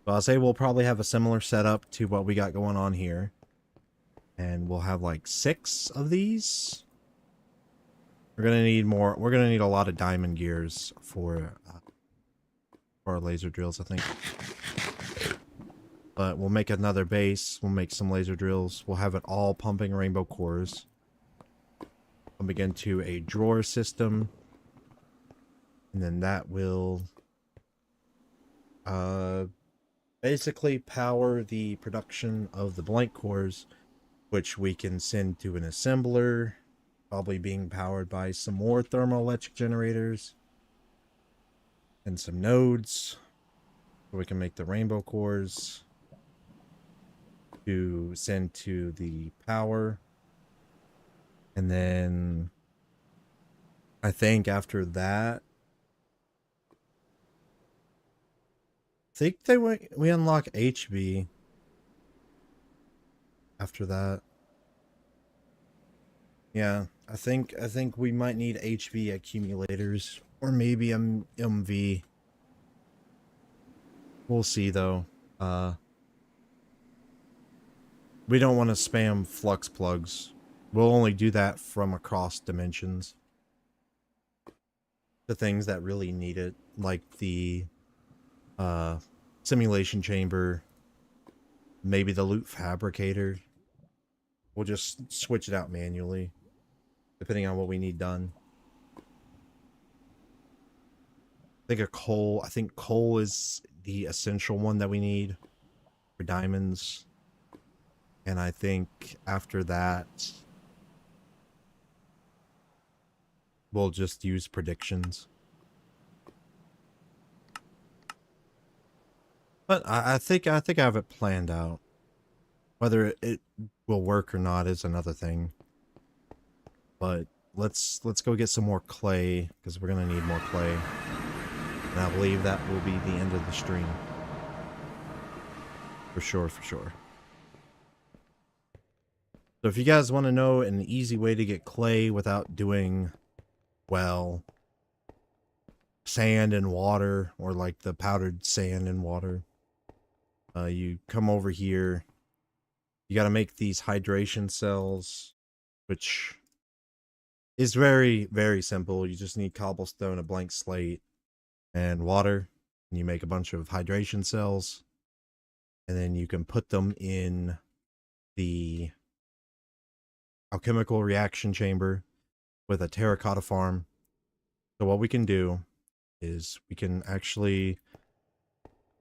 Speaker 1: So I'll say we'll probably have a similar setup to what we got going on here. And we'll have like 6 of these. We're gonna need more. We're gonna need a lot of diamond gears for our laser drills, I think. But we'll make another base. We'll make some laser drills. We'll have it all pumping rainbow cores. Pumping into a drawer system. And then that will basically power the production of the blank cores, which we can send to an assembler, probably being powered by some more thermoelectric generators and some nodes, so we can make the rainbow cores to send to the power. And then I think after that, I think we unlock HB after that. Yeah, I think we might need HV accumulators or maybe MV. We'll see though. We don't want to spam flux plugs. We'll only do that from across dimensions. The things that really need it, like the simulation chamber, maybe the loot fabricator. We'll just switch it out manually, depending on what we need done. I think coal is the essential one that we need for diamonds. And I think after that, we'll just use predictions. But I think I have it planned out. Whether it will work or not is another thing. But let's go get some more clay, because we're gonna need more clay. And I believe that will be the end of the stream. For sure, for sure. So if you guys want to know an easy way to get clay without doing, well, sand and water, or like the powdered sand and water, you come over here. You got to make these hydration cells, which is very, very simple. You just need cobblestone, a blank slate, and water. And you make a bunch of hydration cells. And then you can put them in the alchemical reaction chamber with a terracotta farm. So what we can do is we can actually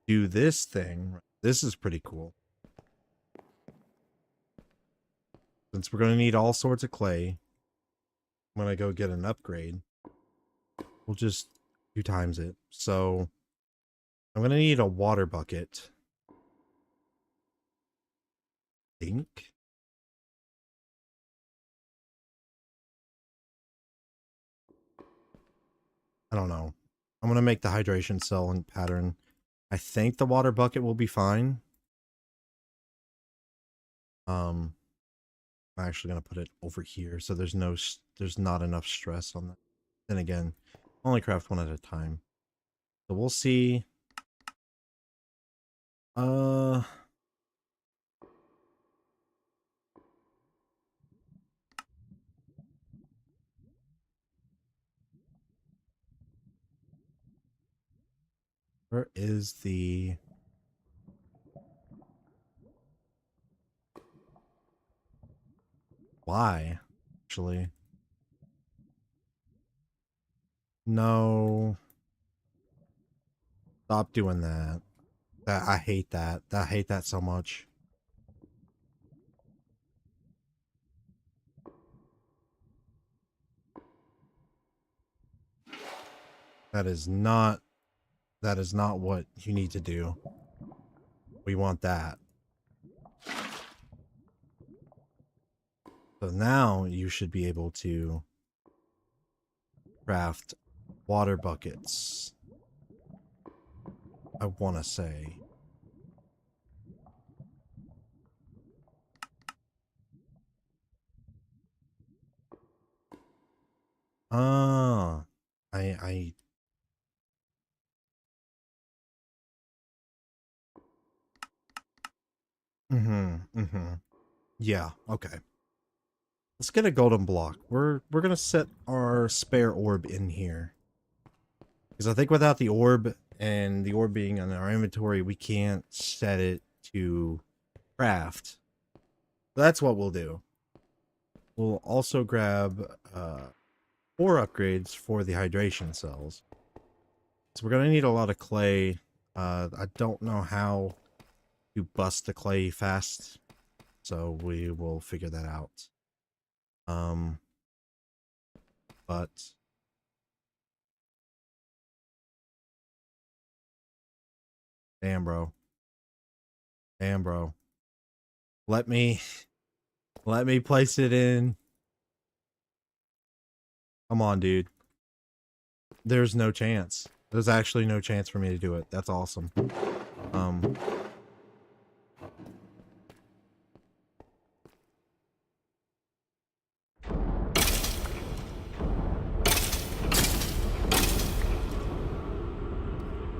Speaker 1: do this thing. This is pretty cool. Since we're going to need all sorts of clay, when I go get an upgrade, we'll just 2 times it. So I'm going to need a water bucket. I think. I don't know. I'm going to make the hydration cell and pattern. I think the water bucket will be fine. I'm actually gonna put it over here so there's not enough stress on that. Then again, only craft one at a time. So we'll see. Where is the... Why? Actually. No. Stop doing that. I hate that. I hate that so much. That is not what you need to do. We want that. So now you should be able to craft water buckets. I want to say. Ah, I Yeah, okay. Let's get a golden block. We're gonna set our spare orb in here. Because I think without the orb and the orb being in our inventory, we can't set it to craft. So that's what we'll do. We'll also grab 4 upgrades for the hydration cells. So we're gonna need a lot of clay. I don't know how to bust the clay fast, so we will figure that out. But damn, bro. Damn, bro. Let me place it in. Come on, dude. There's no chance. There's actually no chance for me to do it. That's awesome.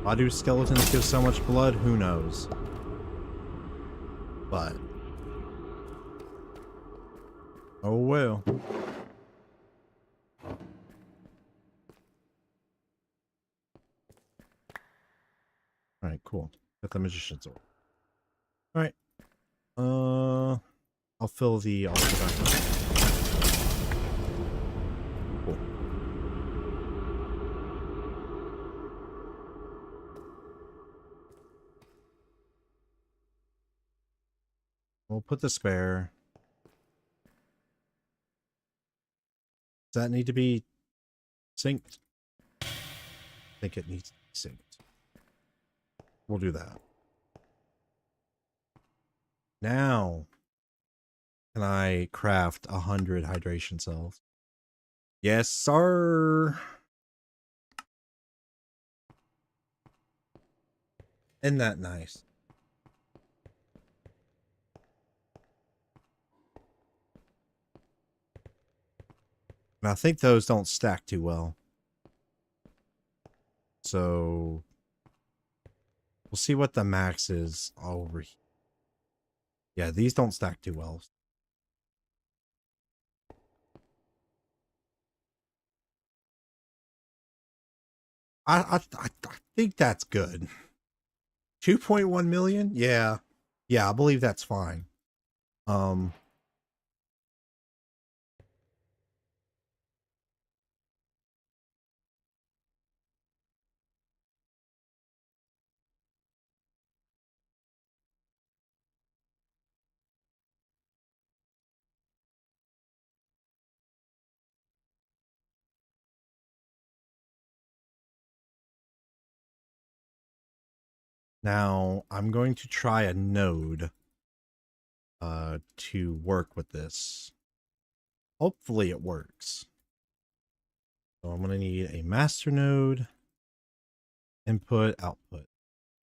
Speaker 1: Why do skeletons give so much blood? Who knows? But oh well. Alright, cool. Got the magician's orb. Alright. I'll fill the altar back up. Cool. We'll put the spare. Does that need to be synced? I think it needs to be synced. We'll do that. Now, can I craft 100 hydration cells? Yes, sir. Isn't that nice? And I think those don't stack too well. So we'll see what the max is over here. Yeah, these don't stack too well. I think that's good. 2.1 million? Yeah. Yeah, I believe that's fine. Now I'm going to try a node to work with this. Hopefully it works. So I'm going to need a master node, input, output,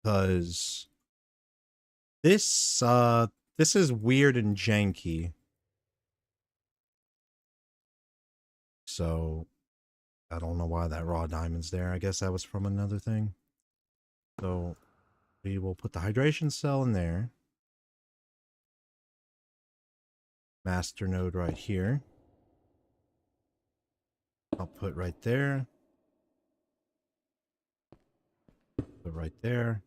Speaker 1: because this is weird and janky. So I don't know why that raw diamond's there. I guess that was from another thing. So we will put the hydration cell in there. Master node right here. I'll put right there. Put right there.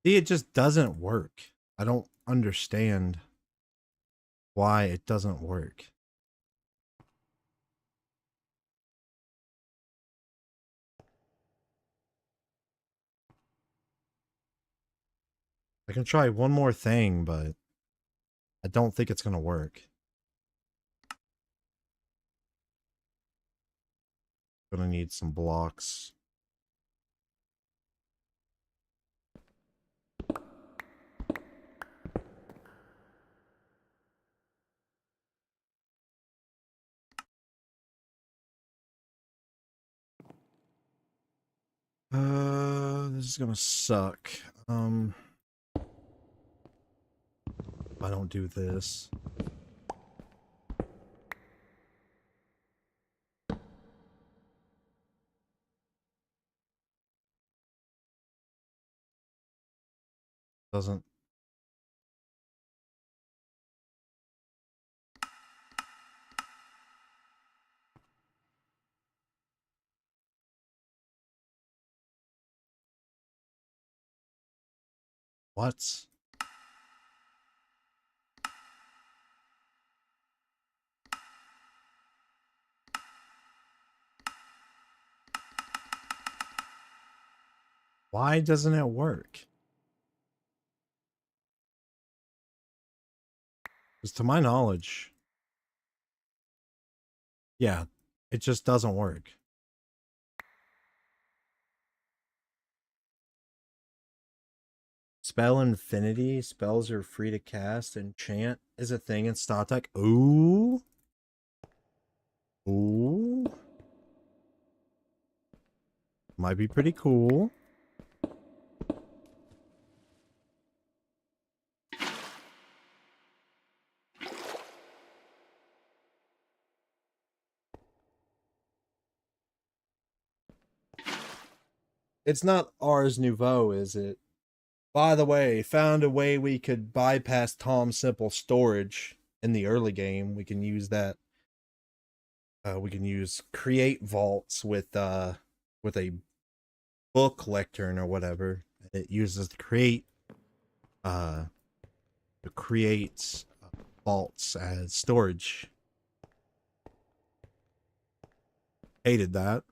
Speaker 1: See, it just doesn't work. I don't understand why it doesn't work. I can try one more thing, but I don't think it's going to work. Gonna need some blocks. This is gonna suck. If I don't do this. Doesn't. What? Why doesn't it work? Because to my knowledge, yeah, it just doesn't work. Spell Infinity. Spells are free to cast. Enchant is a thing in StarTech. Ooh. Ooh. Might be pretty cool. It's not Ars Nouveau, is it? By the way, found a way we could bypass Tom Simple storage in the early game. We can use that. We can use create vaults with a book lectern or whatever. It uses to create vaults as storage. Hated that.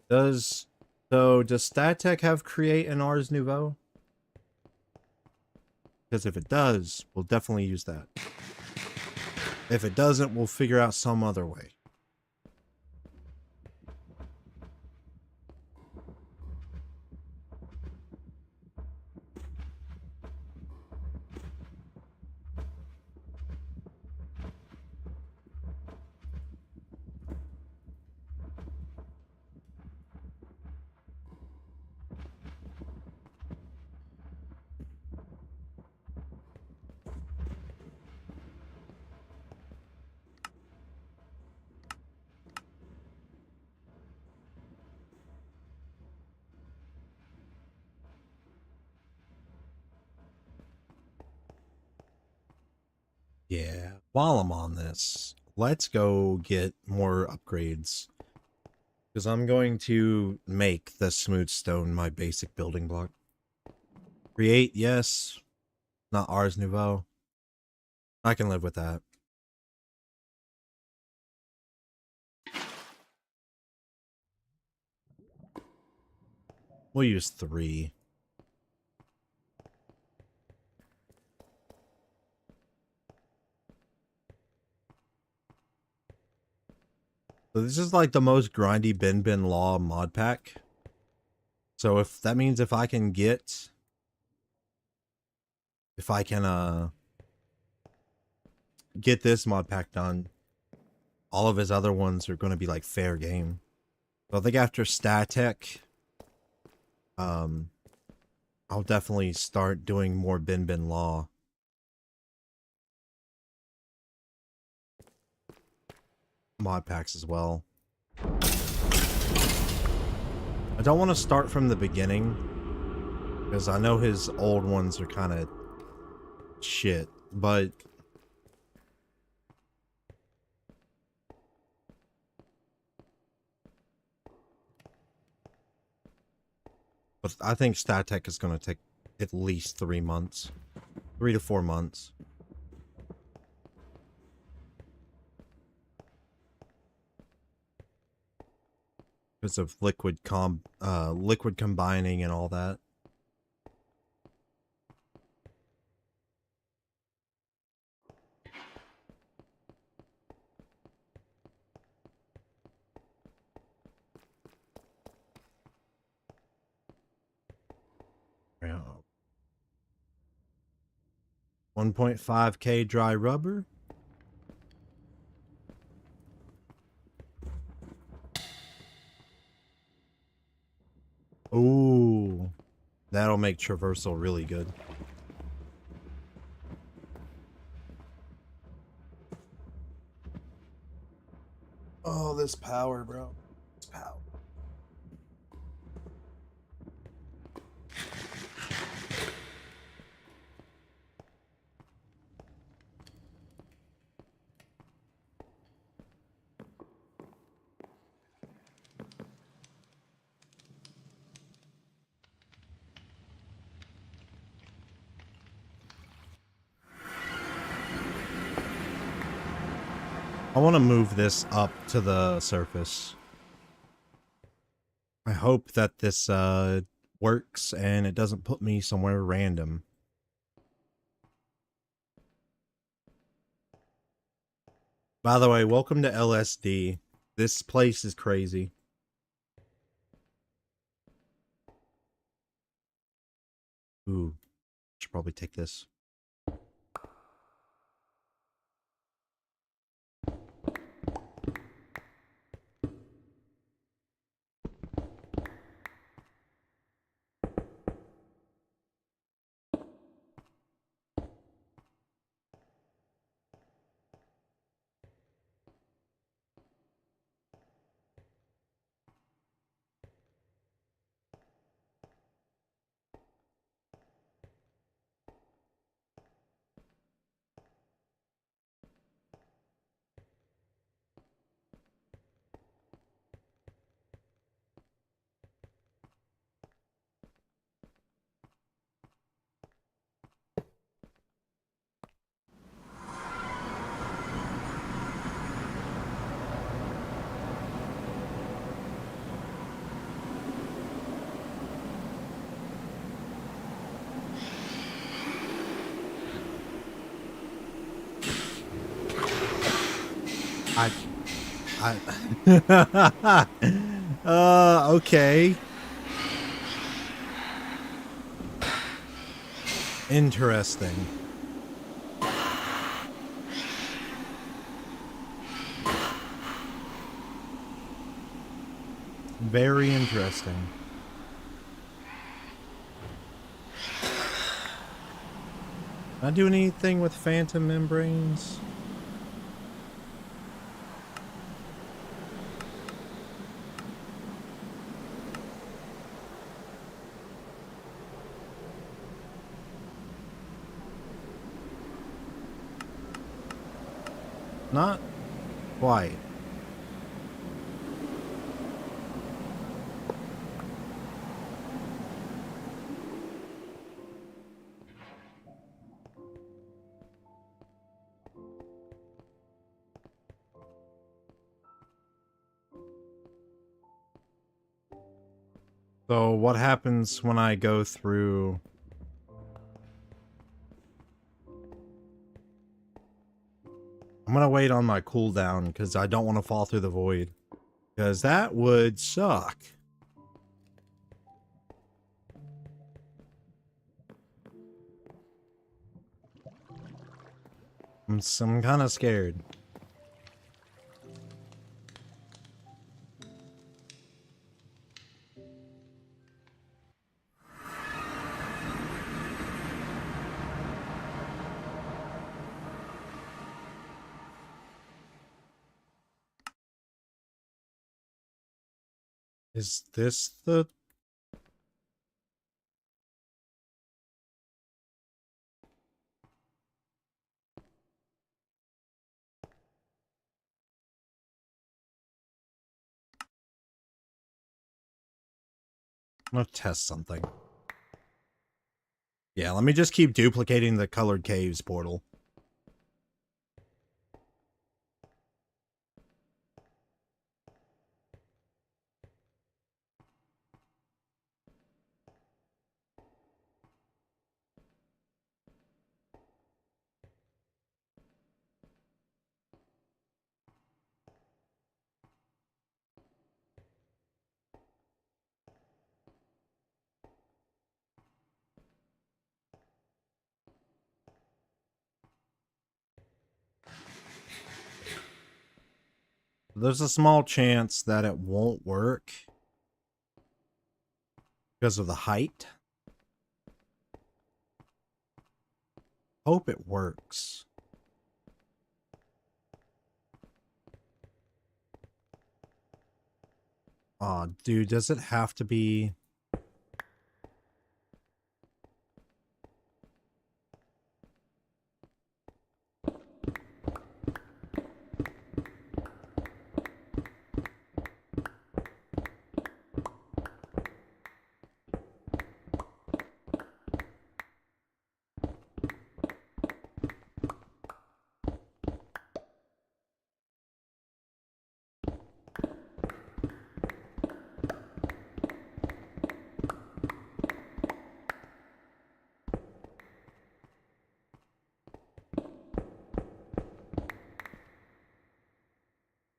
Speaker 1: Does StatTech have create in Ars Nouveau? Because if it does, we'll definitely use that. If it doesn't, we'll figure out some other way. Yeah, while I'm on this, let's go get more upgrades. Because I'm going to make the smooth stone my basic building block. Create, yes. Not Ars Nouveau. I can live with that. We'll use 3. So this is like the most grindy bin law mod pack. So if that means if I can get this mod pack done, all of his other ones are going to be like fair game. So I think after Static, I'll definitely start doing more Bin Law. Mod packs as well. I don't want to start from the beginning, because I know his old ones are kind of shit, but I think Static is going to take at least 3 months. 3 to 4 months. Because of liquid combining and all that. Yeah. 1.5K dry rubber. Ooh, that'll make traversal really good. Oh, this power, bro. This power. I want to move this up to the surface. I hope that this works and it doesn't put me somewhere random. By the way, welcome to LSD. This place is crazy. Ooh, should probably take this. Okay. Interesting. Very interesting. Can I do anything with phantom membranes? Not quite. So what happens when I go through... I'm gonna wait on my cooldown because I don't want to fall through the void. Because that would suck. I'm kind of scared. Is this the... I'm gonna test something. Yeah, let me just keep duplicating the colored caves portal. There's a small chance that it won't work because of the height. Hope it works. Aw, dude, does it have to be...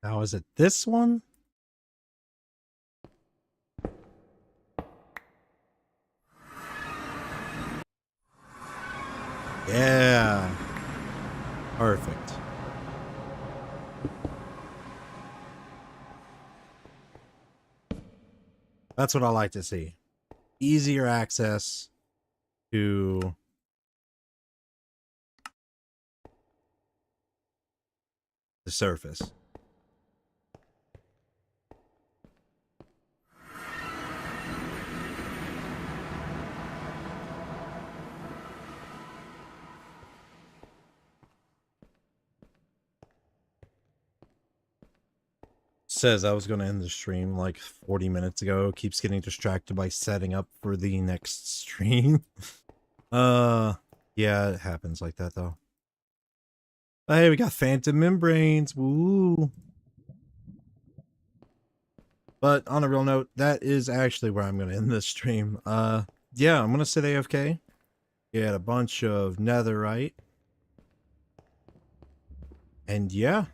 Speaker 1: Now, is it this one? Yeah. Perfect. That's what I like to see. Easier access to the surface. Says I was going to end the stream like 40 minutes ago. Keeps getting distracted by setting up for the next stream. Yeah, it happens like that though. Hey, we got phantom membranes. Woo. But on a real note, that is actually where I'm going to end this stream. Yeah, I'm going to sit AFK. Get a bunch of netherite. And yeah.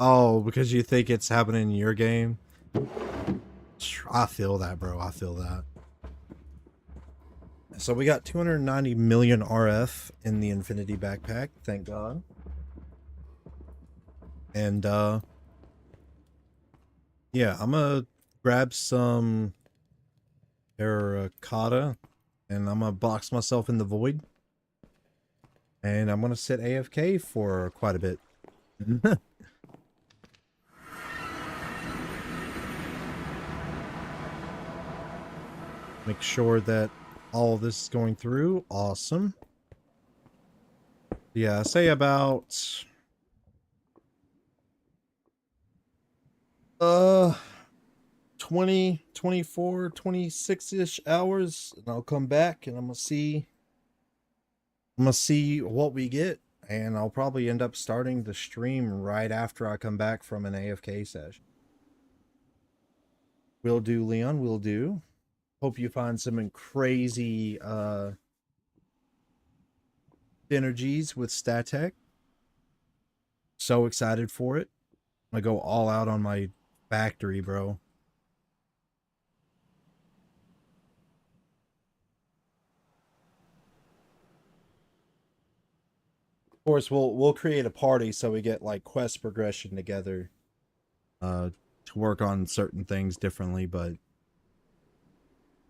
Speaker 1: Oh, because you think it's happening in your game? I feel that, bro. I feel that. So we got 290 million RF in the Infinity backpack. Thank God. And, yeah, I'm gonna grab some terracotta and I'm gonna box myself in the void. And I'm gonna sit AFK for quite a bit. Make sure that all of this is going through. Awesome. Yeah, say about 20, 24, 26-ish hours, and I'll come back and I'm gonna see what we get, and I'll probably end up starting the stream right after I come back from an AFK session. Will do, Leon, will do. Hope you find some crazy synergies with StatTech. So excited for it. I'm gonna go all out on my factory, bro. Of course, we'll create a party so we get like quest progression together, uh, to work on certain things differently. But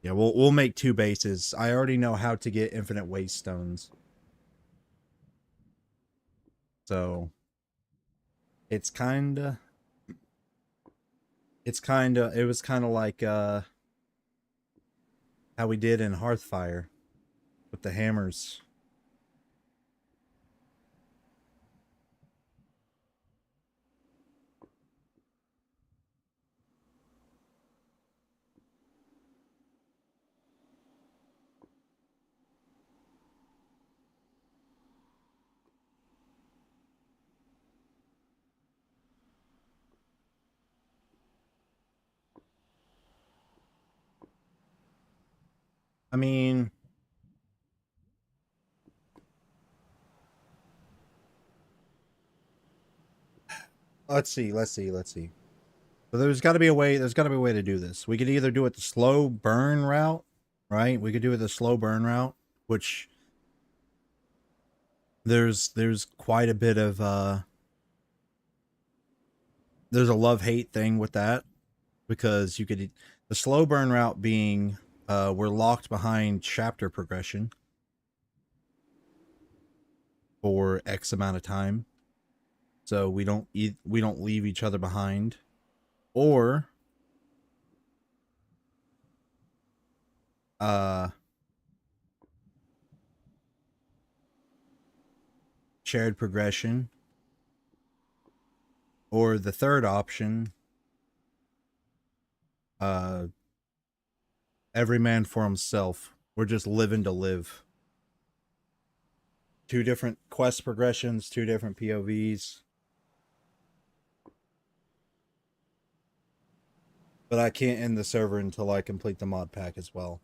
Speaker 1: yeah, we'll make two bases. I already know how to get infinite waste stones, so it's it was kind of like how we did in Hearthfire with the hammers. I mean, let's see. So there's got to be a way. There's got to be a way to do this. We could either do it the slow burn route, right? We could do it the slow burn route, which there's quite a bit of there's a love-hate thing with that, because you could, the slow burn route being we're locked behind chapter progression for X amount of time, so we don't leave each other behind. Or uh shared progression, or the third option, uh every man for himself. We're just living to live. Two different quest progressions, two different POVs. But I can't end the server until I complete the mod pack as well.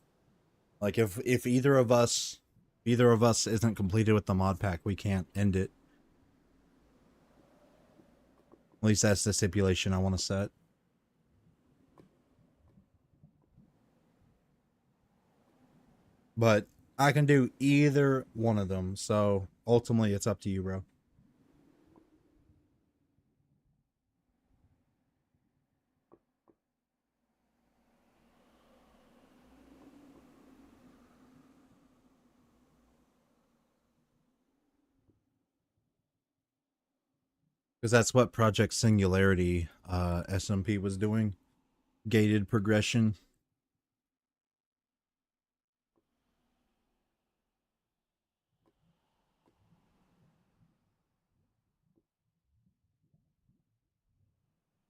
Speaker 1: Like if either of us isn't completed with the mod pack, we can't end it. At least that's the stipulation I want to set. But I can do either one of them, so ultimately it's up to you, bro. Because that's what Project Singularity SMP was doing. Gated progression.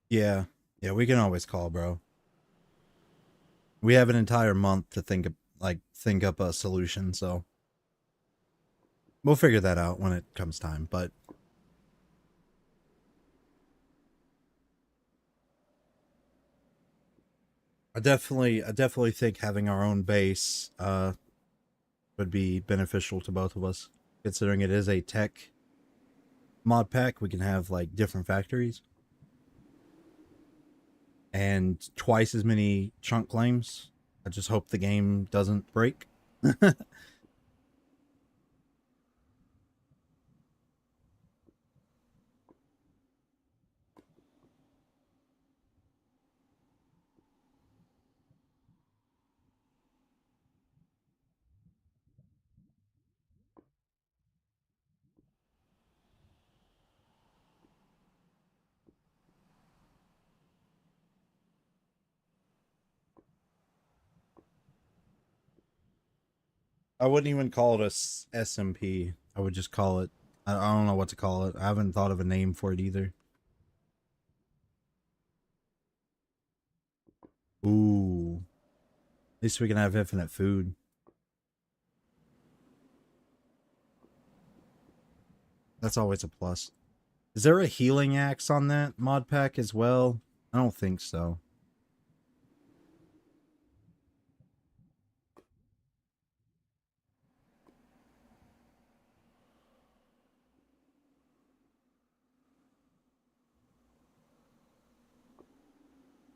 Speaker 1: Yeah. Yeah, we can always call, bro. We have an entire month to think up a solution, so we'll figure that out when it comes time. But I definitely think having our own base would be beneficial to both of us, considering it is a tech mod pack. We can have like different factories and twice as many chunk claims. I just hope the game doesn't break. I wouldn't even call it a SMP. I would just call it, I don't know what to call it. I haven't thought of a name for it either. Ooh. At least we can have infinite food. That's always a plus. Is there a healing axe on that mod pack as well? I don't think so.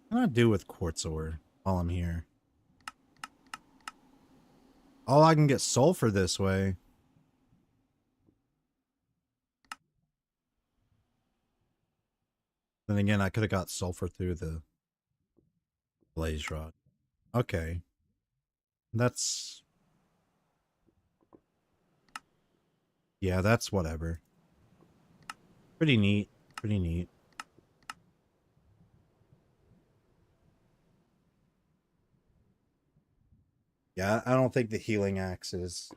Speaker 1: What do I do with quartz ore while I'm here? Oh, I can get sulfur this way. Then again, I could have got sulfur through the blaze rod. Okay. That's... yeah, that's whatever. Pretty neat. Pretty neat. Yeah, I don't think the healing axe is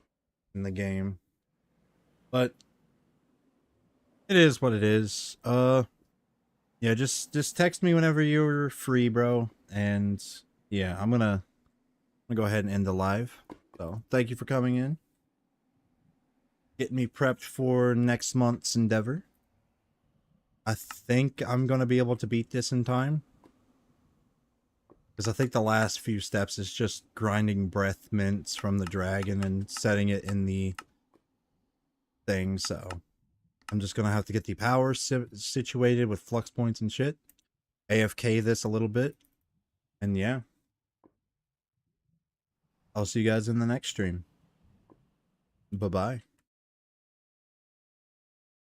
Speaker 1: in the game. But it is what it is. Yeah, just text me whenever you're free, bro. And yeah, I'm gonna go ahead and end the live. So thank you for coming in. Getting me prepped for next month's endeavor. I think I'm gonna be able to beat this in time. Because I think the last few steps is just grinding breath mints from the dragon and setting it in the thing, so I'm just gonna have to get the power situated with flux points and shit. AFK this a little bit. And yeah. I'll see you guys in the next stream. Bye-bye.